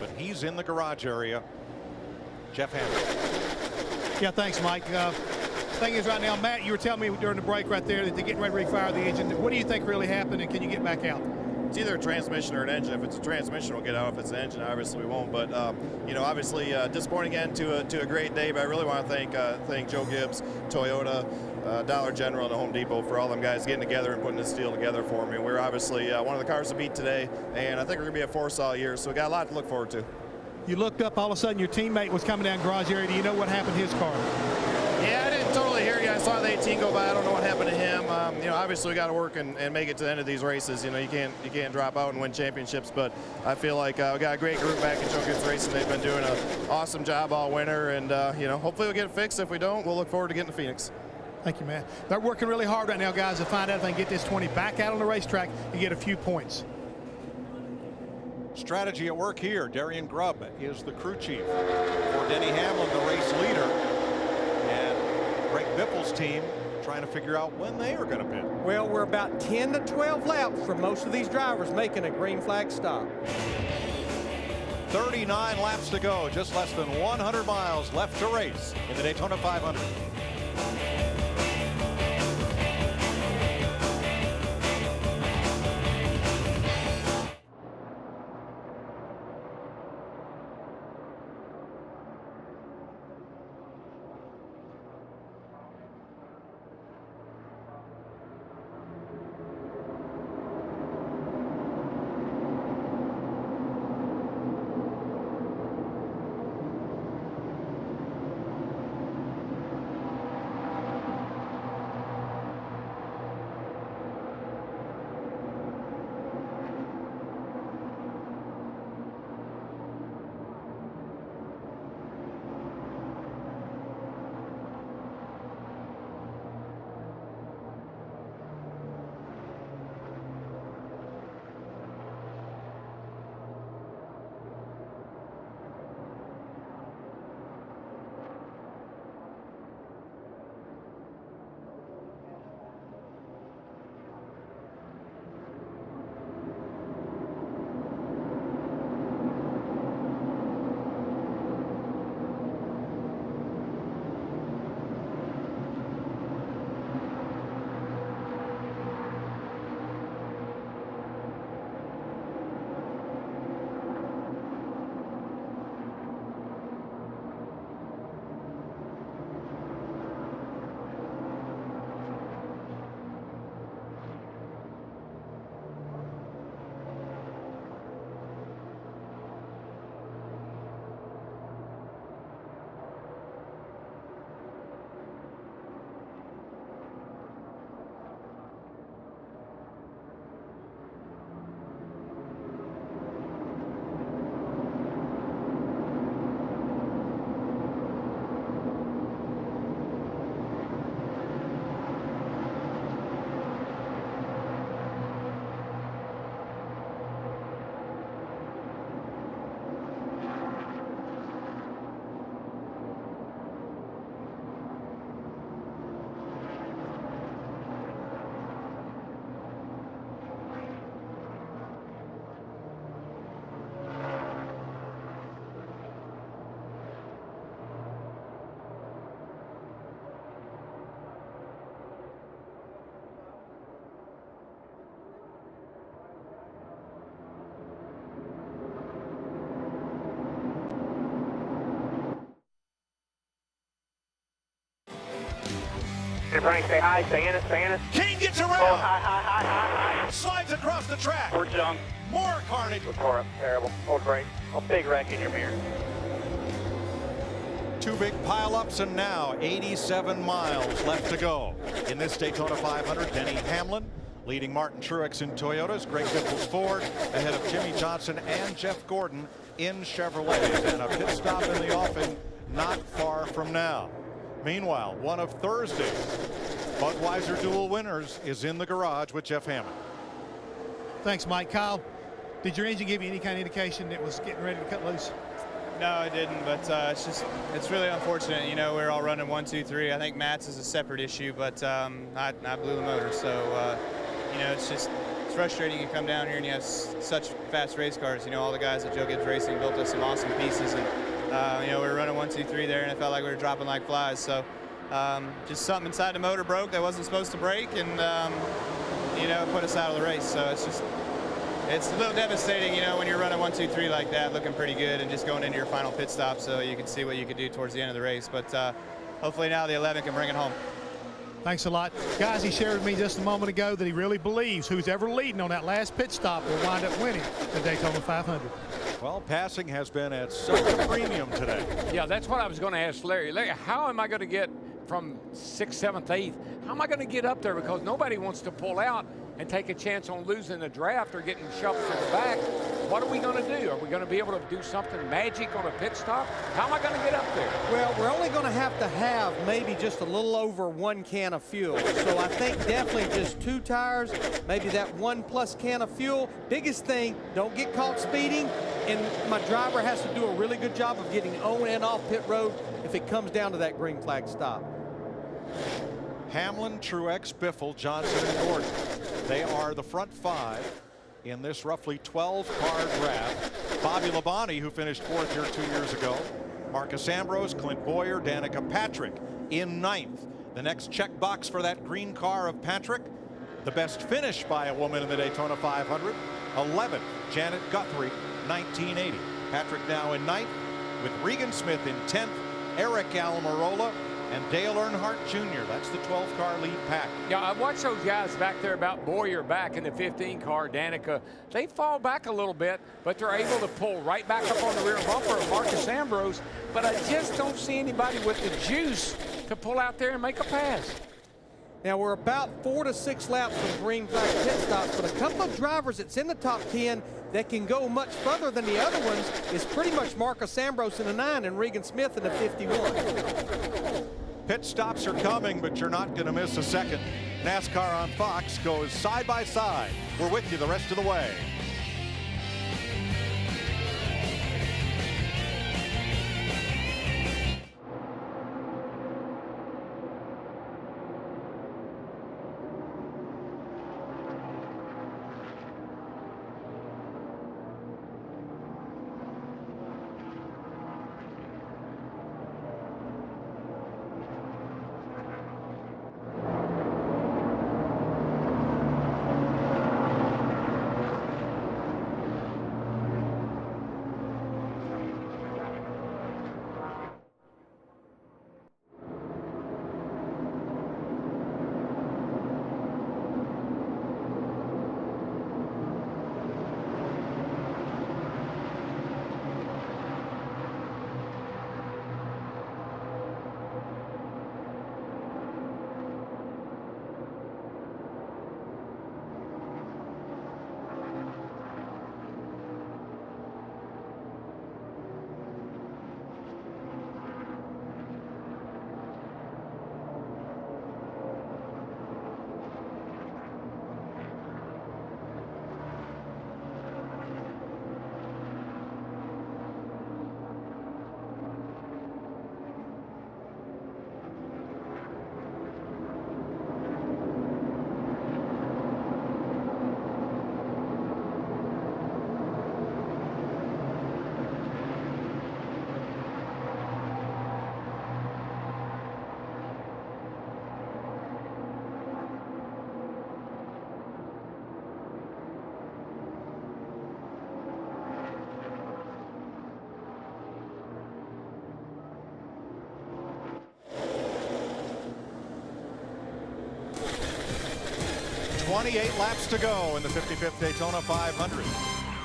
but he's in the garage area. Jeff Hamilton. Yeah, thanks, Mike. Thing is, right now, Matt, you were telling me during the break right there that they're getting ready to refire the engine. What do you think really happened, and can you get back out? It's either a transmission or an engine. If it's a transmission, we'll get out. If it's an engine, obviously we won't. But you know, obviously disappointing end to a great day. But I really want to thank Joe Gibbs, Toyota, Dollar General, and the Home Depot for all them guys getting together and putting this deal together for me. We're obviously one of the cars to beat today, and I think we're gonna be a force all year. So we got a lot to look forward to. You looked up, all of a sudden your teammate was coming down garage area. Do you know what happened to his car? Yeah, I didn't totally hear you. I saw the 18 go by. I don't know what happened to him. You know, obviously we got to work and make it to the end of these races. You know, you can't drop out and win championships. But I feel like we got a great group back in Joe Gibbs Racing. They've been doing an awesome job all winter, and you know, hopefully we'll get it fixed. If we don't, we'll look forward to getting to Phoenix. Thank you, man. They're working really hard right now, guys, to find out if they can get this 20 back out on the racetrack and get a few points. Strategy at work here. Darian Grubb is the crew chief for Denny Hamlin, the race leader, and Greg Biffle's team trying to figure out when they are going to pit. Well, we're about 10 to 12 laps from most of these drivers making a green flag stop. 39 laps to go, just less than 100 miles left to race in the Daytona 500. Stay high, stay in it, stay in it. Kane gets around. Oh, high. Slides across the track. We're junk. More carnage. We're tore up. Terrible. Hold brake. A big wreck in your mirror. Two big pileups, and now 87 miles left to go in this Daytona 500. Denny Hamlin leading Martin Truex in Toyotas. Greg Biffle's Ford ahead of Jimmie Johnson and Jeff Gordon in Chevrolets. And a pit stop in the offing not far from now. Meanwhile, one of Thursday's Budweiser dual winners is in the garage with Jeff Hammond. Thanks, Mike. Kyle, did your engine give you any kind of indication it was getting ready to cut loose? No, it didn't, but it's really unfortunate. You know, we're all running 1, 2, 3. I think Matt's is a separate issue, but I blew the motor. So, you know, it's frustrating. You come down here and you have such fast race cars. You know, all the guys at Joe Gibbs Racing built us some awesome pieces, and you know, we were running 1, 2, 3 there, and it felt like we were dropping like flies. So, just something inside the motor broke that wasn't supposed to break, and you know, put us out of the race. So it's a little devastating, you know, when you're running 1, 2, 3 like that, looking pretty good, and just going into your final pit stop so you can see what you could do towards the end of the race. But hopefully now the 11 can bring it home. Thanks a lot. Guys, he shared with me just a moment ago that he really believes who's ever leading on that last pit stop will wind up winning the Daytona 500. Well, passing has been at such a premium today. Yeah, that's what I was going to ask Larry. Larry, how am I going to get from 6th, 7th, 8th? How am I going to get up there? Because nobody wants to pull out and take a chance on losing the draft or getting shoved to the back. What are we going to do? Are we going to be able to do something magic on a pit stop? How am I going to get up there? Well, we're only going to have maybe just a little over 1 can of fuel. So I think definitely just 2 tires, maybe that 1+ can of fuel. Biggest thing, don't get caught speeding, and my driver has to do a really good job of getting on and off pit road if it comes down to that green flag stop. Hamlin, Truex, Biffle, Johnson, and Gordon. They are the front 5 in this roughly 12-car draft. Bobby Labonte, who finished 4th here 2 years ago. Marcus Ambrose, Clint Boyer, Danica Patrick in 9th. The next checkbox for that green car of Patrick, the best finish by a woman in the Daytona 500. 11th, Janet Guthrie, 1980. Patrick now in 9th, with Regan Smith in 10th, Eric Almirola, and Dale Earnhardt Jr. That's the 12-car lead pack. Yeah, I watched those guys back there about Boyer back in the 15-car, Danica. They fall back a little bit, but they're able to pull right back up on the rear bumper of Marcus Ambrose. But I just don't see anybody with the juice to pull out there and make a pass. Now we're about 4 to 6 laps from green flag pit stops, but a couple of drivers that's in the top 10 that can go much further than the other ones is pretty much Marcus Ambrose in the 9 and Regan Smith in the 51. Pit stops are coming, but you're not going to miss a second. NASCAR on Fox goes side by side. We're with you the rest of the way. 28 laps to go in the 55th Daytona 500.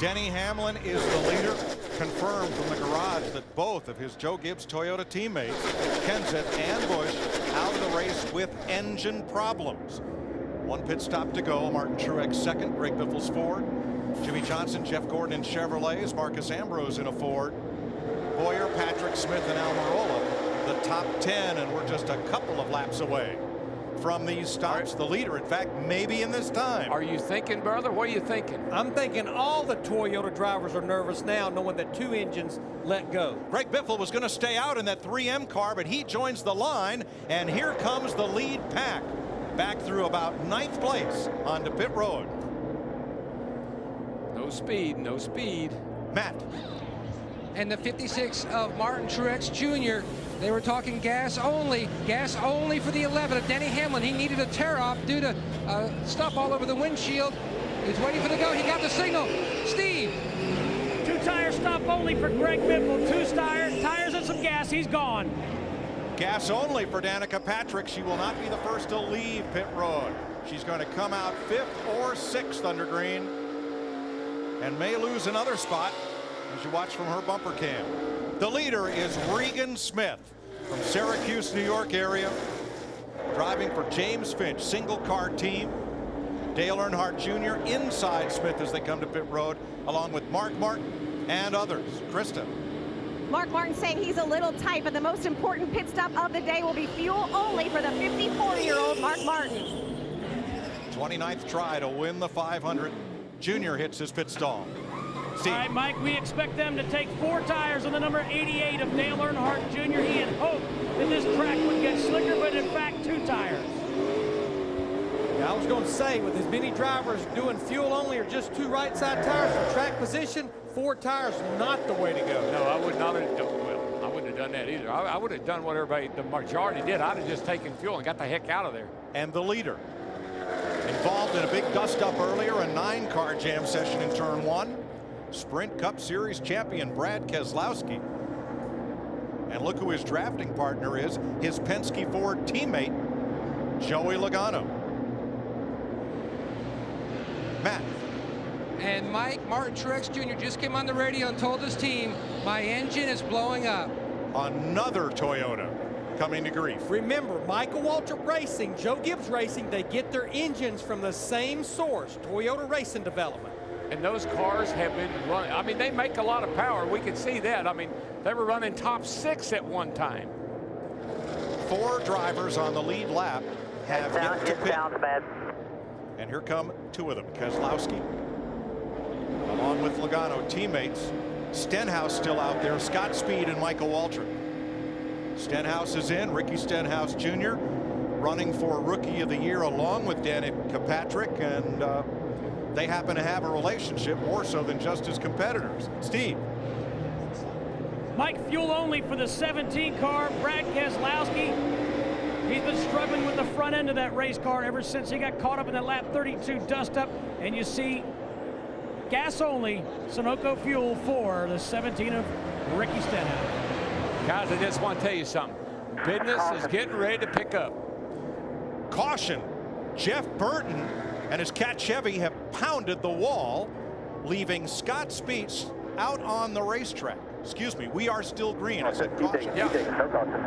Denny Hamlin is the leader. Confirmed from the garage that both of his Joe Gibbs Toyota teammates, Kenseth and Busch, out of the race with engine problems. One pit stop to go. Martin Truex second, Greg Biffle's Ford. Jimmie Johnson, Jeff Gordon in Chevrolets, Marcus Ambrose in a Ford. Boyer, Patrick Smith, and Almirola, the top 10, and we're just a couple of laps away from these stops. The leader, in fact, maybe in this time. Are you thinking, brother? What are you thinking? I'm thinking all the Toyota drivers are nervous now, knowing that 2 engines let go. Greg Biffle was going to stay out in that 3M car, but he joins the line, and here comes the lead pack back through about 9th place onto pit road. No speed, no speed. Matt. And the 56 of Martin Truex Jr. They were talking gas only for the 11 of Denny Hamlin. He needed a tear off due to stuff all over the windshield. He's waiting for the go. He got the signal. Steve. 2-tire stop only for Greg Biffle. 2 tires and some gas. He's gone. Gas only for Danica Patrick. She will not be the first to leave pit road. She's going to come out 5th or 6th under green and may lose another spot as you watch from her bumper cam. The leader is Regan Smith from Syracuse, New York area, driving for James Finch, single car team. Dale Earnhardt Jr. inside Smith as they come to pit road, along with Mark Martin and others. Krista. Mark Martin saying he's a little tight, but the most important pit stop of the day will be fuel only for the 54-year-old Mark Martin. 29th try to win the 500. Junior hits his pit stall. Steve. All right, Mike, we expect them to take 4 tires on the number 88 of Dale Earnhardt Jr. He had hoped that this track would get slicker, but in fact, 2 tires. Yeah, I was going to say, with as many drivers doing fuel only or just 2 right side tires for track position, 4 tires not the way to go. No, I would not have done well. I wouldn't have done that either. I would have done what everybody, the majority did. I'd have just taken fuel and got the heck out of there. And the leader, involved in a big dust-up earlier, a 9-car jam session in turn 1. Sprint Cup Series champion Brad Keselowski. And look who his drafting partner is, his Penske Ford teammate, Joey Logano. Matt. And Mike, Martin Truex Jr. just came on the radio and told his team, my engine is blowing up. Another Toyota coming to grief. Remember, Michael Waltrip Racing, Joe Gibbs Racing, they get their engines from the same source, Toyota Racing Development. And those cars have been running. I mean, they make a lot of power. We can see that. I mean, they were running top 6 at one time. 4 drivers on the lead lap have yet to pit. Bad. And here come 2 of them. Keselowski, along with Logano teammates. Stenhouse still out there. Scott Speed and Michael Waltrip. Stenhouse is in. Ricky Stenhouse Jr. running for Rookie of the Year along with Danica Patrick, and they happen to have a relationship more so than just as competitors. Steve. Mike, fuel only for the 17 car, Brad Keselowski. He's been struggling with the front end of that race car ever since he got caught up in that lap 32 dust up. And you see gas only Sunoco fuel for the 17 of Ricky Stenhouse. Guys, I just want to tell you something. Business is getting ready to pick up. Caution. Jeff Burton and his Cat Chevy have pounded the wall, leaving Scott Speeds out on the racetrack. Excuse me, we are still green. I said caution. Yeah.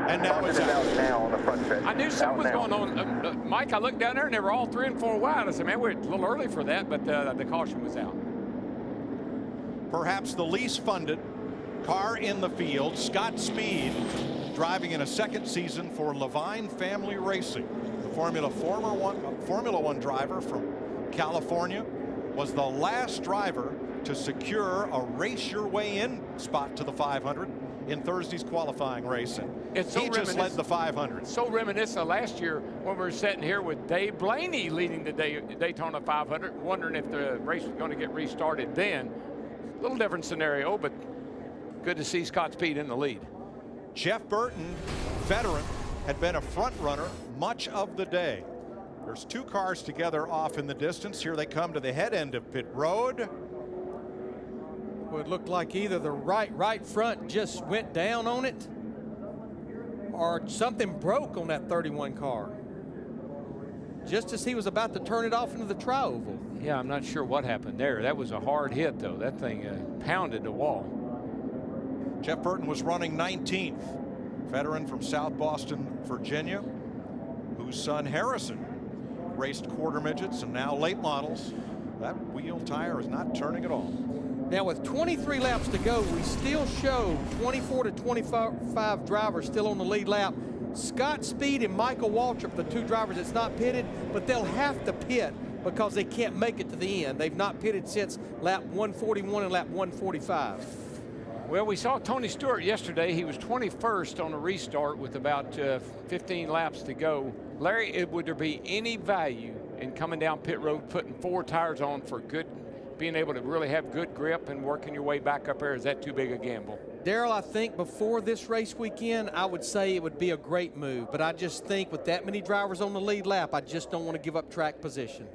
And now it's out. Now on the front stretch. I knew something was going on. Mike, I looked down there and they were all 3 and 4 wide. I said, man, we're a little early for that, but the caution was out. Perhaps the least funded car in the field, Scott Speed, driving in a 2nd season for Levine Family Racing. The Formula 1 driver from California was the last driver to secure a race your way in spot to the 500 in Thursday's qualifying race. He just led the 500. So reminiscent of last year when we were sitting here with Dave Blaney leading the Daytona 500, wondering if the race was going to get restarted then. A little different scenario, but good to see Scott Speed in the lead. Jeff Burton, veteran, had been a front runner much of the day. There's 2 cars together off in the distance. Here they come to the head end of pit road. Well, it looked like either the right front just went down on it or something broke on that 31 car. just as he was about to turn it off into the tri-oval. Yeah, I'm not sure what happened there. That was a hard hit, though. That thing pounded the wall. Jeff Burton was running 19th. Veteran from South Boston, Virginia, whose son Harrison raced quarter midgets and now late models. That wheel tire is not turning at all. Now with 23 laps to go, we still show 24 to 25 drivers still on the lead lap. Scott Speed and Michael Waltrip, the two drivers that's not pitted, but they'll have to pit because they can't make it to the end. They've not pitted since lap 141 and lap 145. Well, we saw Tony Stewart yesterday. He was 21st on a restart with about 15 laps to go. Larry, would there be any value in coming down pit road, putting 4 tires on for good, being able to really have good grip and working your way back up there? Is that too big a gamble? Darrell, I think before this race weekend, I would say it would be a great move, but I just think with that many drivers on the lead lap, I just don't want to give up track position.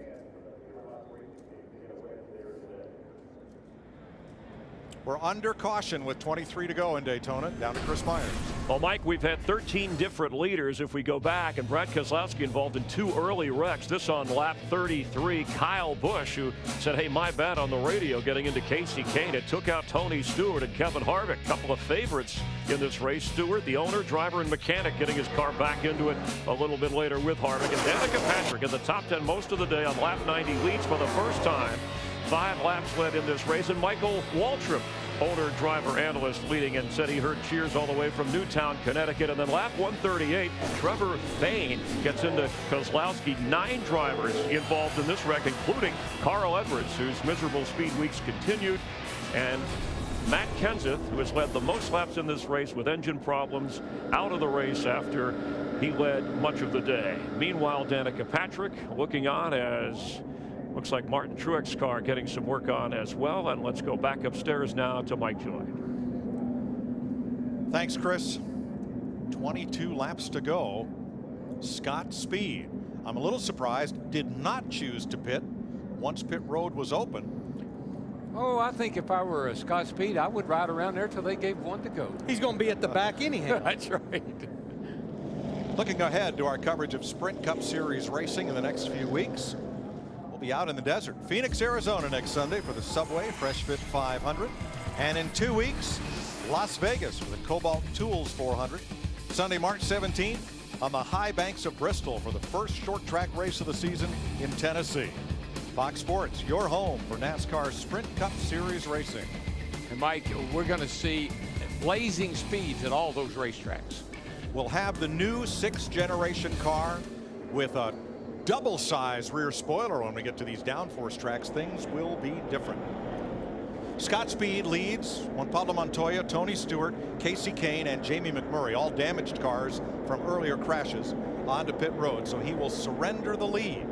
We're under caution with 23 to go in Daytona. Down to Chris Myers. Well, Mike, we've had 13 different leaders if we go back, and Brad Keselowski involved in 2 early wrecks. This on lap 33. Kyle Busch, who said, hey, my bad on the radio getting into Casey Kane. It took out Tony Stewart and Kevin Harvick. A couple of favorites in this race. Stewart, the owner, driver, and mechanic, getting his car back into it a little bit later with Harvick. And Danica Patrick in the top 10 most of the day on lap 90 leads for the first time. 5 laps led in this race, and Michael Waltrip, owner, driver, analyst, leading, and said he heard cheers all the way from Newtown, Connecticut. And then lap 138, Trevor Bayne gets into Keselowski. 9 drivers involved in this wreck, including Carl Edwards, whose miserable speed weeks continued, and Matt Kenseth, who has led the most laps in this race with engine problems, out of the race after he led much of the day. Meanwhile, Danica Patrick looking on as looks like Martin Truex's car getting some work on as well. And let's go back upstairs now to Mike Joy. Thanks, Chris. 22 laps to go. Scott Speed, I'm a little surprised, did not choose to pit once pit road was open. Oh, I think if I were a Scott Speed, I would ride around there till they gave 1 to go. He's going to be at the back anyhow. That's right. Looking ahead to our coverage of Sprint Cup Series racing in the next few weeks. We'll be out in the desert, Phoenix, Arizona next Sunday for the Subway Fresh Fit 500. And in 2 weeks, Las Vegas for the Cobalt Tools 400. Sunday, March 17th on the high banks of Bristol for the first short track race of the season in Tennessee. Fox Sports, your home for NASCAR Sprint Cup Series racing. And Mike, we're going to see blazing speeds at all those racetracks. We'll have the new 6th generation car with a double-size rear spoiler. When we get to these downforce tracks, things will be different. Scott Speed leads. Juan Pablo Montoya, Tony Stewart, Casey Kane, and Jamie McMurray, all damaged cars from earlier crashes, onto pit road. So he will surrender the lead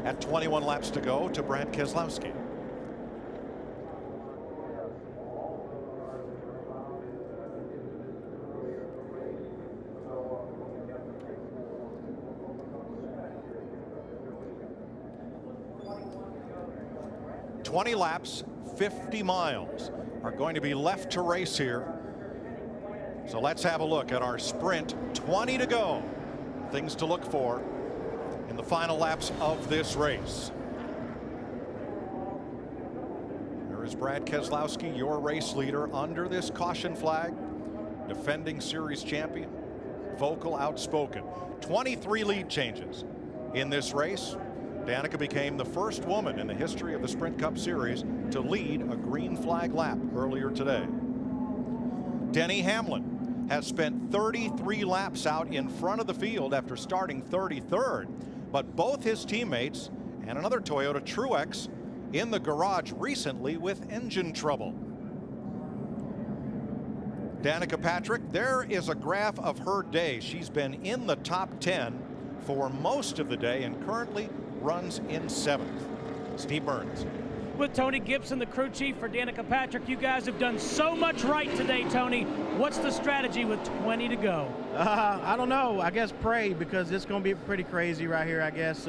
at 21 laps to go to Brad Keselowski. "20 laps, 50 miles are going to be left to race here. So let's have a look at our sprint. 20 to go. Things to look for in the final laps of this race. There is Brad Keselowski, your race leader, under this caution flag. Defending series champion, vocal, outspoken. 23 lead changes in this race. Danica became the first woman in the history of the Sprint Cup Series to lead a green flag lap earlier today. Denny Hamlin has spent 33 laps out in front of the field after starting 33rd, but both his teammates and another Toyota Truex in the garage recently with engine trouble. Danica Patrick, there is a graph of her day. She's been in the top 10 for most of the day and currently runs in 7th. Steve Burns. With Tony Gibson, the crew chief for Danica Patrick, you guys have done so much right today, Tony. What's the strategy with 20 to go? I don't know. I guess pray, because it's going to be pretty crazy right here, I guess.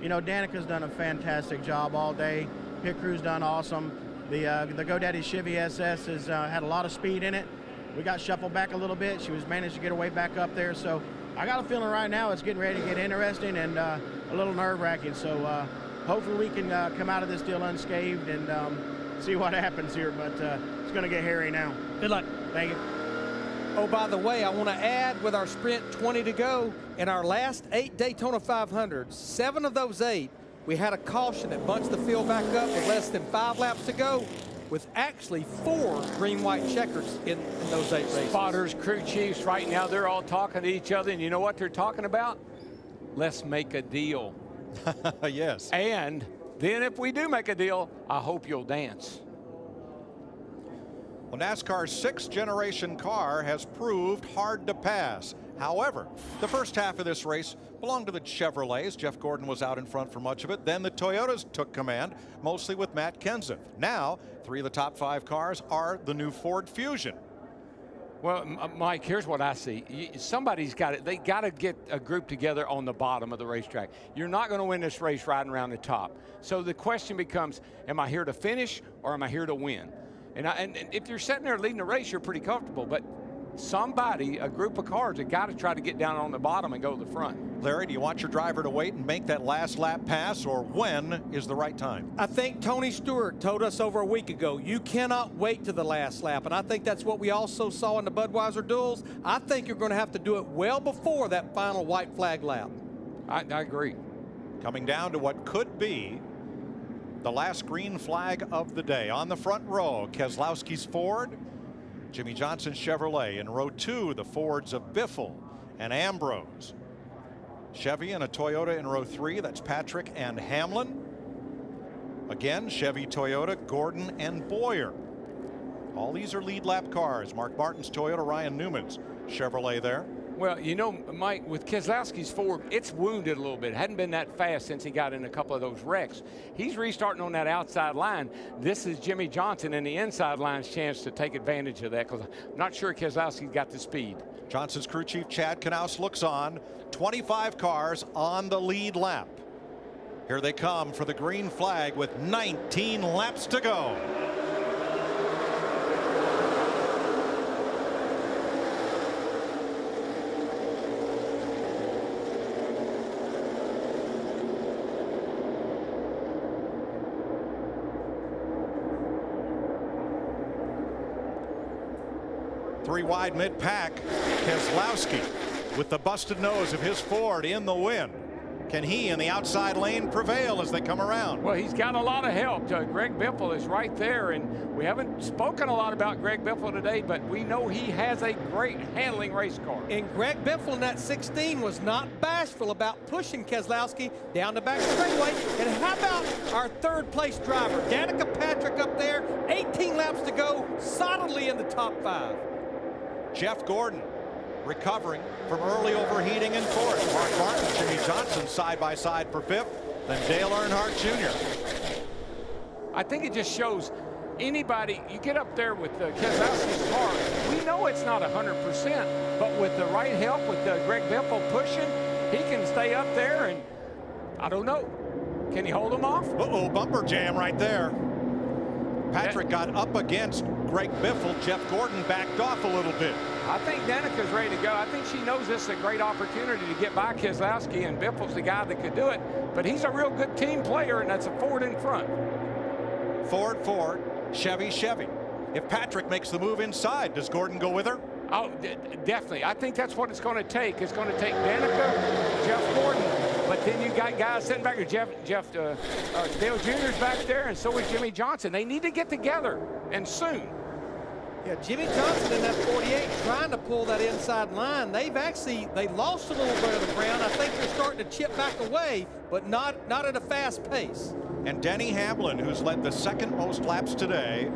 You know, Danica's done a fantastic job all day. Pit crew's done awesome. The GoDaddy Chevy SS has had a lot of speed in it. We got shuffled back a little bit. She was managed to get her way back up there. So I got a feeling right now it's getting ready to get interesting and a little nerve-wracking. So hopefully we can come out of this deal unscathed and see what happens here. But it's going to get hairy now. Good luck. Thank you. Oh, by the way, I want to add with our sprint 20 to go, in our last 8 Daytona 500s, 7 of those 8, we had a caution that bunched the field back up with less than 5 laps to go, with actually 4 green-white checkers in those 8 races. Spotters, crew chiefs, right now, they're all talking to each other, and you know what they're talking about? Let's make a deal. Yes. And then if we do make a deal, I hope you'll dance. Well, NASCAR's 6th-generation car has proved hard to pass. However, the first half of this race belonged to the Chevrolets. Jeff Gordon was out in front for much of it. Then the Toyotas took command, mostly with Matt Kenseth. Now, 3 of the top 5 cars are the new Ford Fusion. Well, Mike, here's what I see. Somebody's got it. They got to get a group together on the bottom of the racetrack. You're not going to win this race riding around the top. So the question becomes, am I here to finish or am I here to win? And if you're sitting there leading the race, you're pretty comfortable. But somebody, a group of cars, have got to try to get down on the bottom and go to the front. Larry, do you want your driver to wait and make that last lap pass, or when is the right time? I think Tony Stewart told us over a week ago, you cannot wait to the last lap. And I think that's what we also saw in the Budweiser duels. I think you're going to have to do it well before that final white flag lap. I agree. Coming down to what could be the last green flag of the day. On the front row, Keselowski's Ford, Jimmie Johnson's Chevrolet. In row 2, the Fords of Biffle and Ambrose. Chevy and a Toyota in row 3. That's Patrick and Hamlin. Again, Chevy, Toyota, Gordon and Boyer. All these are lead lap cars. Mark Martin's Toyota, Ryan Newman's Chevrolet there. Well, you know, Mike, with Keselowski's Ford, it's wounded a little bit. Hadn't been that fast since he got in a couple of those wrecks. He's restarting on that outside line. This is Jimmie Johnson and the inside line's chance to take advantage of that, because I'm not sure Keselowski's got the speed. Johnson's crew chief Chad Knaus looks on. 25 cars on the lead lap. Here they come for the green flag with 19 laps to go. Three wide mid-pack. Keselowski with the busted nose of his Ford in the wind. Can he in the outside lane prevail as they come around? Well, he's got a lot of help. Greg Biffle is right there, and we haven't spoken a lot about Greg Biffle today, but we know he has a great handling race car. And Greg Biffle in that 16 was not bashful about pushing Keselowski down the back straightaway. And how about our third place driver, Danica Patrick up there, 18 laps to go, solidly in the top 5. Jeff Gordon recovering from early overheating in 4th. Mark Martin, Jimmie Johnson side by side for 5th. Then Dale Earnhardt Jr. I think it just shows anybody, you get up there with Keselowski's car, we know it's not 100%, but with the right help, with Greg Biffle pushing, he can stay up there, and I don't know. Can he hold him off? Uh-oh, bumper jam right there. Patrick got up against Greg Biffle. Jeff Gordon backed off a little bit. I think Danica's ready to go. I think she knows this is a great opportunity to get by Keselowski, and Biffle's the guy that could do it. But he's a real good team player, and that's a Ford in front. Ford, Chevy. If Patrick makes the move inside, does Gordon go with her? Oh, definitely. I think that's what it's going to take. It's going to take Danica, Jeff Gordon, but then you got guys sitting back there. Dale Jr.'s back there, and so is Jimmie Johnson. They need to get together, and soon. Yeah, Jimmie Johnson in that 48 trying to pull that inside line. They lost a little bit of the ground. I think they're starting to chip back away, but not at a fast pace. And Denny Hamlin, who's led the second most laps today,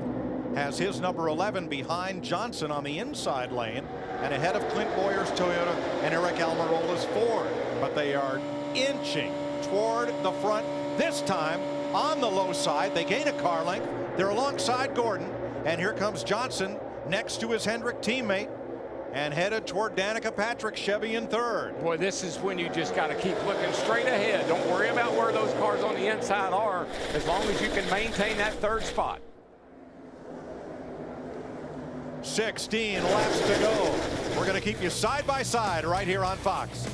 has his number 11 behind Johnson on the inside lane and ahead of Clint Boyer's Toyota and Eric Almirola's Ford. But they are inching toward the front. This time on the low side, they gain a car length. They're alongside Gordon. And here comes Johnson next to his Hendrick teammate and headed toward Danica Patrick, Chevy in 3rd. Boy, this is when you just got to keep looking straight ahead. Don't worry about where those cars on the inside are, as long as you can maintain that 3rd spot. 16 laps to go. We're going to keep you side by side right here on Fox.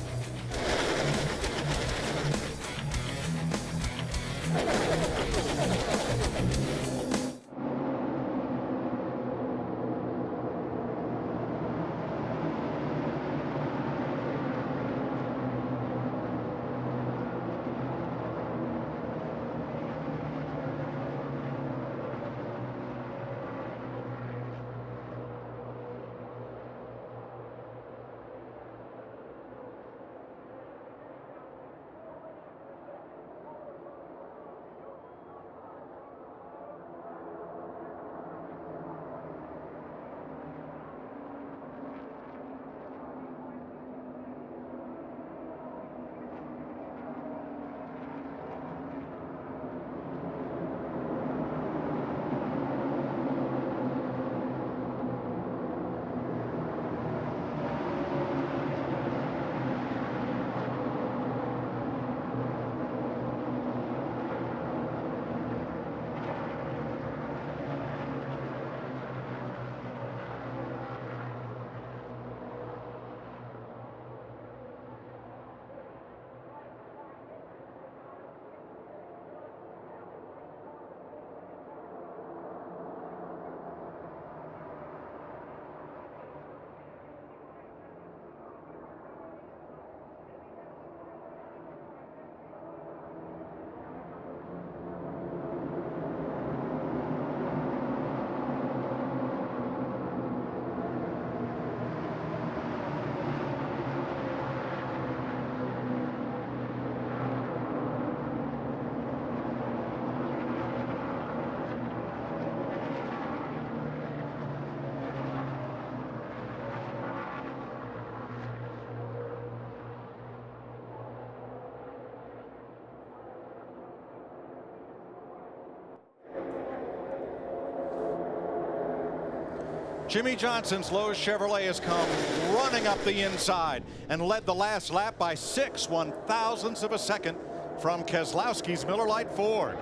Jimmie Johnson's Lowe's Chevrolet has come running up the inside and led the last lap by 6 1/1000ths of a second from Keselowski's Miller Lite Ford.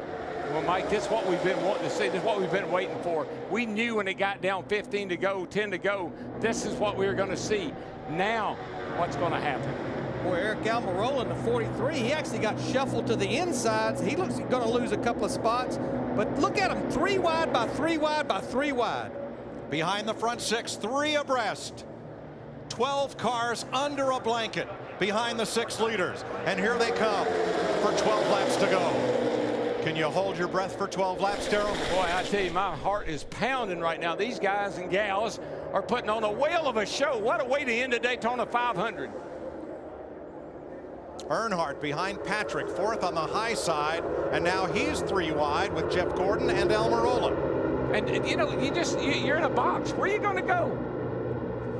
Well, Mike, this is what we've been wanting to see. This is what we've been waiting for. We knew when it got down 15 to go, 10 to go, this is what we were going to see. Now, what's going to happen? Boy, Eric Almirola in the 43, he actually got shuffled to the insides. He looks going to lose a couple of spots, but look at him, 3 wide by 3 wide by 3 wide. Behind the front 6, 3 abreast. 12 cars under a blanket behind the 6 leaders. And here they come for 12 laps to go. Can you hold your breath for 12 laps, Darrell? Boy, I tell you, my heart is pounding right now. These guys and gals are putting on a whale of a show. What a way to end the Daytona 500. Earnhardt behind Patrick, 4th on the high side, and now he's 3 wide with Jeff Gordon and Almirola. And you know, you're in a box. Where are you going to go?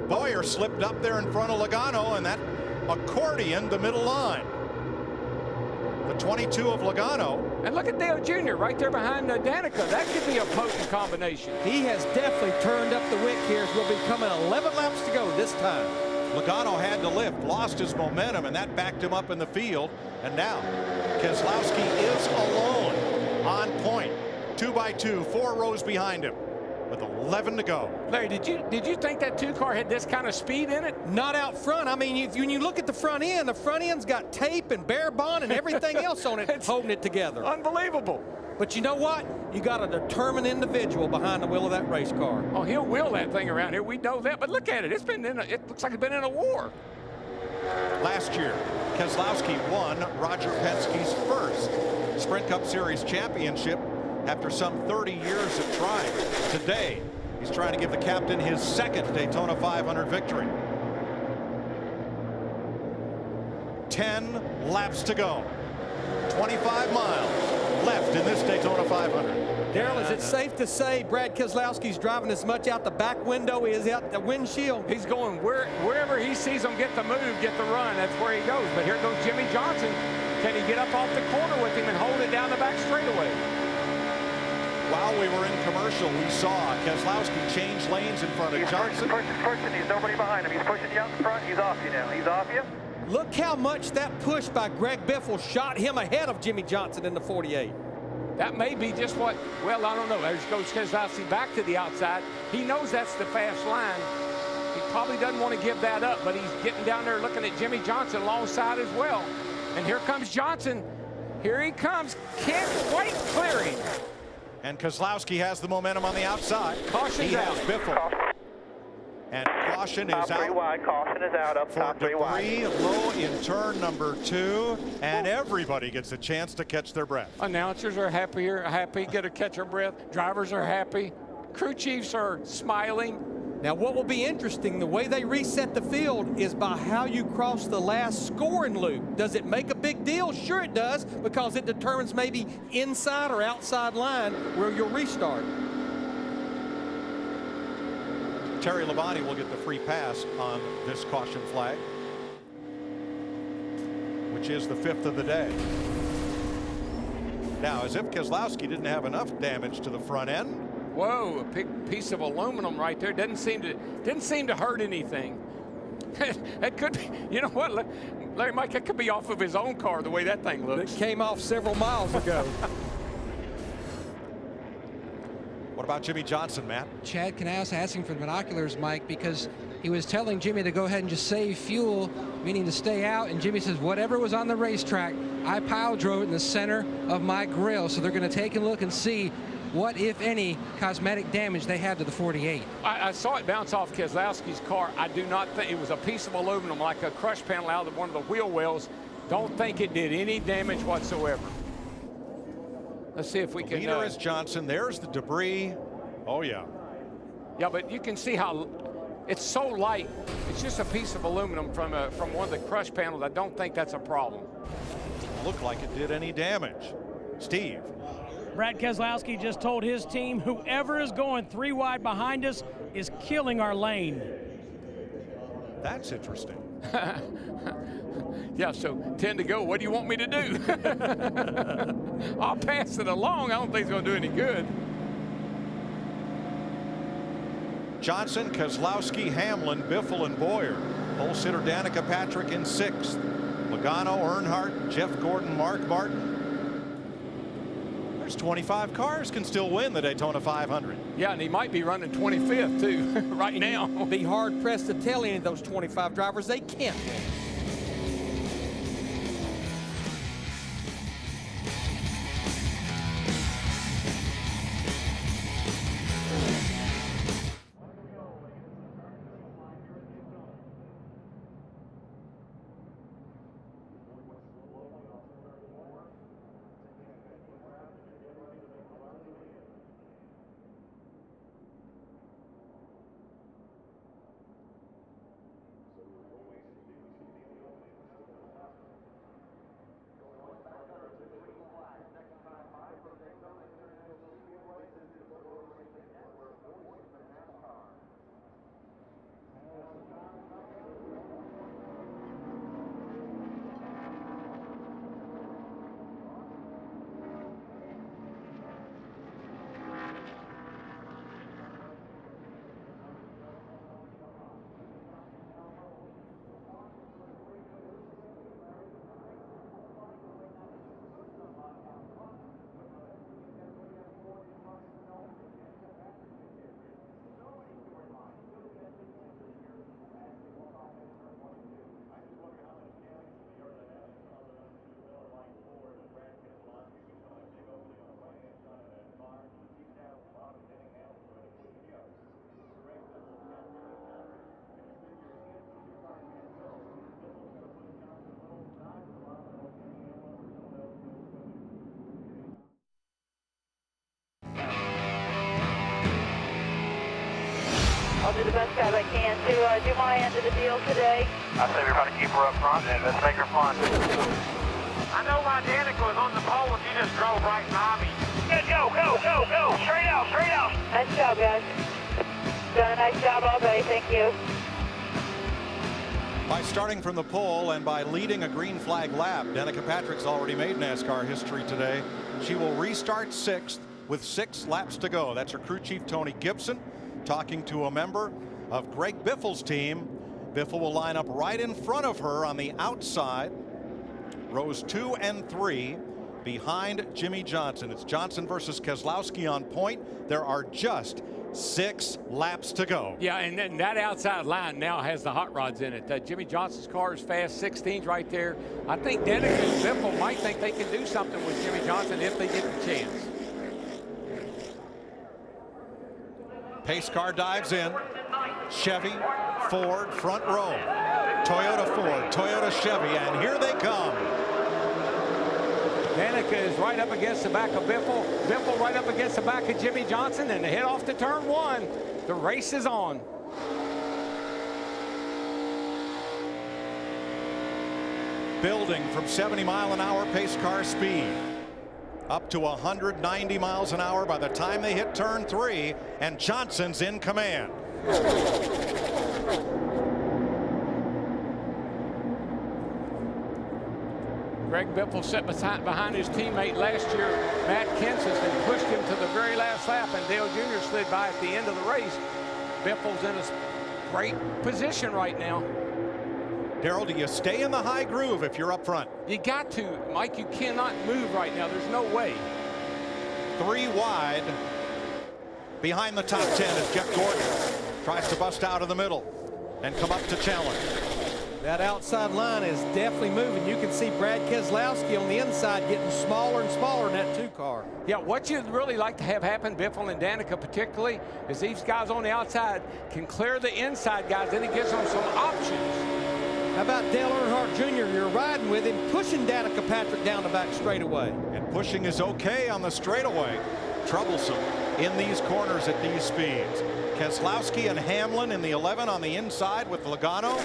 Boyer slipped up there in front of Logano, and that accordioned the middle line. The 22 of Logano. And look at Dale Jr. right there behind Danica. That could be a potent combination. He has definitely turned up the wick here. We'll be coming 11 laps to go this time. Logano had to lift, lost his momentum, and that backed him up in the field. And now Keselowski is alone on point. 2 by 2, 4 rows behind him with 11 to go. Larry, did you think that 2 car had this kind of speed in it? Not out front. I mean, when you look at the front end's got tape and bare bond and everything else on it, holding it together. Unbelievable. But you know what? You got a determined individual behind the wheel of that race car. Oh, he'll wheel that thing around here. We know that. But look at it. It looks like it's been in a war. Last year, Keselowski won Roger Penske's first Sprint Cup Series championship after some 30 years of trying. Today, he's trying to give the captain his 2nd Daytona 500 victory. 10 laps to go. 25 miles left in this Daytona 500. Darrell, is it safe to say Brad Keselowski's driving as much out the back window as out the windshield? He's going wherever he sees them get the move, get the run. That's where he goes. But here goes Jimmie Johnson. Can he get up off the corner with him and hold it down the back straightaway? While we were in commercial, we saw Keselowski change lanes in front of Johnson. He's pushing. He's nobody behind him. He's pushing you out in front. He's off you now. He's off you. Look how much that push by Greg Biffle shot him ahead of Jimmie Johnson in the 48. That may be just what, well, I don't know. There goes Keselowski back to the outside. He knows that's the fast line. He probably doesn't want to give that up, but he's getting down there looking at Jimmie Johnson alongside as well. And here comes Johnson. Here he comes. Can't quite clear him. And Keselowski has the momentum on the outside. Caution's out. He has Biffle. And caution is out. 3 wide. Caution is out up top, 3 wide. Debris low in turn number 2, and everybody gets a chance to catch their breath. Announcers are happy, get to catch their breath. Drivers are happy. Crew chiefs are smiling. Now, what will be interesting, the way they reset the field is by how you cross the last scoring loop. Does it make a big deal? Sure it does, because it determines maybe inside or outside line where you'll restart. Terry Labonte will get the free pass on this caution flag, which is the 5th of the day. Now, as if Keselowski didn't have enough damage to the front end. Whoa, a big piece of aluminum right there. Didn't seem to hurt anything. It could be, you know what, Larry Mike, it could be off of his own car the way that thing looks. It came off several miles ago. What about Jimmie Johnson, Matt? Chad Knaus asking for the binoculars, Mike, because he was telling Jimmie to go ahead and just save fuel, meaning to stay out, and Jimmie says, whatever was on the racetrack, I pile drove it in the center of my grill. So they're going to take a look and see what, if any, cosmetic damage they had to the 48. I saw it bounce off Keselowski's car. I do not think it was a piece of aluminum, like a crush panel out of one of the wheel wells. Don't think it did any damage whatsoever. Let's see if we can. Leader is Johnson. There's the debris. Oh, yeah. Yeah, but you can see how it's so light. It's just a piece of aluminum from one of the crush panels. I don't think that's a problem. Looked like it did any damage. Steve. Brad Keselowski just told his team, whoever is going 3 wide behind us is killing our lane. That's interesting. Yeah, so 10 to go. What do you want me to do? I'll pass it along. I don't think it's going to do any good. Johnson, Keselowski, Hamlin, Biffle, and Boyer. Pole sitter Danica Patrick in 6th. Logano, Earnhardt, Jeff Gordon, Mark Martin. There's 25 cars can still win the Daytona 500. Yeah, and he might be running 25th, too, right now. Be hard-pressed to tell any of those 25 drivers they can't win. I'll do the best job I can to do my end of the deal today. I say we're going to keep her up front and let's make her fun. I know my Danica was on the pole and she just drove right by me. Let's go, go, go, go. Straight out, straight out. Nice job, guys. Done a nice job all day. Thank you. By starting from the pole and by leading a green flag lap, Danica Patrick's already made NASCAR history today. She will restart 6th with 6 laps to go. That's her crew chief, Tony Gibson, talking to a member of Greg Biffle's team. Biffle will line up right in front of her on the outside. Rows 2 and 3 behind Jimmie Johnson. It's Johnson versus Keselowski on point. There are just 6 laps to go. Yeah, and then that outside line now has the hot rods in it. Jimmie Johnson's car is fast, 16's right there. I think Danica and Biffle might think they can do something with Jimmie Johnson if they get the chance. Pace car dives in. Chevy, Ford, front row. Toyota, Ford, Toyota, Chevy, and here they come. Danica is right up against the back of Biffle. Biffle right up against the back of Jimmie Johnson, and they head off to turn 1. The race is on. Building from 70-mile-an-hour pace car speed up to 190 miles an hour by the time they hit turn 3, and Johnson's in command. Greg Biffle sat behind his teammate last year, Matt Kenseth, and pushed him to the very last lap, and Dale Jr. slid by at the end of the race. Biffle's in a great position right now. Darrell, do you stay in the high groove if you're up front? You got to, Mike. You cannot move right now. There's no way. 3 wide behind the top 10 as Jeff Gordon tries to bust out of the middle and come up to challenge. That outside line is definitely moving. You can see Brad Keselowski on the inside getting smaller and smaller in that 2 car. Yeah, what you'd really like to have happen, Biffle and Danica particularly, is these guys on the outside can clear the inside guys, then it gives them some options. How about Dale Earnhardt Jr.? You're riding with him, pushing Danica Patrick down the back straightaway. And pushing is okay on the straightaway. Troublesome in these corners at these speeds. Keselowski and Hamlin in the 11 on the inside with Logano.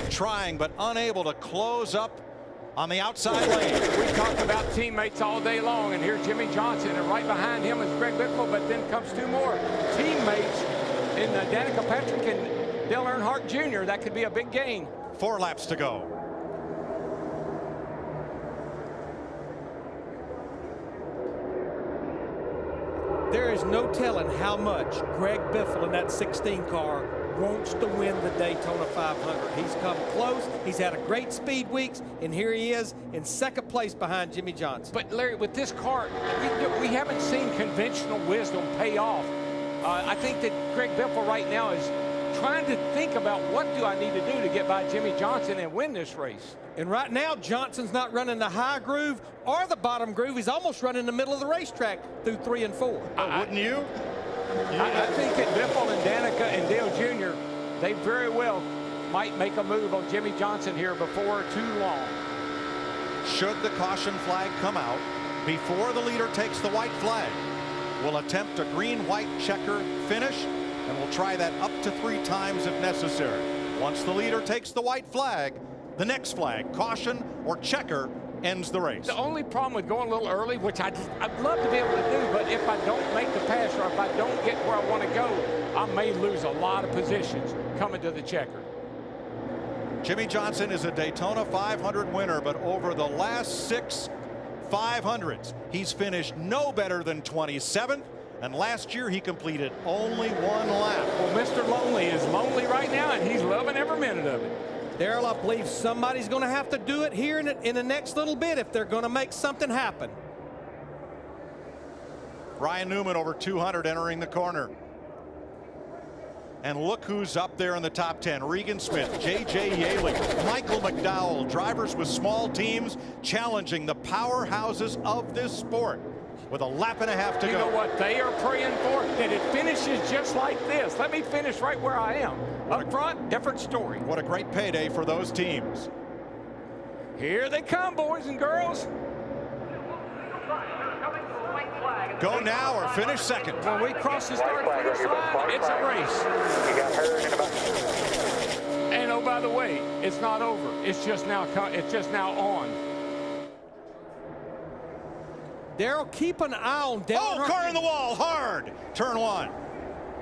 Trying but unable to close up on the outside lane. We talked about teammates all day long, and here's Jimmie Johnson, and right behind him is Greg Biffle, but then comes 2 more teammates in Danica Patrick and Dale Earnhardt Jr. That could be a big gain. 4 laps to go. There is no telling how much Greg Biffle in that 16 car wants to win the Daytona 500. He's come close. He's had a great speed weeks, and here he is in 2nd place behind Jimmie Johnson. But Larry, with this car, we haven't seen conventional wisdom pay off. I think that Greg Biffle right now is trying to think about what do I need to do to get by Jimmie Johnson and win this race. And right now, Johnson's not running the high groove or the bottom groove. He's almost running the middle of the racetrack through 3 and 4. Wouldn't you? I think that Biffle and Danica and Dale Jr., they very well might make a move on Jimmie Johnson here before too long. Should the caution flag come out before the leader takes the white flag, we'll attempt a green-white checker finish, and we'll try that up to 3 times if necessary. Once the leader takes the white flag, the next flag, caution or checker, ends the race. The only problem with going a little early, which I'd love to be able to do, but if I don't make the pass or if I don't get where I want to go, I may lose a lot of positions coming to the checker. Jimmie Johnson is a Daytona 500 winner, but over the last 6 500s, he's finished no better than 27th. And last year he completed only 1 lap. Well, Mr. Lonely is lonely right now, and he's loving every minute of it. Darrell, I believe somebody's going to have to do it here in the next little bit if they're going to make something happen. Ryan Newman over 200 entering the corner. And look who's up there in the top 10. Regan Smith, J.J. Yaley, Michael McDowell, drivers with small teams challenging the powerhouses of this sport. With 1.5 laps to go. You know what they are praying for? That it finishes just like this. Let me finish right where I am. Up front, different story. What a great payday for those teams. Here they come, boys and girls. Go now or finish second. When we cross the start-finish line, it's a race. You got hurt in about. And oh, by the way, it's not over. It's just now on. Darrell, keep an eye on Dale. Oh, car in the wall, hard. Turn 1.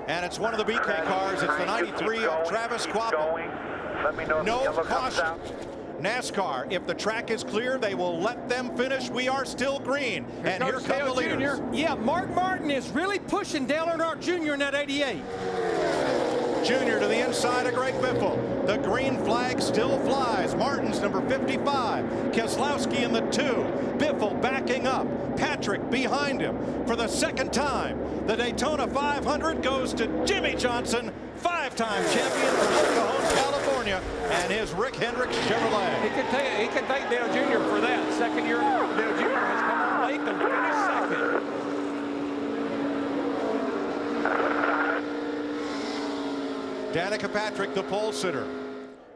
And it's one of the BK cars. It's the 93 of Travis Quapple. Let me know if no the yellow caution. comes out. NASCAR, if the track is clear, they will let them finish. We are still green. And here come the leaders. Yeah, Mark Martin is really pushing Dale Earnhardt Jr. in that 88. Jr. to the inside of Greg Biffle. The green flag still flies. Martin's number 55. Keselowski in the 2. Biffle backing up. Patrick behind him. For the second time, the Daytona 500 goes to Jimmie Johnson, 5-time champion from El Cajon, California, and his Rick Hendricks Chevrolet. He can thank Dale Jr. for that. Second year in a row, Dale Jr. has come on late and finished second. Danica Patrick, the pole sitter,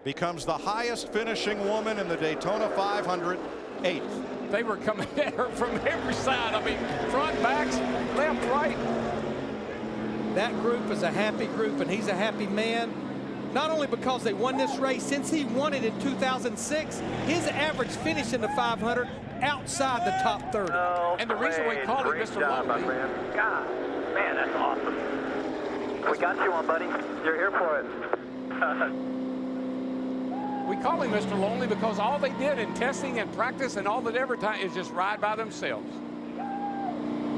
becomes the highest finishing woman in the Daytona 500, 8th. They were coming at her from every side. I mean, front, backs, left, right. That group is a happy group, and he's a happy man. Not only because they won this race, since he won it in 2006, his average finish in the 500 outside the top 30. And the reason we call it Mr. Lonely. God, man, that's awesome. We got you one, buddy. You're here for it. We call him Mr. Lonely because all they did in testing and practice and all that ever time is just ride by themselves.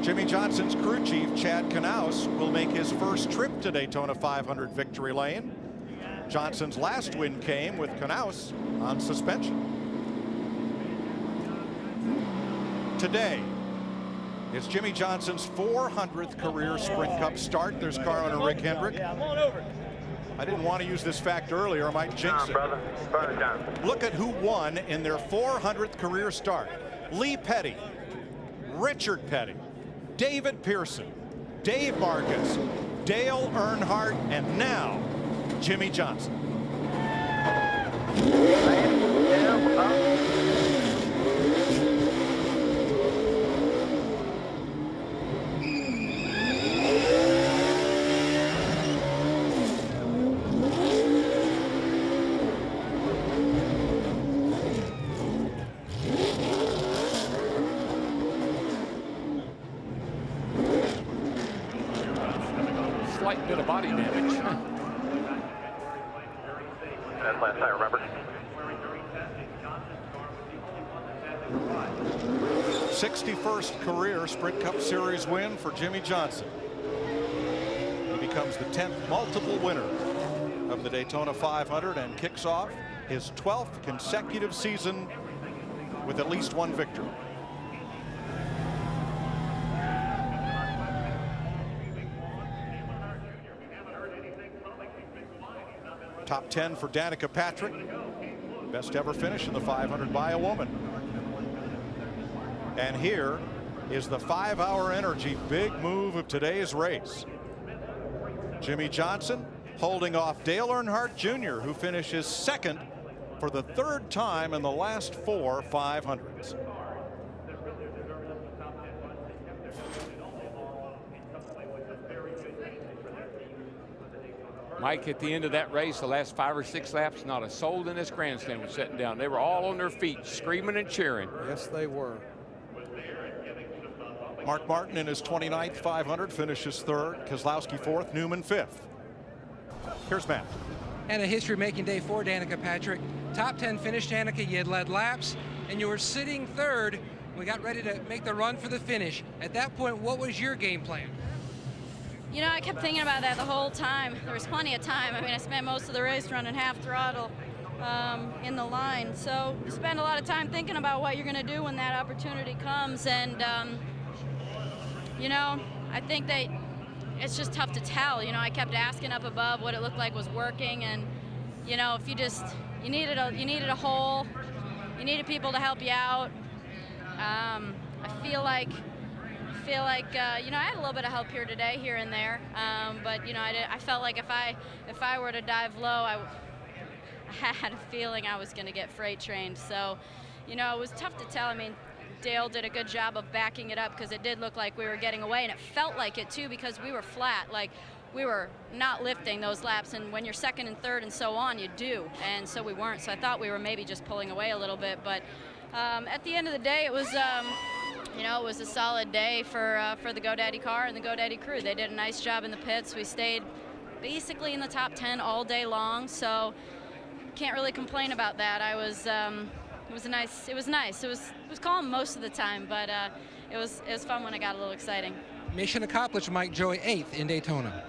Jimmie Johnson's crew chief, Chad Knaus, will make his first trip to Daytona 500 victory lane. Johnson's last win came with Knaus on suspension. Today is Jimmie Johnson's 400th career Sprint Cup start. There's car owner Rick Hendrick. I didn't want to use this fact earlier. I might jinx it. Brother. Burn it down. Look at who won in their 400th career start. Lee Petty, Richard Petty, David Pearson, Dave Marcus, Dale Earnhardt, and now Jimmie Johnson. Slight bit of body damage. That's last I remember. 61st career Sprint Cup Series win for Jimmie Johnson. He becomes the 10th multiple winner of the Daytona 500 and kicks off his 12th consecutive season with at least one victory. Top 10 for Danica Patrick. Best ever finish in the 500 by a woman. And here is the 5-hour energy big move of today's race. Jimmie Johnson holding off Dale Earnhardt Jr., who finishes second for the 3rd time in the last 4 500s. Mike, at the end of that race, the last 5 or 6 laps, not a soul in this grandstand was sitting down. They were all on their feet, screaming and cheering. Yes, they were. Mark Martin in his 29th 500 finishes 3rd. Keselowski 4th. Newman 5th. Here's Matt. And a history-making day for Danica Patrick. Top 10 finish, Danica. You had led laps, and you were sitting 3rd. We got ready to make the run for the finish. At that point, what was your game plan? You know, I kept thinking about that the whole time. There was plenty of time. I mean, I spent most of the race running half throttle in the line. So you spend a lot of time thinking about what you're going to do when that opportunity comes. And, you know, I think that it's just tough to tell. You know, I kept asking up above what it looked like was working. And, you know, if you needed a hole, you needed people to help you out. I feel like you know, I had a little bit of help here and there, but you know, I felt like if I were to dive low, I had a feeling I was going to get freight trained. So, you know, it was tough to tell. I mean, Dale did a good job of backing it up because it did look like we were getting away, and it felt like it too because we were flat, like we were not lifting those laps. And when you're 2nd and 3rd and so on, you do, and so we weren't. So I thought we were maybe just pulling away a little bit, but at the end of the day, it was. You know, it was a solid day for the GoDaddy car and the GoDaddy crew. They did a nice job in the pits. We stayed basically in the top 10 all day long, so can't really complain about that. It was nice. It was calm most of the time, but it was fun when it got a little exciting. Mission accomplished, Mike Joy, 8th in Daytona.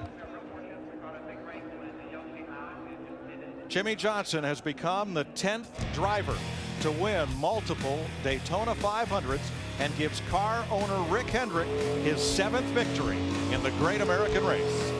Jimmie Johnson has become the 10th driver to win multiple Daytona 500s and gives car owner Rick Hendrick his 7th victory in the Great American Race.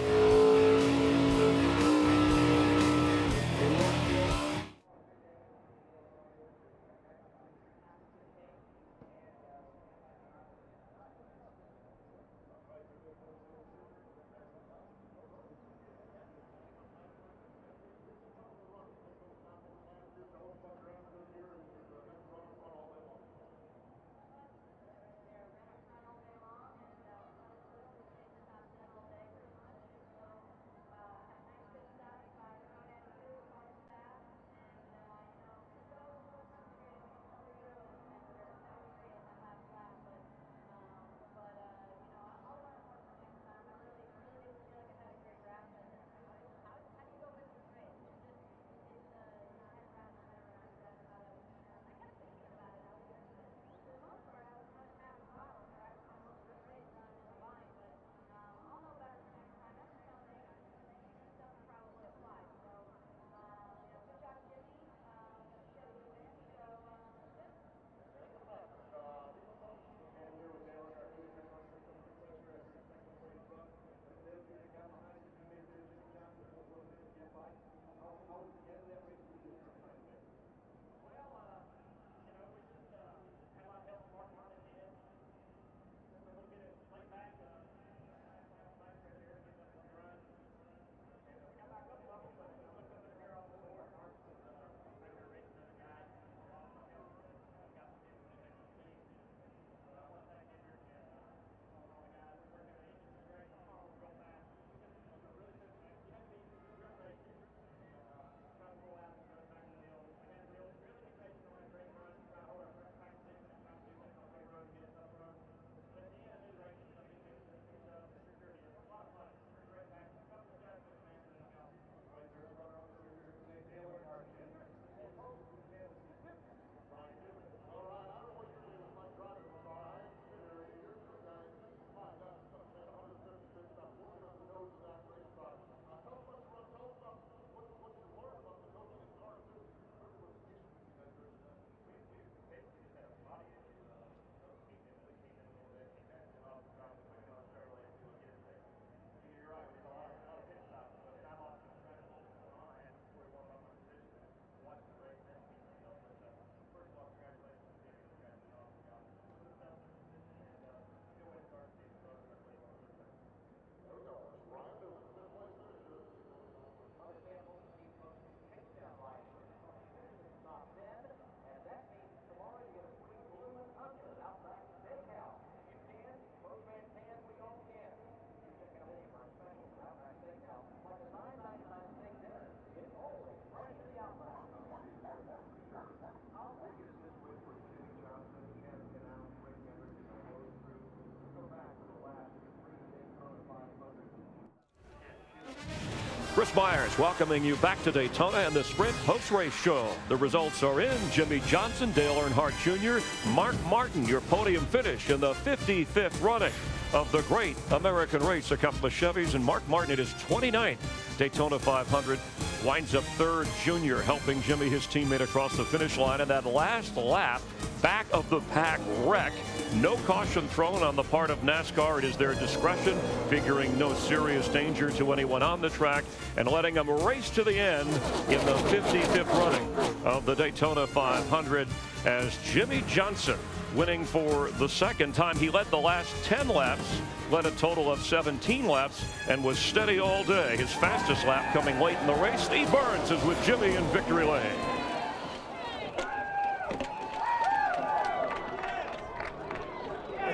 Chris Myers welcoming you back to Daytona and the Sprint post-race show. The results are in. Jimmie Johnson, Dale Earnhardt Jr., Mark Martin, your podium finish in the 55th running of the Great American Race. A couple of Chevys, and Mark Martin at his 29th Daytona 500. Winds up third. Junior helping Jimmie, his teammate, across the finish line. And that last lap, back of the pack wreck. No caution thrown on the part of NASCAR. It is their discretion, figuring no serious danger to anyone on the track, and letting them race to the end in the 55th running of the Daytona 500 as Jimmie Johnson winning for the second time. He led the last 10 laps, led a total of 17 laps, and was steady all day. His fastest lap coming late in the race. Steve Burns is with Jimmie in victory lane.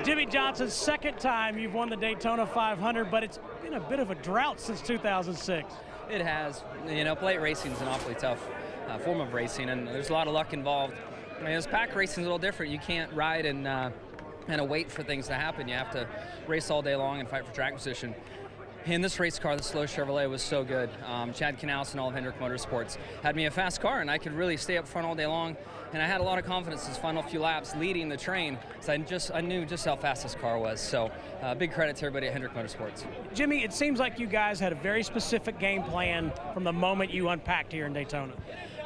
Jimmie Johnson's second time you've won the Daytona 500, but it's been a bit of a drought since 2006. It has. You know, plate racing is an awfully tough form of racing, and there's a lot of luck involved. I mean, this pack racing is a little different. You can't ride and wait for things to happen. You have to race all day long and fight for track position. And this race car, the slow Chevrolet, was so good. Chad Canales and all of Hendrick Motorsports had me a fast car, and I could really stay up front all day long. And I had a lot of confidence this final few laps leading the train, because I knew just how fast this car was. So big credit to everybody at Hendrick Motorsports. Jimmie, it seems like you guys had a very specific game plan from the moment you unpacked here in Daytona.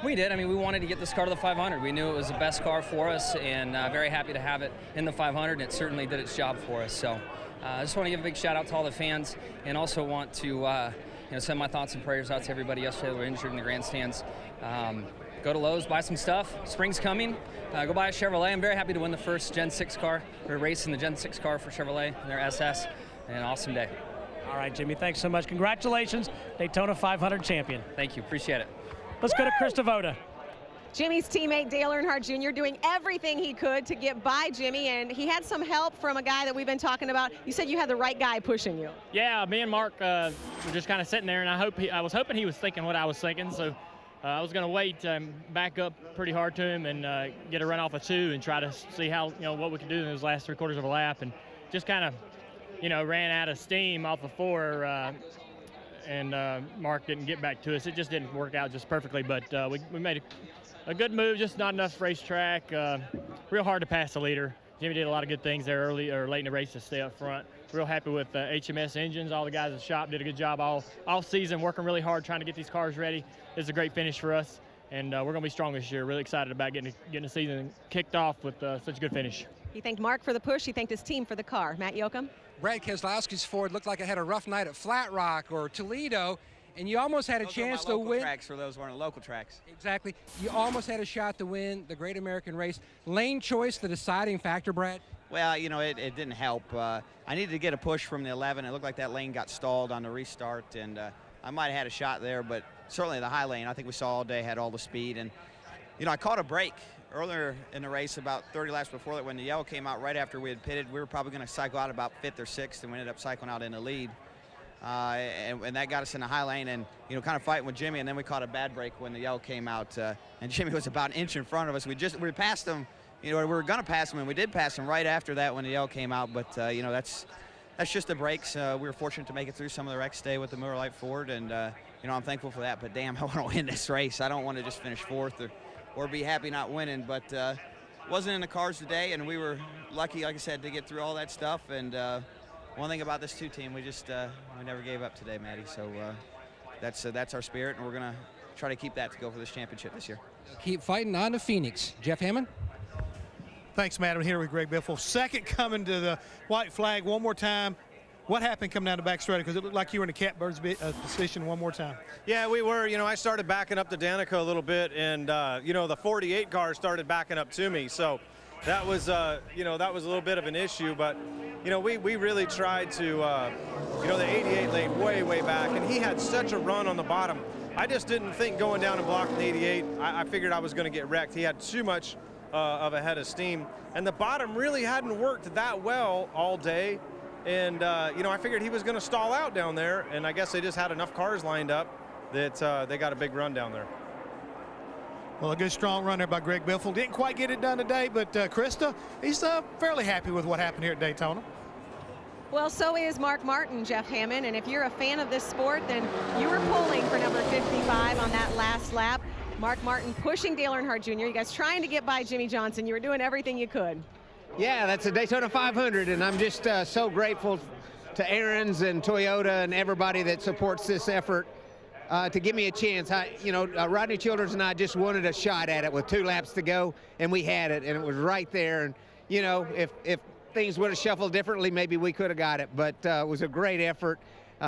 We did. I mean, we wanted to get this car to the 500. We knew it was the best car for us, and very happy to have it in the 500, and it certainly did its job for us. So I just want to give a big shout out to all the fans, and also want to send my thoughts and prayers out to everybody yesterday that were injured in the grandstands. Go to Lowe's, buy some stuff. Spring's coming. Go buy a Chevrolet. I'm very happy to win the first Gen 6 car. We're racing the Gen 6 car for Chevrolet, their SS. An awesome day. All right, Jimmie, thanks so much. Congratulations, Daytona 500 champion. Thank you. Appreciate it. Let's go to Krista Voda. Jimmie's teammate Dale Earnhardt Jr. doing everything he could to get by Jimmie, and he had some help from a guy that we've been talking about. You said you had the right guy pushing you. Yeah, me and Mark were just kind of sitting there, and I was hoping he was thinking what I was thinking, so I was going to wait, back up pretty hard to him, and get a run off of 2 and try to see how what we could do in those last 3/4 of a lap, and just kind of ran out of steam off of 4. And Mark didn't get back to us. It just didn't work out just perfectly, but we made a good move, just not enough racetrack. Real hard to pass the leader. Jimmie did a lot of good things there early or late in the race to stay up front. Real happy with HMS Engines. All the guys at the shop did a good job all season, working really hard trying to get these cars ready. It's a great finish for us, and we're going to be strong this year. Really excited about getting the season kicked off with such a good finish. He thanked Mark for the push. He thanked his team for the car. Matt Yoakum? Brad Keselowski's Ford looked like it had a rough night at Flat Rock or Toledo, and you almost had a chance to win. Tracks for those weren't local tracks. Exactly. You almost had a shot to win the Great American Race. Lane choice, the deciding factor, Brad? Well, it didn't help. I needed to get a push from the 11. It looked like that lane got stalled on the restart, and I might have had a shot there, but certainly the high lane, I think we saw all day, had all the speed. And, I caught a break earlier in the race, about 30 laps before that, when the yellow came out right after we had pitted. We were probably going to cycle out about 5th or 6th, and we ended up cycling out in the lead. And that got us in the high lane and, kind of fighting with Jimmie, and then we caught a bad break when the yellow came out. And Jimmie was about an inch in front of us. We passed him, we were going to pass him, and we did pass him right after that when the yellow came out. But, that's just the breaks. We were fortunate to make it through some of the wrecks today with the Miller Lite Ford, and, I'm thankful for that. But, damn, I want to win this race. I don't want to just finish 4th or be happy not winning. But wasn't in the cars today, and we were lucky, like I said, to get through all that stuff. And one thing about this 2 team, we just we never gave up today, Maddie. So that's our spirit, and we're going to try to keep that to go for this championship this year. Keep fighting on to Phoenix. Jeff Hammond? Thanks, Matt. I'm here with Greg Biffle. Second coming to the white flag one more time. What happened coming down the back straight? Because it looked like you were in a catbird's position one more time. Yeah, we were. I started backing up to Danica a little bit, and, the 48 car started backing up to me. So that was, that was a little bit of an issue. But, we really tried to, the 88 laid way back, and he had such a run on the bottom. I just didn't think going down and blocking the 88, I figured I was going to get wrecked. He had too much of a head of steam. And the bottom really hadn't worked that well all day. And, I figured he was going to stall out down there, and I guess they just had enough cars lined up that they got a big run down there. Well, a good, strong run there by Greg Biffle. Didn't quite get it done today, but Krista, he's fairly happy with what happened here at Daytona. Well, so is Mark Martin, Jeff Hammond, and if you're a fan of this sport, then you were pulling for number 55 on that last lap. Mark Martin pushing Dale Earnhardt Jr. You guys trying to get by Jimmie Johnson. You were doing everything you could. Yeah, that's a Daytona 500, and I'm just so grateful to Aaron's and Toyota and everybody that supports this effort to give me a chance. Rodney Childers and I just wanted a shot at it with 2 laps to go, and we had it, and it was right there. And, if things would have shuffled differently, maybe we could have got it, but it was a great effort.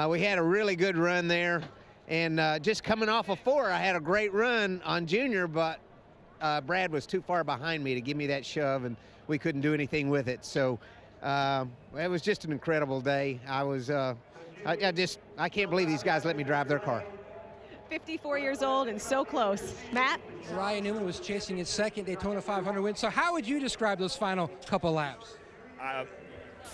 We had a really good run there, and just coming off of 4, I had a great run on Junior, but Brad was too far behind me to give me that shove, and we couldn't do anything with it. So it was just an incredible day. I can't believe these guys let me drive their car. 54 years old and so close. Matt? Ryan Newman was chasing his second Daytona 500 win. So how would you describe those final couple laps?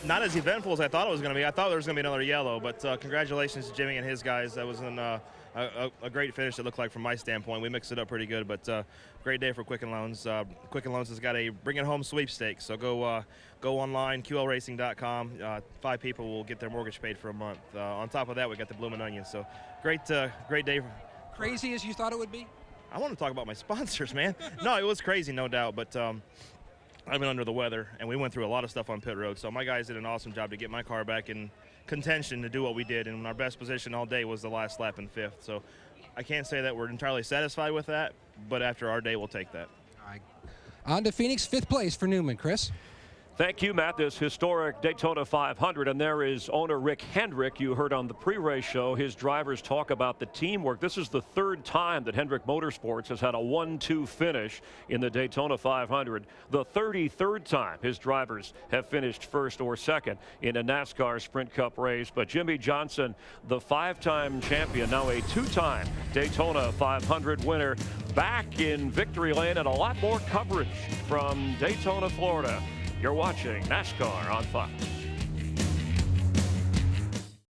not as eventful as I thought it was going to be. I thought there was going to be another yellow, but congratulations to Jimmie and his guys. That was a great finish, it looked like, from my standpoint. We mixed it up pretty good, but great day for Quicken Loans. Quicken Loans has got a Bring It Home sweepstakes, so go online, QLRacing.com. 5 people will get their mortgage paid for a month. On top of that, we got the Bloomin' Onion, so great day. Crazy as you thought it would be? I want to talk about my sponsors, man. No, it was crazy, no doubt, but I've been under the weather, and we went through a lot of stuff on pit road, so my guys did an awesome job to get my car back in contention to do what we did, and our best position all day was the last lap in 5th. So I can't say that we're entirely satisfied with that, but after our day, we'll take that. All right. On to Phoenix, 5th place for Newman. Chris? Thank you, Matt. This historic Daytona 500, and there is owner Rick Hendrick. You heard on the pre-race show his drivers talk about the teamwork. This is the 3rd time that Hendrick Motorsports has had a 1-2 finish in the Daytona 500. The 33rd time his drivers have finished 1st or 2nd in a NASCAR Sprint Cup race. But Jimmie Johnson, the 5-time champion, now a 2-time Daytona 500 winner, back in victory lane, and a lot more coverage from Daytona, Florida. You're watching NASCAR on Fox.